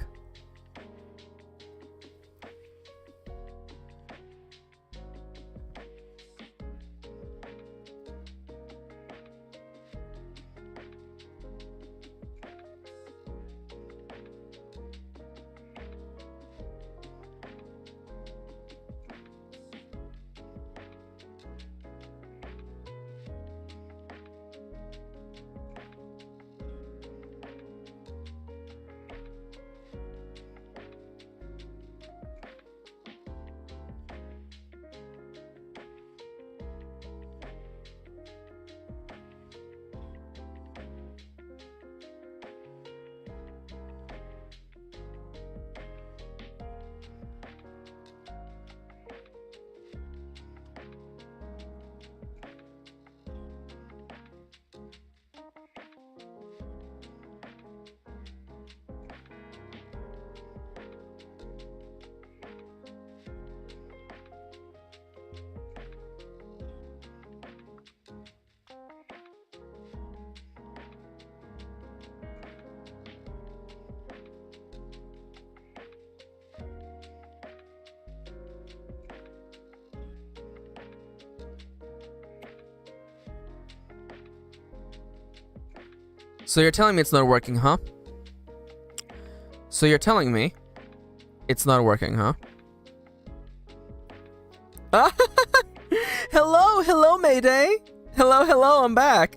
So you're telling me it's not working, huh? So you're telling me it's not working, huh? Hello, hello, Mayday. Hello, I'm back.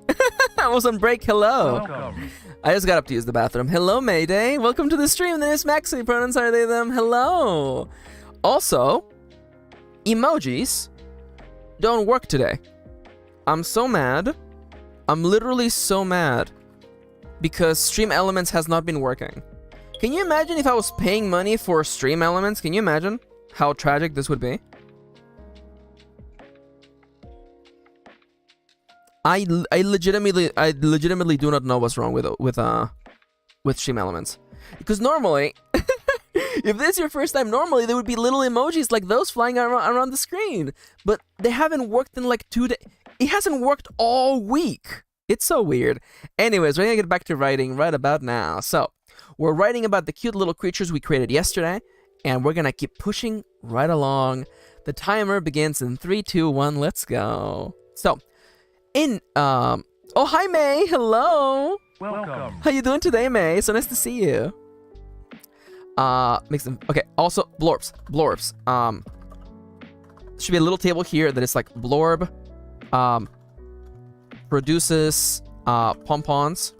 I was on break, hello. Welcome. I just got up to use the bathroom. Hello, Mayday. Welcome to the stream. Then it's Maxi. Pronouns are they, them. Hello. Also, emojis don't work today. I'm so mad. I'm literally so mad because Stream Elements has not been working. Can you imagine if I was paying money for Stream Elements? Can you imagine how tragic this would be? I legitimately do not know what's wrong with Stream Elements, because normally, if this is your first time, normally there would be little emojis like those flying around the screen, but they haven't worked in like 2 days. It hasn't worked all week. It's so weird. Anyways, we're gonna get back to writing right about now. So we're writing about the cute little creatures we created yesterday, and we're gonna keep pushing right along. The timer begins in 3, 2, 1. Let's go. So. Oh, hi, May. Hello. Welcome. How you doing today, May? So nice to see you. Makes them okay. Also, blorbs. Should be a little table here that is like blorb. Produces pompons.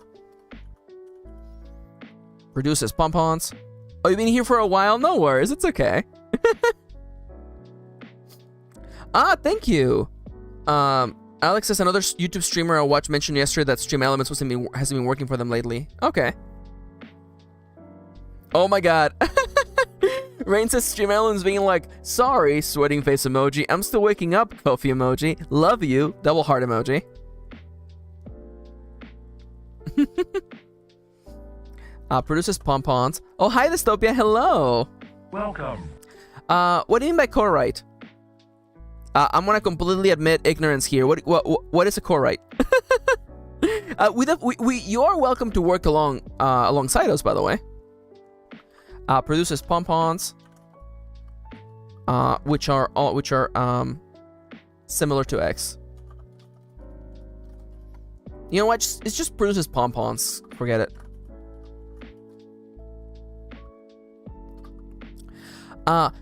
Produces pompons. Oh, you've been here for a while? No worries. It's okay. Thank you. Alex says another YouTube streamer I watched mentioned yesterday that Stream Elements hasn't been working for them lately. Okay. Oh my god. Rain says Stream Elements being like, sorry, sweating face emoji. I'm still waking up, coffee emoji. Love you, double heart emoji. Produces pompons. Oh, hi, Dystopia. Hello. Welcome. What do you mean by co-write? I'm gonna completely admit ignorance here. What is a co-write? You are welcome to work alongside us, by the way. Produces pompons, which are similar to X. You know what? It just produces pompons. Forget it.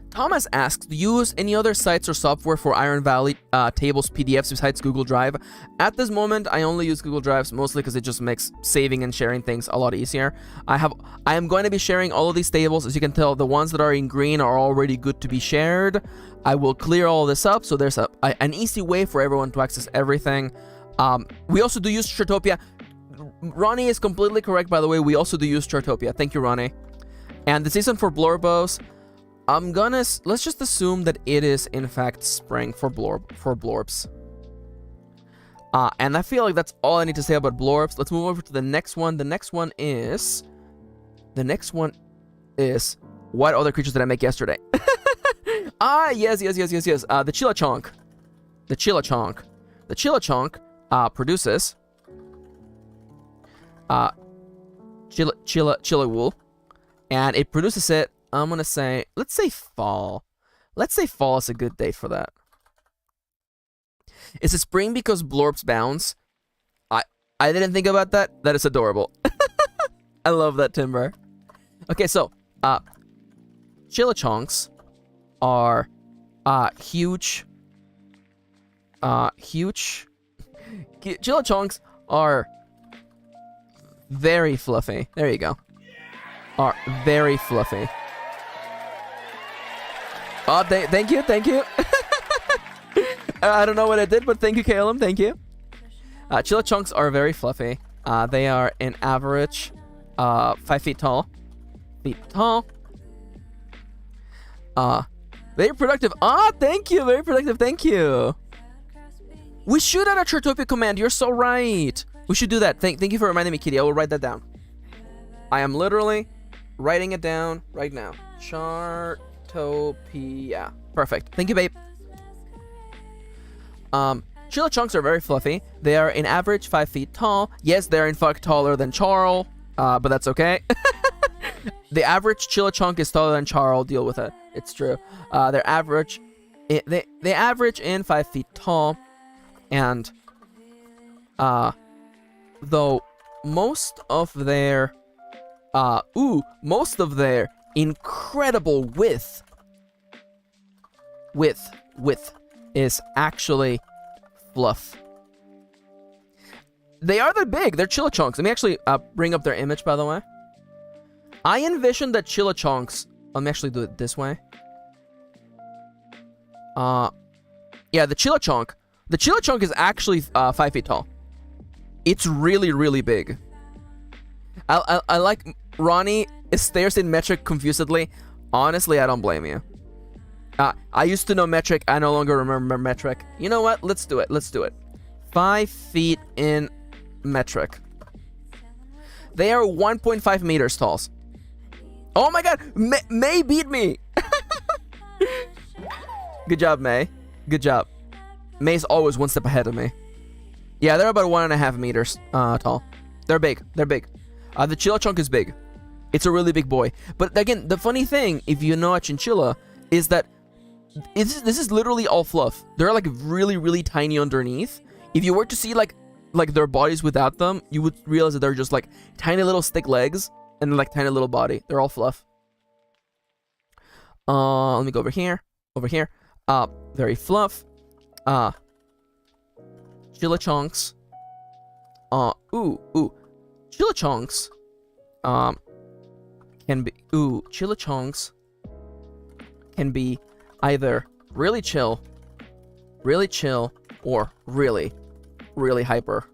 Thomas asks, do you use any other sites or software for ironvalley tables, PDFs besides Google Drive? At this moment, I only use Google Drives mostly because it just makes saving and sharing things a lot easier. I am going to be sharing all of these tables. As you can tell, the ones that are in green are already good to be shared. I will clear all this up so there's an easy way for everyone to access everything. We also do use Chartopia. Ronnie is completely correct, by the way. We also do use Chartopia. Thank you, Ronnie. And the season for Blorbos, let's just assume that it is in fact spring for blorbs. And I feel like that's all I need to say about blorbs. Let's move over to the next one. The next one is what other creatures did I make yesterday? Yes. The Chilachonk. The Chilachonk produces Chilawool, and it produces it. I'm gonna say, let's say fall. Let's say fall is a good date for that. Is it spring because blorbs bounce? I didn't think about that. That is adorable. I love that, Timber. Okay, so Chilachonks are huge. Chilachonks are very fluffy. There you go. Are very fluffy. Oh, thank you. I don't know what I did, but thank you, Caleb. Thank you. Chilachonks are very fluffy. They are an average 5 feet tall. Very productive. Thank you. Very productive. Thank you. We should add a Chartopia command. You're so right. We should do that. Thank you for reminding me, Kitty. I will write that down. I am literally writing it down right now. Chartopia. Perfect. Thank you, babe. Chilachonks are very fluffy. They are an average 5 feet tall. Yes, they're in fact taller than Charl, but that's okay. The average Chilachonk is taller than Charl. Deal with it. It's true. They're average. They average in 5 feet tall, and though most of their incredible width is actually fluff. They are that big. They're Chillichonks. Let me actually bring up their image, by the way. I envision that Chillichonks... Let me actually do it this way. Yeah, the Chillichonk. The Chillichonk is actually 5 feet tall. It's really, really big. I like... Ronnie stares in metric confusedly. Honestly, I don't blame you. I used to know metric. I no longer remember metric. You know what? Let's do it. Let's do it. 5 feet in metric. They are 1.5 meters tall. Oh my god! May beat me! Good job, May. Good job. May's always one step ahead of me. Yeah, they're about 1.5 meters tall. They're big. They're big. The Chillichonk is big. It's a really big boy. But again, the funny thing, if you know a chinchilla, is that this is literally all fluff. They're like really, really tiny underneath. If you were to see like their bodies without them, you would realize that they're just like tiny little stick legs and like tiny little body. They're all fluff. Let me go over here. Over here. Very fluff. Chillichonks. Chillichonks. Chillichonks can be either really chill, or really, really hyper.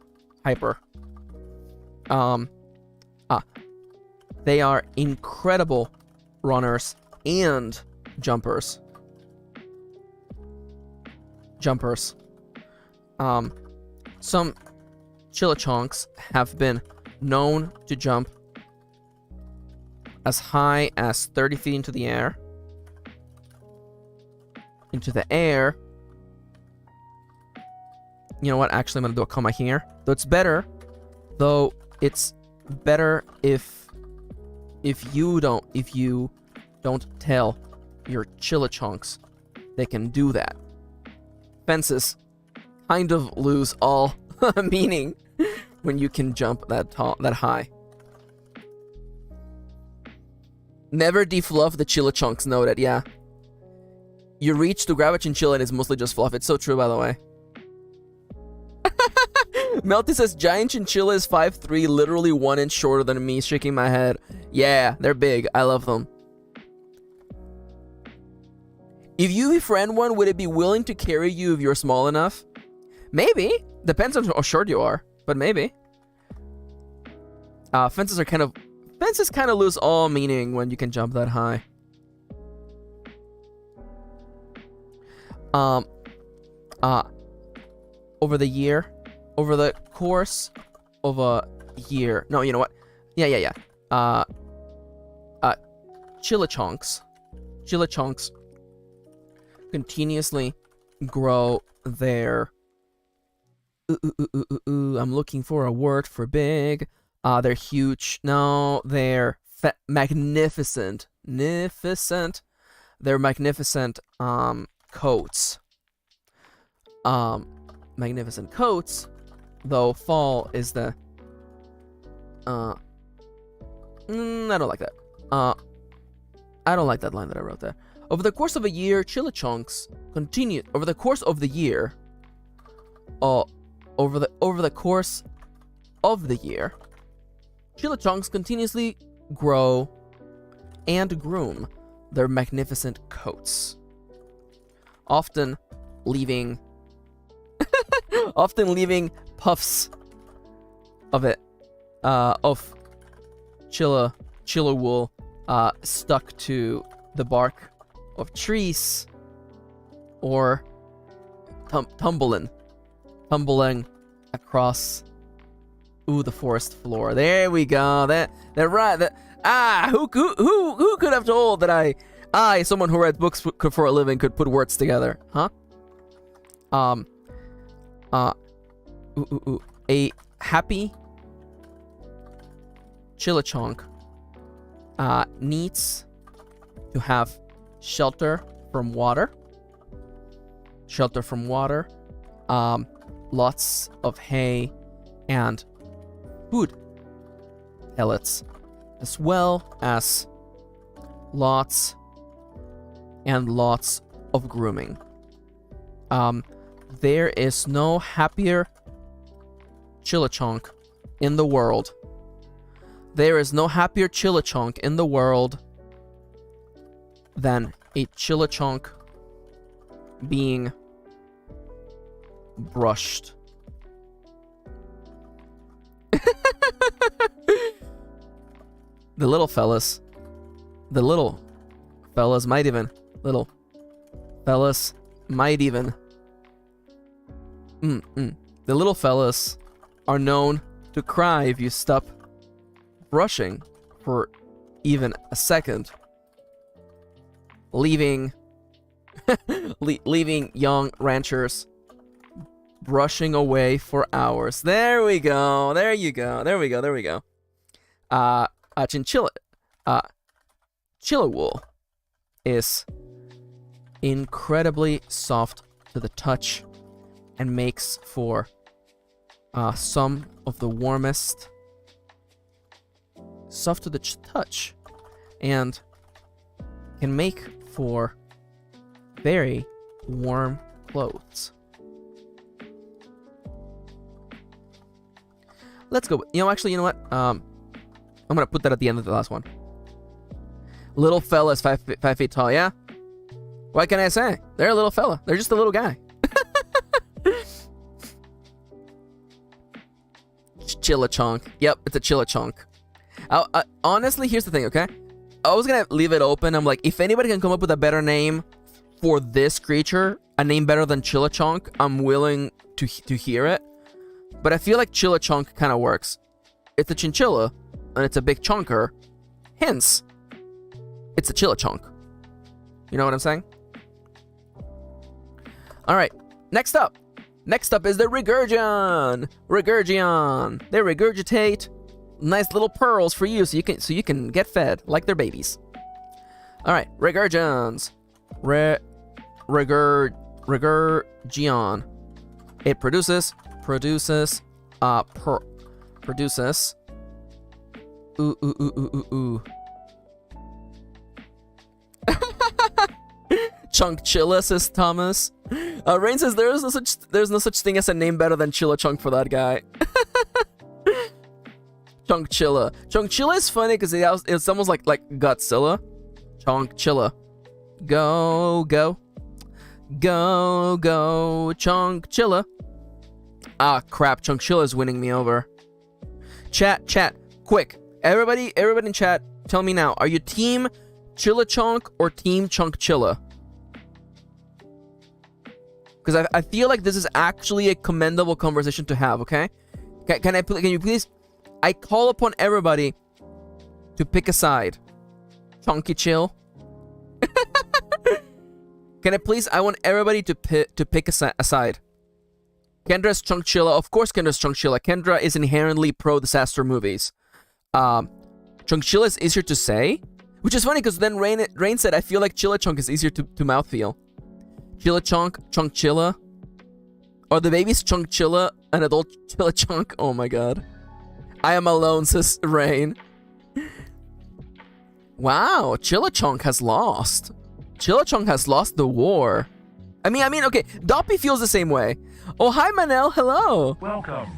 They are incredible runners and jumpers. Some Chillichonks have been known to jump as high as 30 feet into the air. You know what? Actually, I'm gonna do a comma here. Though it's better if you don't tell your Chillichonks they can do that. Fences kind of lose all meaning when you can jump that high. Never defluff the Chillichonks, noted, yeah. You reach to grab a chinchilla and it's mostly just fluff. It's so true, by the way. Melty says, giant chinchilla is 5'3", literally 1 inch shorter than me, shaking my head. Yeah, they're big. I love them. If you befriend one, would it be willing to carry you if you're small enough? Maybe. Depends on how short you are, but maybe. Fences kind of lose all meaning when you can jump that high. Over the course of a year. No, you know what? Yeah. Chillichonks continuously grow their... I'm looking for a word for big. They're huge. No, they're magnificent. They're magnificent coats. Magnificent coats, though fall is the... I don't like that. I don't like that line that I wrote there. Over the course of a year, Chillichonks continue... Over the course of the year... Over the course of the year, Chillichonks continuously grow and groom their magnificent coats, often leaving puffs of it, of chilla wool, stuck to the bark of trees, or tumbling across the forest floor. There we go. That right. Who could have told that I, someone who read books for a living, could put words together, huh? A happy Chillichonk needs to have shelter from water. Lots of hay and food pellets, as well as lots and lots of grooming. There is no happier Chillichonk in the world. There is no happier Chillichonk in the world than a Chillichonk being brushed. The little fellas might even the little fellas are known to cry if you stop brushing for even a second, leaving leaving young ranchers brushing away for hours. There we go. There you go. There we go. There we go. Chinchilla wool is incredibly soft to the touch and makes for some of the warmest, soft to the touch, and can make for very warm clothes. Let's go. You know what? I'm gonna put that at the end of the last one. Little fella is 5 feet tall. Yeah. What can I say? They're a little fella. They're just a little guy. Chillichonk. Yep, it's a Chillichonk. Honestly, here's the thing, okay? I was gonna leave it open. I'm like, if anybody can come up with a better name for this creature, a name better than Chillichonk, I'm willing to hear it. But I feel like Chillichonk kind of works. It's a chinchilla, and it's a big chonker. Hence, it's a Chillichonk. You know what I'm saying? All right, next up. Next up is the Regurgin. They regurgitate nice little pearls for you, so you can get fed like they're babies. All right, Regurgins. Regurgin. It produces. Chinchillas, says Thomas. Rain says there's no such thing as a name better than Chillichonk for that guy. Chinchilla. Chinchilla is funny because it's almost like Godzilla. Chinchilla. Go, Chinchilla. Ah, crap. Chinchilla is winning me over. Chat, quick. Everybody in chat, tell me now. Are you team Chillichonk or team Chinchilla? Because I feel like this is actually a commendable conversation to have, okay? Can you please... I call upon everybody to pick a side. Chonky chill. Can I please... I want everybody to pick a side. Kendra's Chinchilla. Of course Kendra's Chinchilla. Kendra is inherently pro-disaster movies. Chinchilla is easier to say. Which is funny because then Rain said, I feel like Chillichonk is easier to mouthfeel. Chillichonk, Chinchilla. Or the baby's Chinchilla, an adult Chillichonk. Oh my god. I am alone, says Rain. Wow, Chillichonk has lost. Chillichonk has lost the war. I mean, okay, Doppy feels the same way. Oh, hi, Manel, hello. Welcome.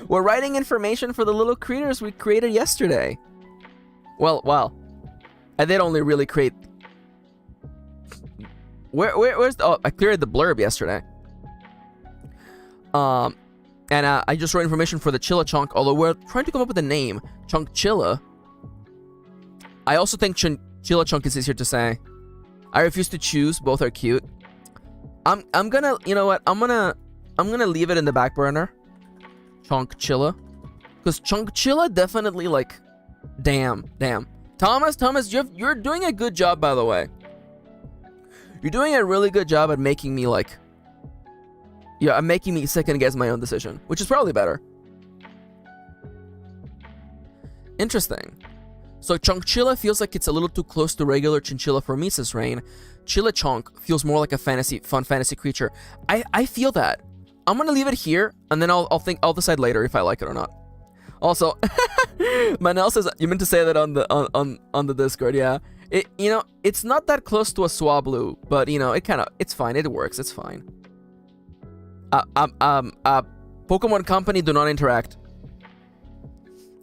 We're writing information for the little creators we created yesterday. Well, I did only really create... Where's the... Oh, I cleared the blurb yesterday. And I just wrote information for the Chillichonk, although we're trying to come up with a name. Chinchilla. I also think Chillichonk is easier to say. I refuse to choose. Both are cute. I'm gonna... You know what? I'm gonna leave it in the back burner. Chinchilla. Because Chinchilla definitely, like... Damn. Thomas, you're doing a good job, by the way. You're doing a really good job at making me, like... Yeah, I'm making me second guess my own decision, which is probably better. Interesting. So Chinchilla feels like it's a little too close to regular Chinchilla for me, says Rain. Chillichonk feels more like a fun fantasy creature. I feel that. I'm gonna leave it here, and then I'll decide later if I like it or not. Also, Manel says you meant to say that on the Discord. Yeah, it's not that close to a Swablu, but it's fine. It works. It's fine. Pokemon Company do not interact.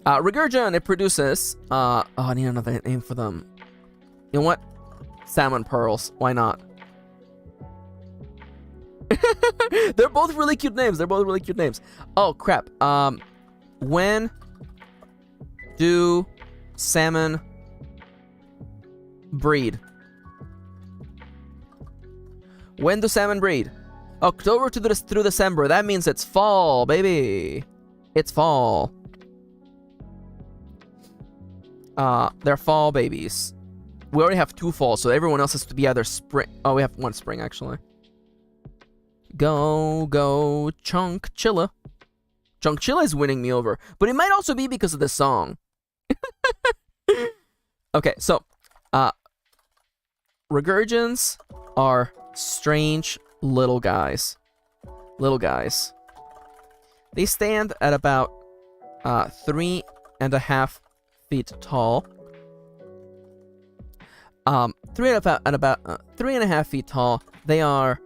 Regurgin, it produces. Oh, I need another name for them. You know what? Salmon Pearls. Why not? They're both really cute names. Oh crap. When do salmon breed? When do salmon breed? October through December. That means it's fall, baby. It's fall. They're fall babies. We already have 2 falls, so everyone else has to be either spring. Oh, we have 1 spring, actually. Go, Chinchilla. Chinchilla is winning me over. But it might also be because of the song. Okay, so, Regurgins are strange little guys. They stand at about 3.5 feet tall. 3.5 feet tall. They are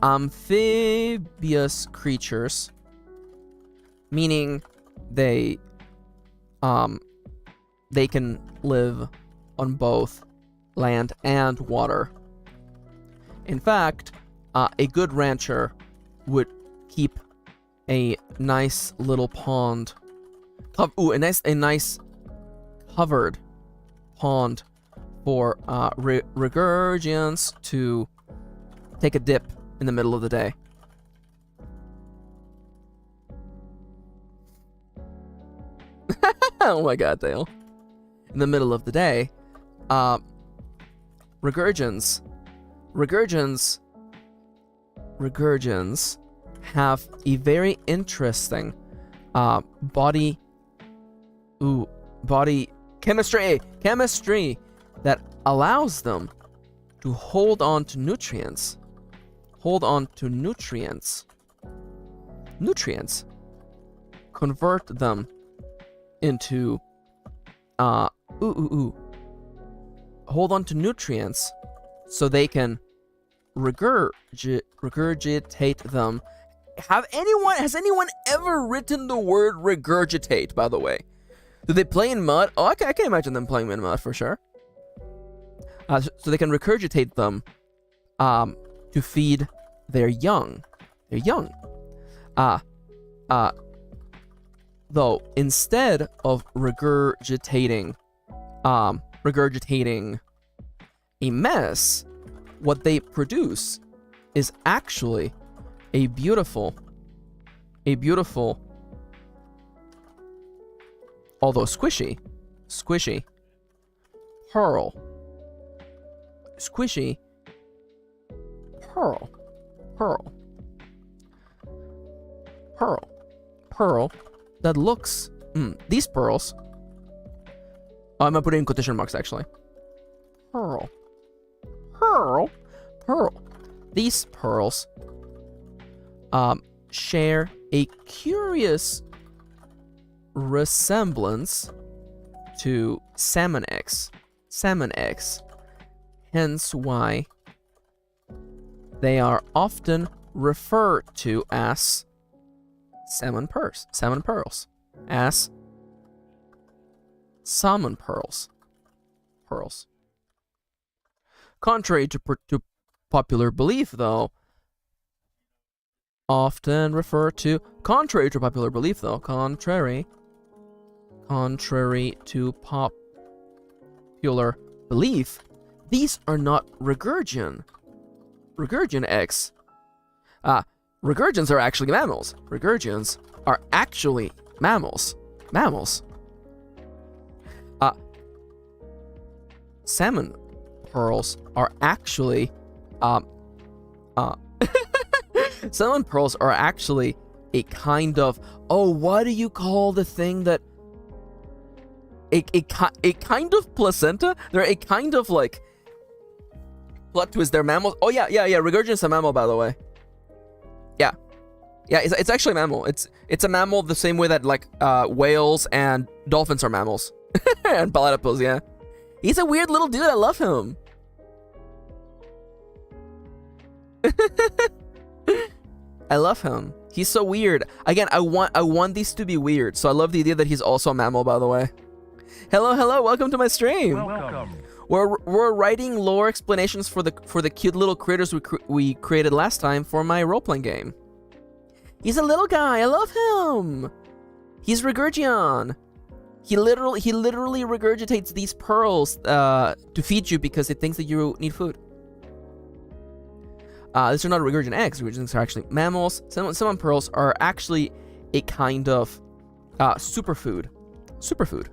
amphibious creatures, meaning they can live on both land and water. In fact, a good rancher would keep a nice little pond, a nice covered pond for Regurgins to take a dip in the middle of the day. Oh my god, Dale. In the middle of the day, Regurgins have a very interesting body chemistry that allows them to hold on to nutrients. Convert them into hold on to nutrients so they can regurgitate them. Has anyone ever written the word regurgitate, by the way? Do they play in mud? Oh, I can imagine them playing in mud for sure. So they can regurgitate them to feed their young. Though instead of regurgitating a mess, what they produce is actually a beautiful, although squishy pearl. Squishy pearl that looks, these pearls, I'm gonna put it in quotation marks actually. Pearl. These pearls share a curious resemblance to salmon eggs. Hence why they are often referred to as salmon pearls. Contrary to popular belief, though, contrary to popular belief, these are not Regurgin eggs. Regurgins are actually mammals. Salmon pearls are actually salmon pearls are actually a kind of, what do you call the thing that a kind of placenta? They're a kind of like plot twist. They're mammals. Oh yeah. Regurgin is a mammal, by the way. Yeah. It's actually a mammal. It's a mammal the same way that like whales and dolphins are mammals. And platypus, yeah. He's a weird little dude. I love him. I love him. He's so weird. Again, I want these to be weird. So I love the idea that he's also a mammal, by the way. Hello, hello. Welcome to my stream. Welcome. We're writing lore explanations for the cute little critters we created last time for my role-playing game. He's a little guy. I love him. He's Regurgin. He literally regurgitates these pearls to feed you because it thinks that you need food. These are not Regurgin eggs. Regurgins are actually mammals. Some pearls are actually a kind of superfood. Superfood.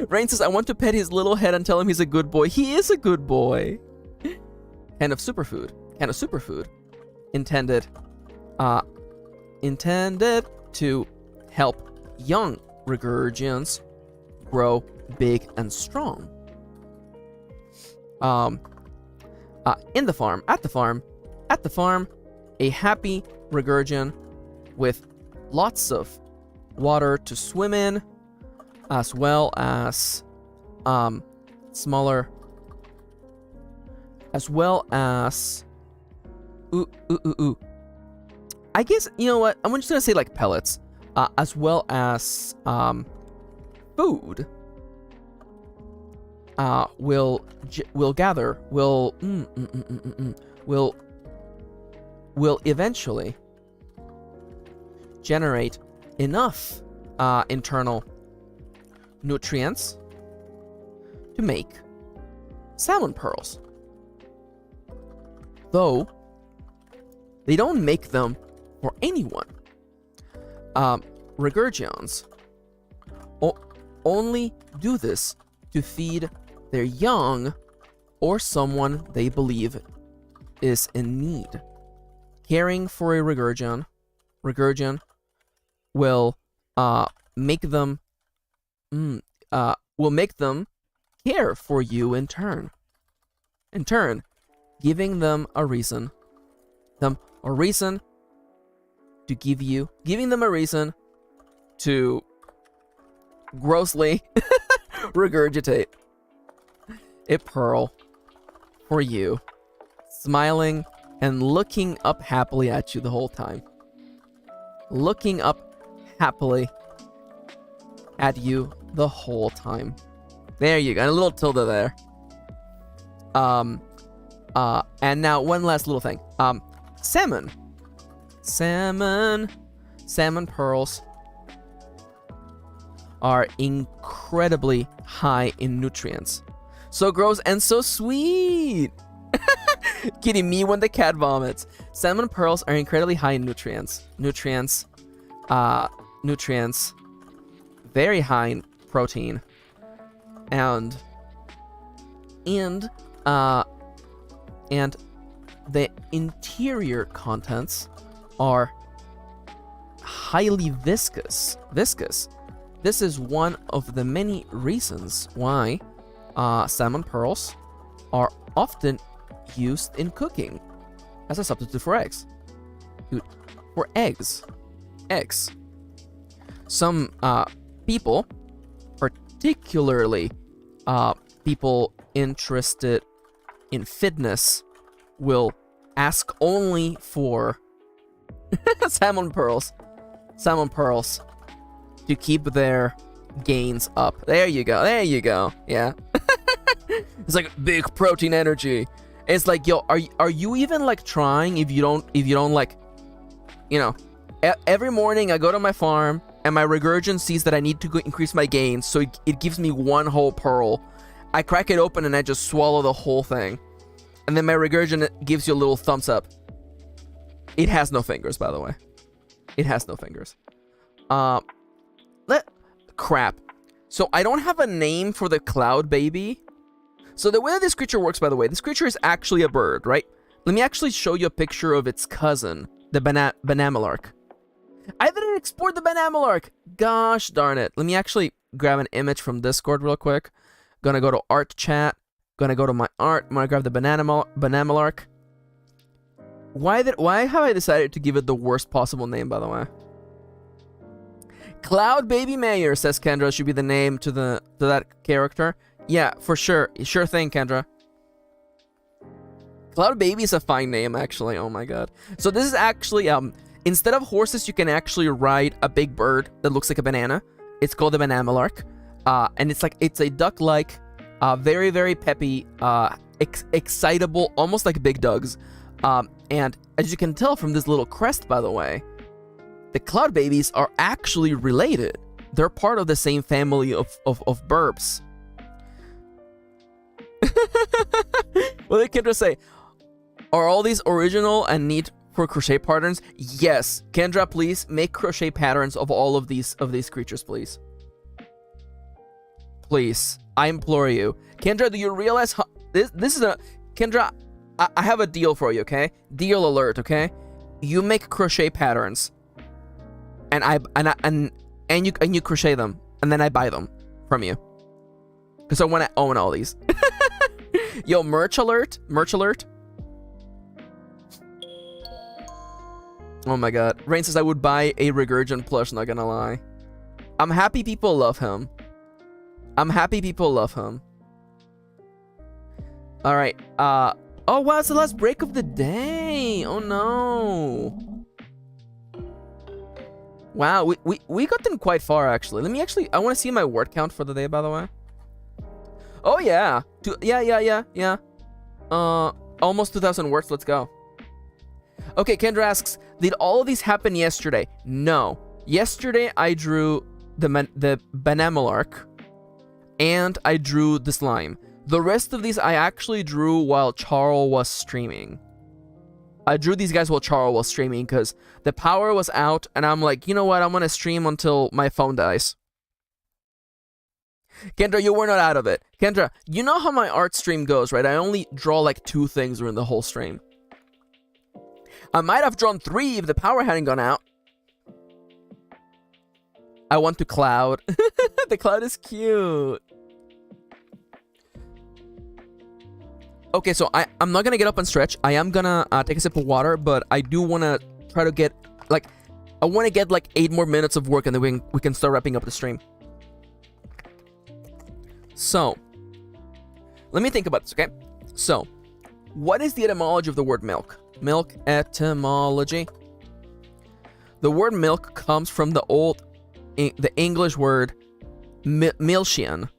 Rain says, I want to pet his little head and tell him he's a good boy. He is a good boy. Kind of superfood. Kind of superfood. Intended to help young Regurgins grow big and strong. At the farm, a happy Regurgin with lots of water to swim in, as well as smaller, as well as I guess, you know what, I'm just gonna say like pellets, as well as food. Will eventually generate enough internal nutrients to make salmon pearls. Though they don't make them for anyone. Regurgins only do this to feed their young or someone they believe is in need. Caring for a Regurgin will make them care for you in turn. In turn, giving them a reason to grossly regurgitate a pearl for you, smiling and looking up happily at you the whole time. Looking up happily at you the whole time. There you go. A little tilde there. And now one last little thing. Salmon pearls are incredibly high in nutrients. So gross and so sweet. Kidding me when the cat vomits. Salmon pearls are incredibly high in nutrients. Nutrients, very high in protein. And the interior contents are highly viscous. This is one of the many reasons why salmon pearls are often used in cooking as a substitute for eggs. For eggs. Some people, particularly people interested in fitness, will ask only for salmon pearls to keep their gains up. There you go. Yeah. It's like big protein energy. It's like, yo, are you even like trying if you don't like, you know, every morning I go to my farm and my Regurgin sees that I need to increase my gains, so it gives me one whole pearl. I crack it open and I just swallow the whole thing. And then my Regurgin gives you a little thumbs up. It has no fingers, by the way. It has no fingers. Crap. So I don't have a name for the cloud baby. So the way that this creature works, by the way, this creature is actually a bird, right? Let me actually show you a picture of its cousin, the Banamalark. I didn't export the Banamalark. Gosh darn it. Let me actually grab an image from Discord real quick. Gonna go to art chat. Gonna go to my art. I'm gonna grab the Banamalark. Why have I decided to give it the worst possible name, by the way? Cloud Baby Mayor, says Kendra, should be the name to that character. Yeah, for sure. Sure thing, Kendra. Cloud Baby is a fine name, actually. Oh my god. So this is actually, instead of horses, you can actually ride a big bird that looks like a banana. It's called the Banamalark. And it's a duck-like, very, very peppy, excitable, almost like Big Dogs. And as you can tell from this little crest, by the way, the Cloud Babies are actually related. They're part of the same family of burbs. What did Kendra say? Are all these original and neat for crochet patterns? Yes. Kendra, please make crochet patterns of all of these creatures, please. Please. I implore you. Kendra, do you realize how this is a Kendra, I have a deal for you, okay? Deal alert, okay? You make crochet patterns. And you crochet them, and then I buy them from you. Because I want to own all these. Yo, merch alert. Merch alert. Oh my god. Rain says I would buy a Regurgin plush, not gonna lie. I'm happy people love him. I'm happy people love him. Alright. Oh wow, it's the last break of the day. Oh no. Wow, we gotten quite far actually. Let me I want to see my word count for the day, by the way. Oh yeah. Yeah. Almost 2,000 words. Let's go. Okay, Kendra asks, did all of these happen yesterday? No. Yesterday I drew the Banamalark and I drew the slime. The rest of these I actually drew while Charl was streaming. I drew these guys while Charl was streaming because the power was out and I'm like, you know what? I'm going to stream until my phone dies. Kendra, you were not out of it. Kendra, you know how my art stream goes, right? I only draw like 2 things during the whole stream. I might have drawn 3 if the power hadn't gone out. I want to cloud. The cloud is cute. Okay, so I'm not gonna get up and stretch. I am gonna take a sip of water, but I do want to try to get, like, I want to get like 8 more minutes of work and then we can start wrapping up the stream. So, let me think about this, okay? So, what is the etymology of the word milk? Milk etymology. The word milk comes from the English word milchian.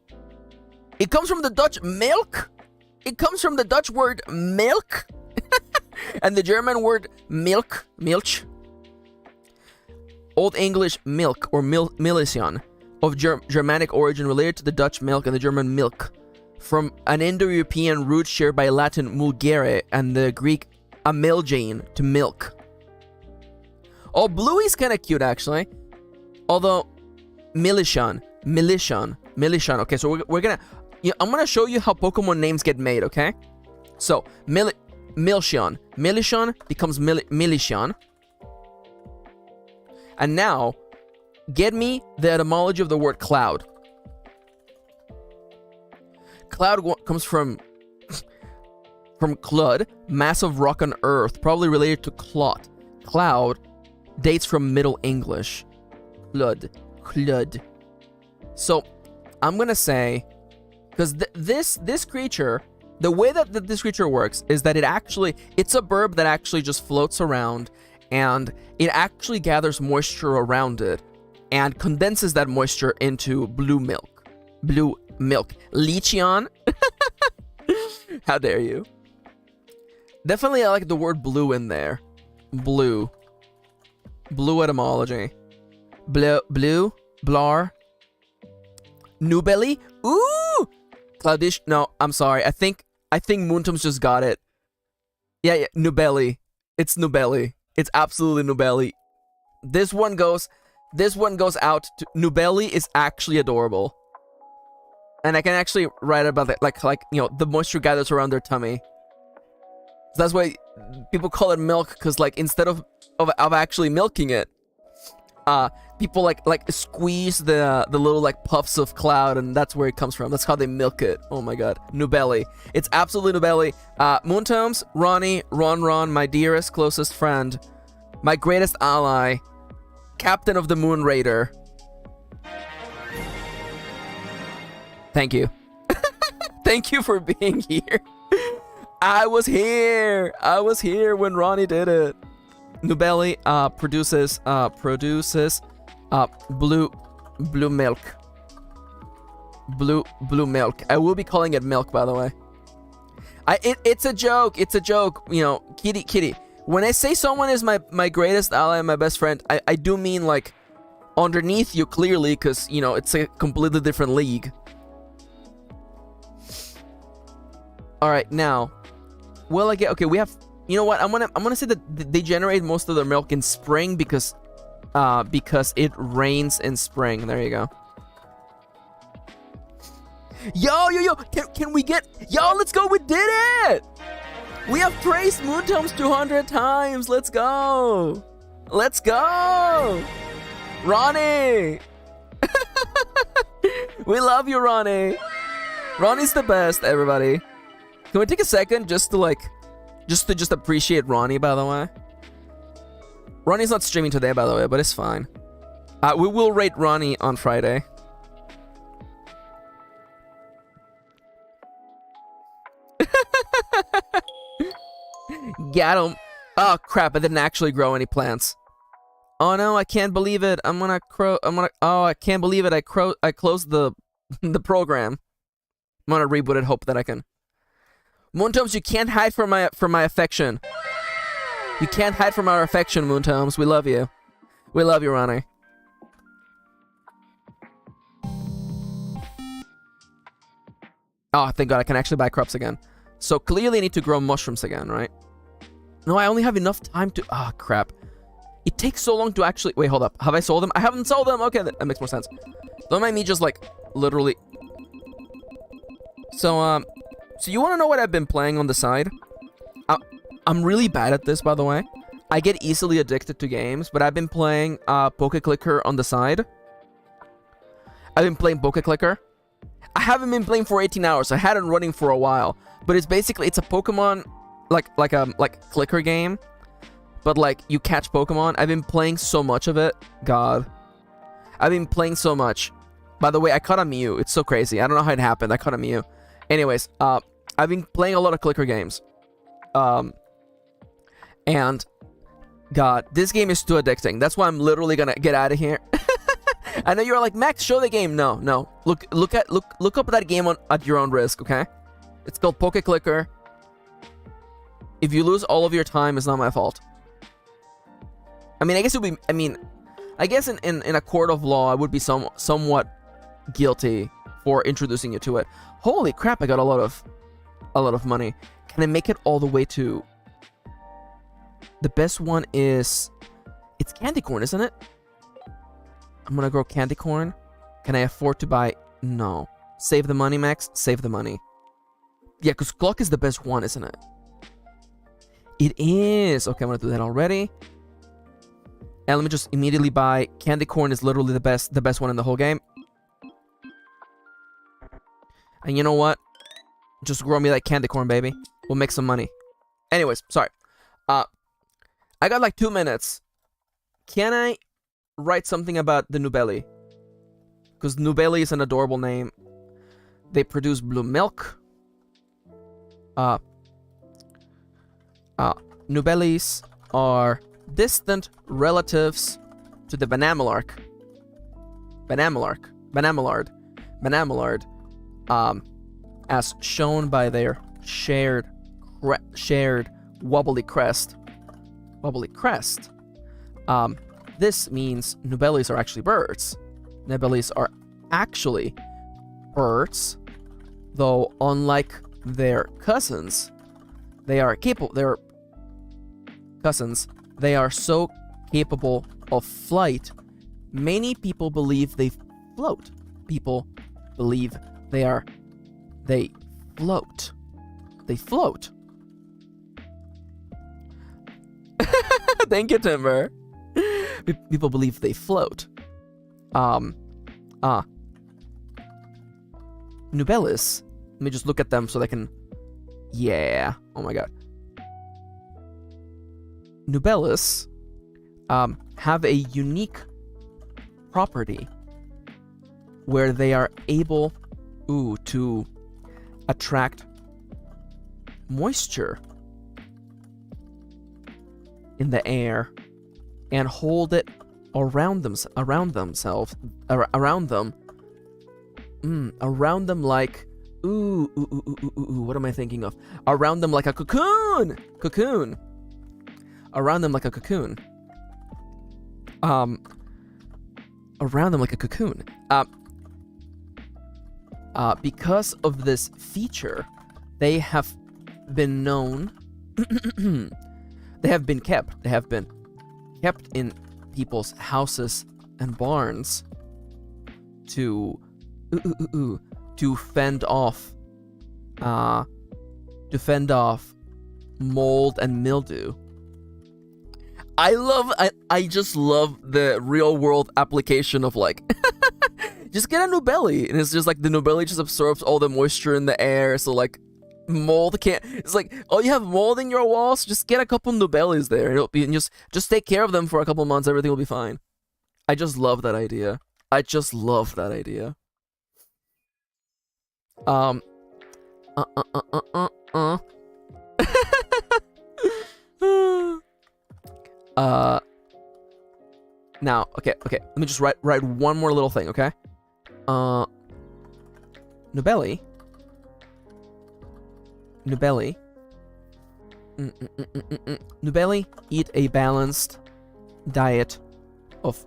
It comes from the Dutch milk? It comes from the Dutch word milk? And the German word milk, milch. Old English milk or milchian of Germanic origin related to the Dutch milk and the German milk. From an Indo-European root shared by Latin mulgere and the Greek amilgane to milk. Oh, Bluey's kind of cute actually. Although, Militian. Okay, so we're gonna... Yeah, I'm gonna show you how Pokemon names get made, okay? So, Milchion. Militian becomes Militian. And now, get me the etymology of the word cloud. Cloud comes from Clud, mass of rock on earth, probably related to clot. Cloud dates from Middle English. Clud. So, I'm gonna say, because this creature, the way that this creature works is that it's a burb that actually just floats around, and it actually gathers moisture around it, and condenses that moisture into blue milk. Leechion. How dare you? Definitely I like the word blue in there. Blue etymology. Blue, blar. Nubelly? Ooh! Cloudish. No, I'm sorry. I think Moontum's just got it. Yeah, Nubelly. It's Nubelly. It's absolutely Nubelly. This one goes out to Nubelly is actually adorable. And I can actually write about it like you know, the moisture gathers around their tummy. So that's why people call it milk, because like instead of actually milking it, people like squeeze the little like puffs of cloud, and that's where it comes from. That's how they milk it. Oh my god, Nubelly. It's absolutely Nubelly. Moontomes, Ronnie, Ron, my dearest, closest friend, my greatest ally, captain of the Moon Raider. Thank you. Thank you for being here. I was here. I was here when Ronnie did it. Nubelli produces blue milk. Blue milk. I will be calling it milk, by the way. It's a joke. It's a joke. You know, kitty. When I say someone is my greatest ally and my best friend, I do mean like underneath you clearly, because you know it's a completely different league. All right, now, will I get? Okay, we have. You know what? I'm gonna say that they generate most of their milk in spring because it rains in spring. There you go. Yo! Can we get? Yo, let's go! We did it! We have praised Moontomes 200 times. Let's go! Let's go! Ronnie! We love you, Ronnie. Ronnie's the best, everybody. Can we take a second just to appreciate Ronnie, by the way? Ronnie's not streaming today, by the way, but it's fine. We will rate Ronnie on Friday. Got him. Oh crap! I didn't actually grow any plants. Oh no! I can't believe it. Oh, I can't believe it. I closed the program. I'm gonna reboot it. Hope that I can. Moontomes, you can't hide from my affection. You can't hide from our affection, Moontomes. We love you. We love you, Ronnie. Oh, thank God! I can actually buy crops again. So clearly, I need to grow mushrooms again, right? No, I only have enough time to... Ah, crap. It takes so long to actually... Wait, hold up. Have I sold them? I haven't sold them! Okay, that makes more sense. Don't mind me just, like, literally... So you want to know what I've been playing on the side? I'm really bad at this, by the way. I get easily addicted to games, but I've been playing Poke Clicker on the side. I've been playing Poke Clicker. I haven't been playing for 18 hours. I had it running for a while. But it's basically... It's a Pokemon... like clicker game, but like you catch Pokemon. I've been playing so much of it. God, I've been playing so much. By the way, I caught a Mew. It's so crazy. I don't know how it happened. I caught a Mew. Anyways, I've been playing a lot of clicker games. And God, this game is too addicting. That's why I'm literally gonna get out of here. I know you're like, Max, show the game. No. Look up that game at your own risk. Okay, it's called Poke Clicker. If you lose all of your time, it's not my fault. I mean, I guess it would be... I mean, I guess in a court of law, I would be somewhat guilty for introducing you to it. Holy crap! I got a lot of money. Can I make it all the way to... The best one is... It's candy corn, isn't it? I'm gonna grow candy corn. Can I afford to buy... No. Save the money, Max. Save the money. Yeah, because clock is the best one, isn't it? It is. Okay, I'm gonna do that already. And let me just immediately buy... Candy corn is literally the best one in the whole game. And you know what? Just grow me that candy corn, baby. We'll make some money. Anyways, sorry. I got like 2 minutes. Can I write something about the Nubelli? Because Nubelli is an adorable name. They produce blue milk. Nubellis are distant relatives to the Banamallard. As shown by their shared wobbly crest. This means Nubellis are actually birds. Nubellis are actually birds, though unlike their cousins, they are so capable of flight. Many people believe they float. People believe they float. They float. Thank you, Timber. People believe they float. Nubellis. Let me just look at them so they can... Yeah. Oh my god. Nubellis have a unique property where they are able to attract moisture in the air and hold it around them like what am I thinking of? Around them like a cocoon. Around them like a cocoon. Around them like a cocoon. Because of this feature, they have been known. They have been kept in people's houses and barns to fend off mold and mildew. I just love the real world application of like just get a Nubelli, and it's just like the Nubelli just absorbs all the moisture in the air, so like mold can't. It's like, oh, you have mold in your walls, just get a couple Nubellis there, and it'll be, and just take care of them for a couple months, everything will be fine. I just love that idea. Now, okay, let me just write one more little thing, okay? Nubelli. Nubelli eat a balanced diet of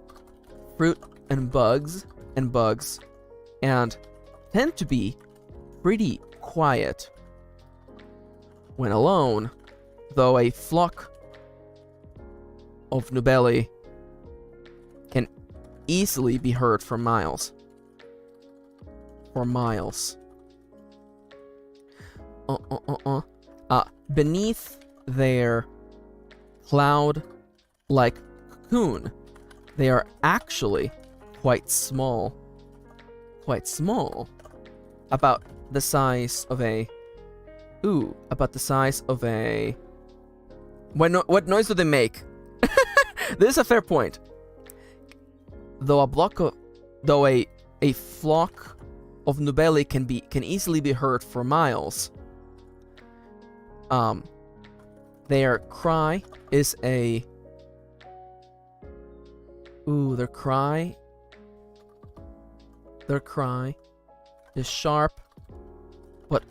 fruit and bugs, and tend to be pretty quiet when alone, though a flock of Nubelli can easily be heard for miles. Beneath their cloud-like cocoon, they are actually quite small. About the size of a... What noise do they make? This is a fair point. Though a flock of Nubelli can easily be heard for miles. Their cry is a... Their cry is sharp but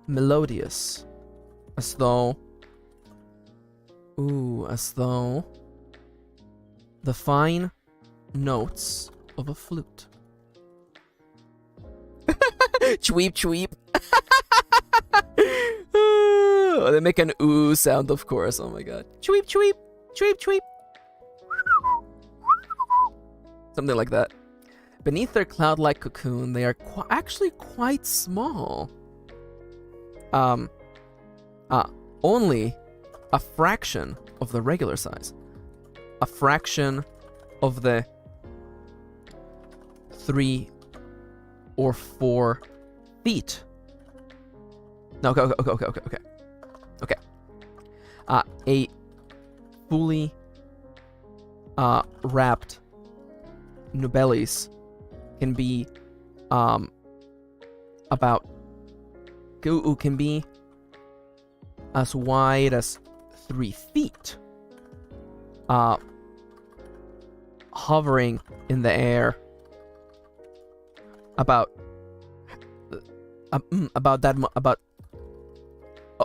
melodious, as though the fine notes of a flute. Chweep. They make an ooh sound, of course. Oh my god. Chweep. Something like that. Beneath their cloud-like cocoon, they are actually quite small. Only a fraction of the regular size. A fraction of the 3 or 4 feet. No, okay. A fully wrapped Nubellis can be can be as wide as 3 feet, hovering in the air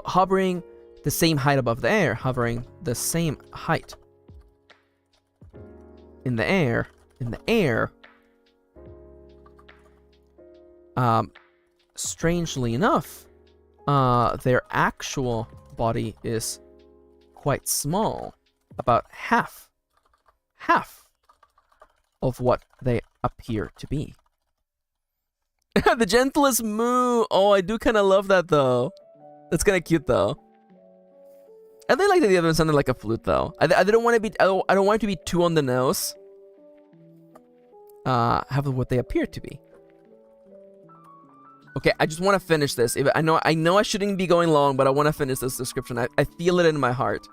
hovering the same height above the air, hovering the same height in the air. Strangely enough, their actual body is quite small, about half of what they appear to be. The gentlest moo. Oh, I do kind of love that though. That's kind of cute though. I think like the other one sounded like a flute though. I don't want to be. I don't want it to be too on the nose. Have what they appear to be. Okay, I just want to finish this. I know I shouldn't be going long, but I want to finish this description. I feel it in my heart.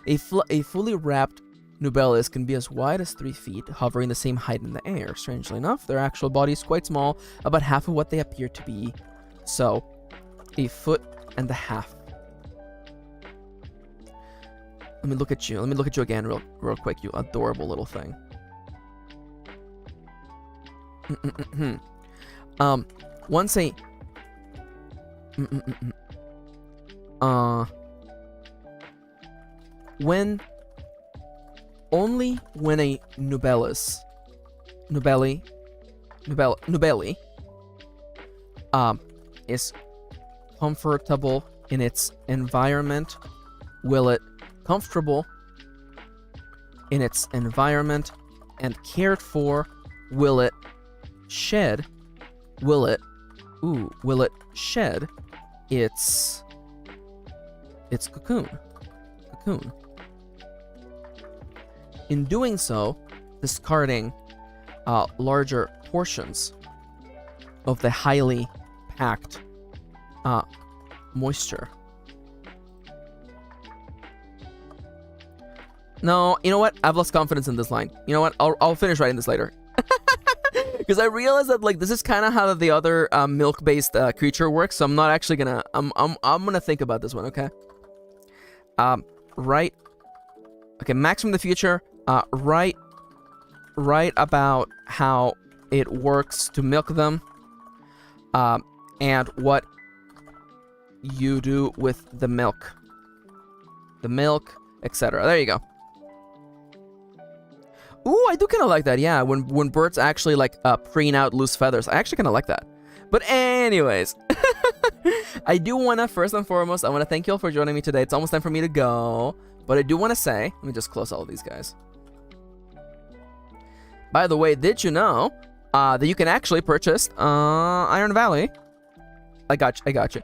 A fully wrapped Nubellis can be as wide as 3 feet, hovering the same height in the air. Strangely enough, their actual body is quite small, about half of what they appear to be. So, 1.5 feet Let me look at you. Let me look at you again real quick, you adorable little thing. Once a... When... Only when a Nubelli, is comfortable in its environment, will it comfortable in its environment and cared for, will it shed its cocoon. In doing so, discarding larger portions of the highly packed moisture. No, you know what? I've lost confidence in this line. You know what? I'll finish writing this later. Because I realized that like this is kind of how the other milk-based creature works. So I'm not actually gonna. I'm gonna think about this one. Okay. Right. Okay. Max from the future. Write about how it works to milk them. And what you do with the milk, etc. There you go. Ooh, I do kind of like that. Yeah, when birds actually like preen out loose feathers, I actually kind of like that. But anyways, I do want to first and foremost, I want to thank you all for joining me today. It's almost time for me to go, but I do want to say, let me just close all of these guys. By the way, did you know that you can actually purchase Iron Valley? I got you.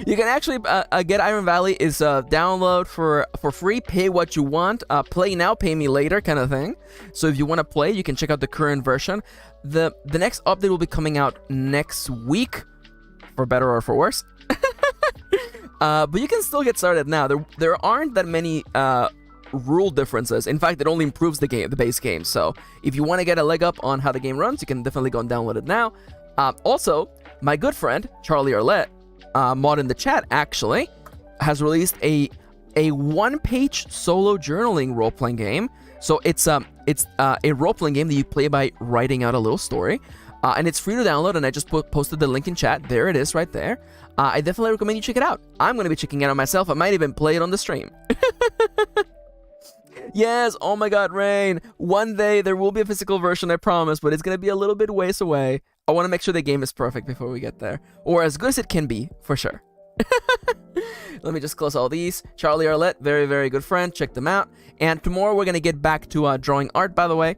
You can actually get Iron Valley is download for free, pay what you want, play now, pay me later kind of thing. So if you want to play, you can check out the current version. The next update will be coming out next week, for better or for worse. But you can still get started now. There aren't that many rule differences. In fact, it only improves the base game. So if you want to get a leg up on how the game runs, you can definitely go and download it now. Also, my good friend Charlie Arlette, mod in the chat, actually has released a one-page solo journaling role-playing game. So it's a role-playing game that you play by writing out a little story, and it's free to download. And I just posted the link in chat. There it is, right there. I definitely recommend you check it out. I'm gonna be checking it out myself. I might even play it on the stream. Yes, oh my god, Rain. One day there will be a physical version, I promise, but it's gonna be a little bit ways away. I want to make sure the game is perfect before we get there. Or as good as it can be, for sure. Let me just close all these. Charlie Arlette, very, very good friend. Check them out. And tomorrow we're going to get back to drawing art, by the way.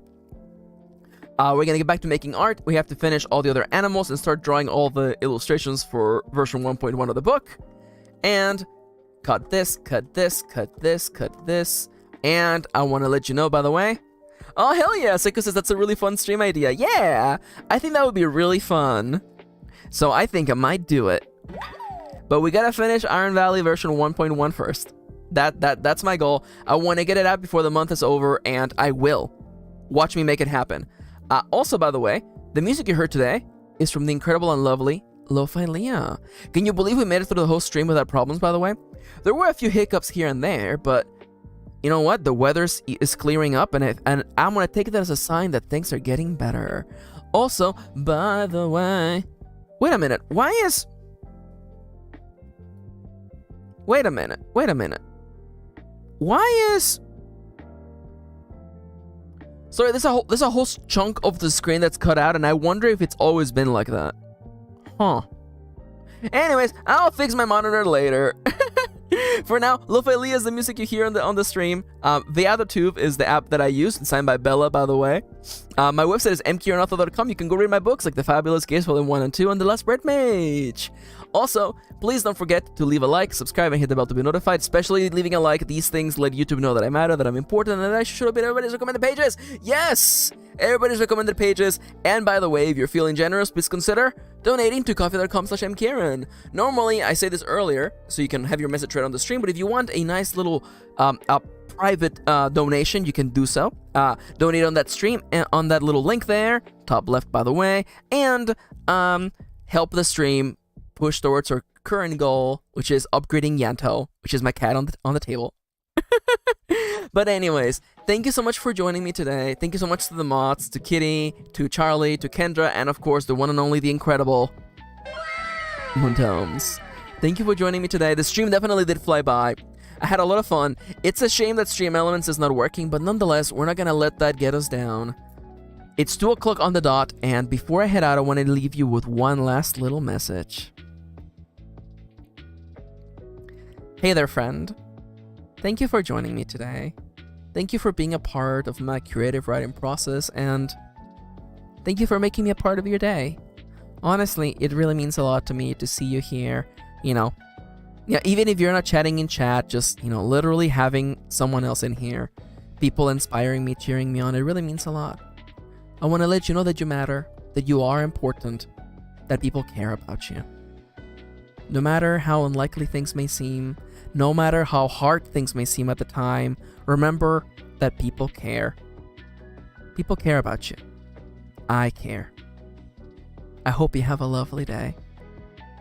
We're going to get back to making art. We have to finish all the other animals and start drawing all the illustrations for version 1.1 of the book. And cut this. And I want to let you know, by the way. Oh, hell yeah, Seiko says that's a really fun stream idea. Yeah, I think that would be really fun. So I think I might do it. But we gotta finish Iron Valley version 1.1 first. That's my goal. I want to get it out before the month is over, and I will. Watch me make it happen. Also, by the way, the music you heard today is from the incredible and lovely Lo-Fi Leah. Can you believe we made it through the whole stream without problems, by the way? There were a few hiccups here and there, but... you know what? The weather is clearing up, and I'm going to take that as a sign that things are getting better. Also, by the way... Wait a minute. Why is... Wait a minute. Why is... Sorry, there's a whole chunk of the screen that's cut out, and I wonder if it's always been like that. Huh. Anyways, I'll fix my monitor later. For now, Lo-Fi Leah is the music you hear on the stream. Vtuber is the app that I use, signed by Bella, by the way. My website is MKirin.com. You can go read my books like The Fabulous Games Volume 1 and 2 and The Last Bread Mage. Also, please don't forget to leave a like, subscribe, and hit the bell to be notified. Especially leaving a like. These things let YouTube know that I matter, that I'm important, and that I should have been everybody's recommended pages. Yes! Everybody's recommended pages. And by the way, if you're feeling generous, please consider donating to coffee.com/MKirin. Normally, I say this earlier, so you can have your message read on the stream, but if you want a nice little private donation, you can do so. Donate on that stream, and on that little link there, top left, by the way, and help the stream push towards our current goal, which is upgrading Yanto, which is my cat on the table. But anyways, thank you so much for joining me today. Thank you so much to the mods, to Kitty, to Charlie, to Kendra, and of course the one and only, the incredible Moontomes. Thank you for joining me today. The stream definitely did fly by. I had a lot of fun. It's a shame that Stream Elements is not working, but nonetheless, we're not gonna let that get us down. It's 2 o'clock on the dot, and before I head out, I want to leave you with one last little message. Hey there, friend. Thank you for joining me today. Thank you for being a part of my creative writing process, and thank you for making me a part of your day. Honestly, it really means a lot to me to see you here, you know. Yeah, even if you're not chatting in chat, just, you know, literally having someone else in here, people inspiring me, cheering me on, it really means a lot. I want to let you know that you matter, that you are important, that people care about you. No matter how unlikely things may seem, no matter how hard things may seem at the time, remember that people care. People care about you. I care. I hope you have a lovely day.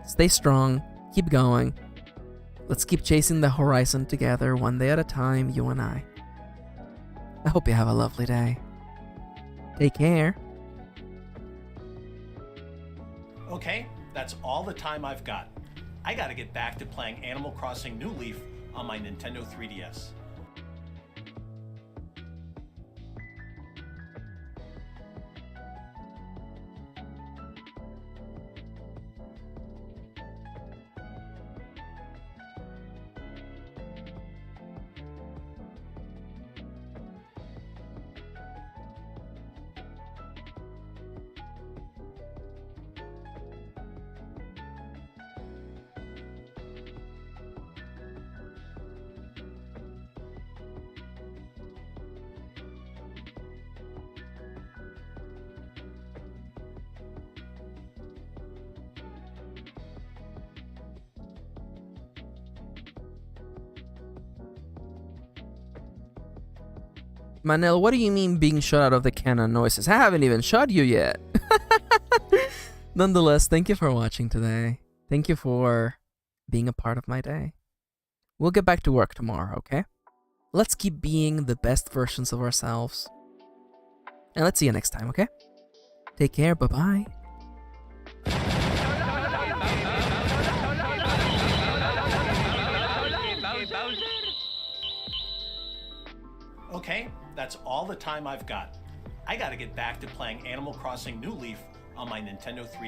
Stay strong, keep going. Let's keep chasing the horizon together, one day at a time, you and I. I hope you have a lovely day. Take care. Okay, that's all the time I've got. I gotta get back to playing Animal Crossing New Leaf on my Nintendo 3DS. Manel, what do you mean being shot out of the cannon noises? I haven't even shot you yet. Nonetheless, thank you for watching today. Thank you for being a part of my day. We'll get back to work tomorrow, okay? Let's keep being the best versions of ourselves. And let's see you next time, okay? Take care, bye-bye. Okay, that's all the time I've got. I gotta get back to playing Animal Crossing New Leaf on my Nintendo 3DS.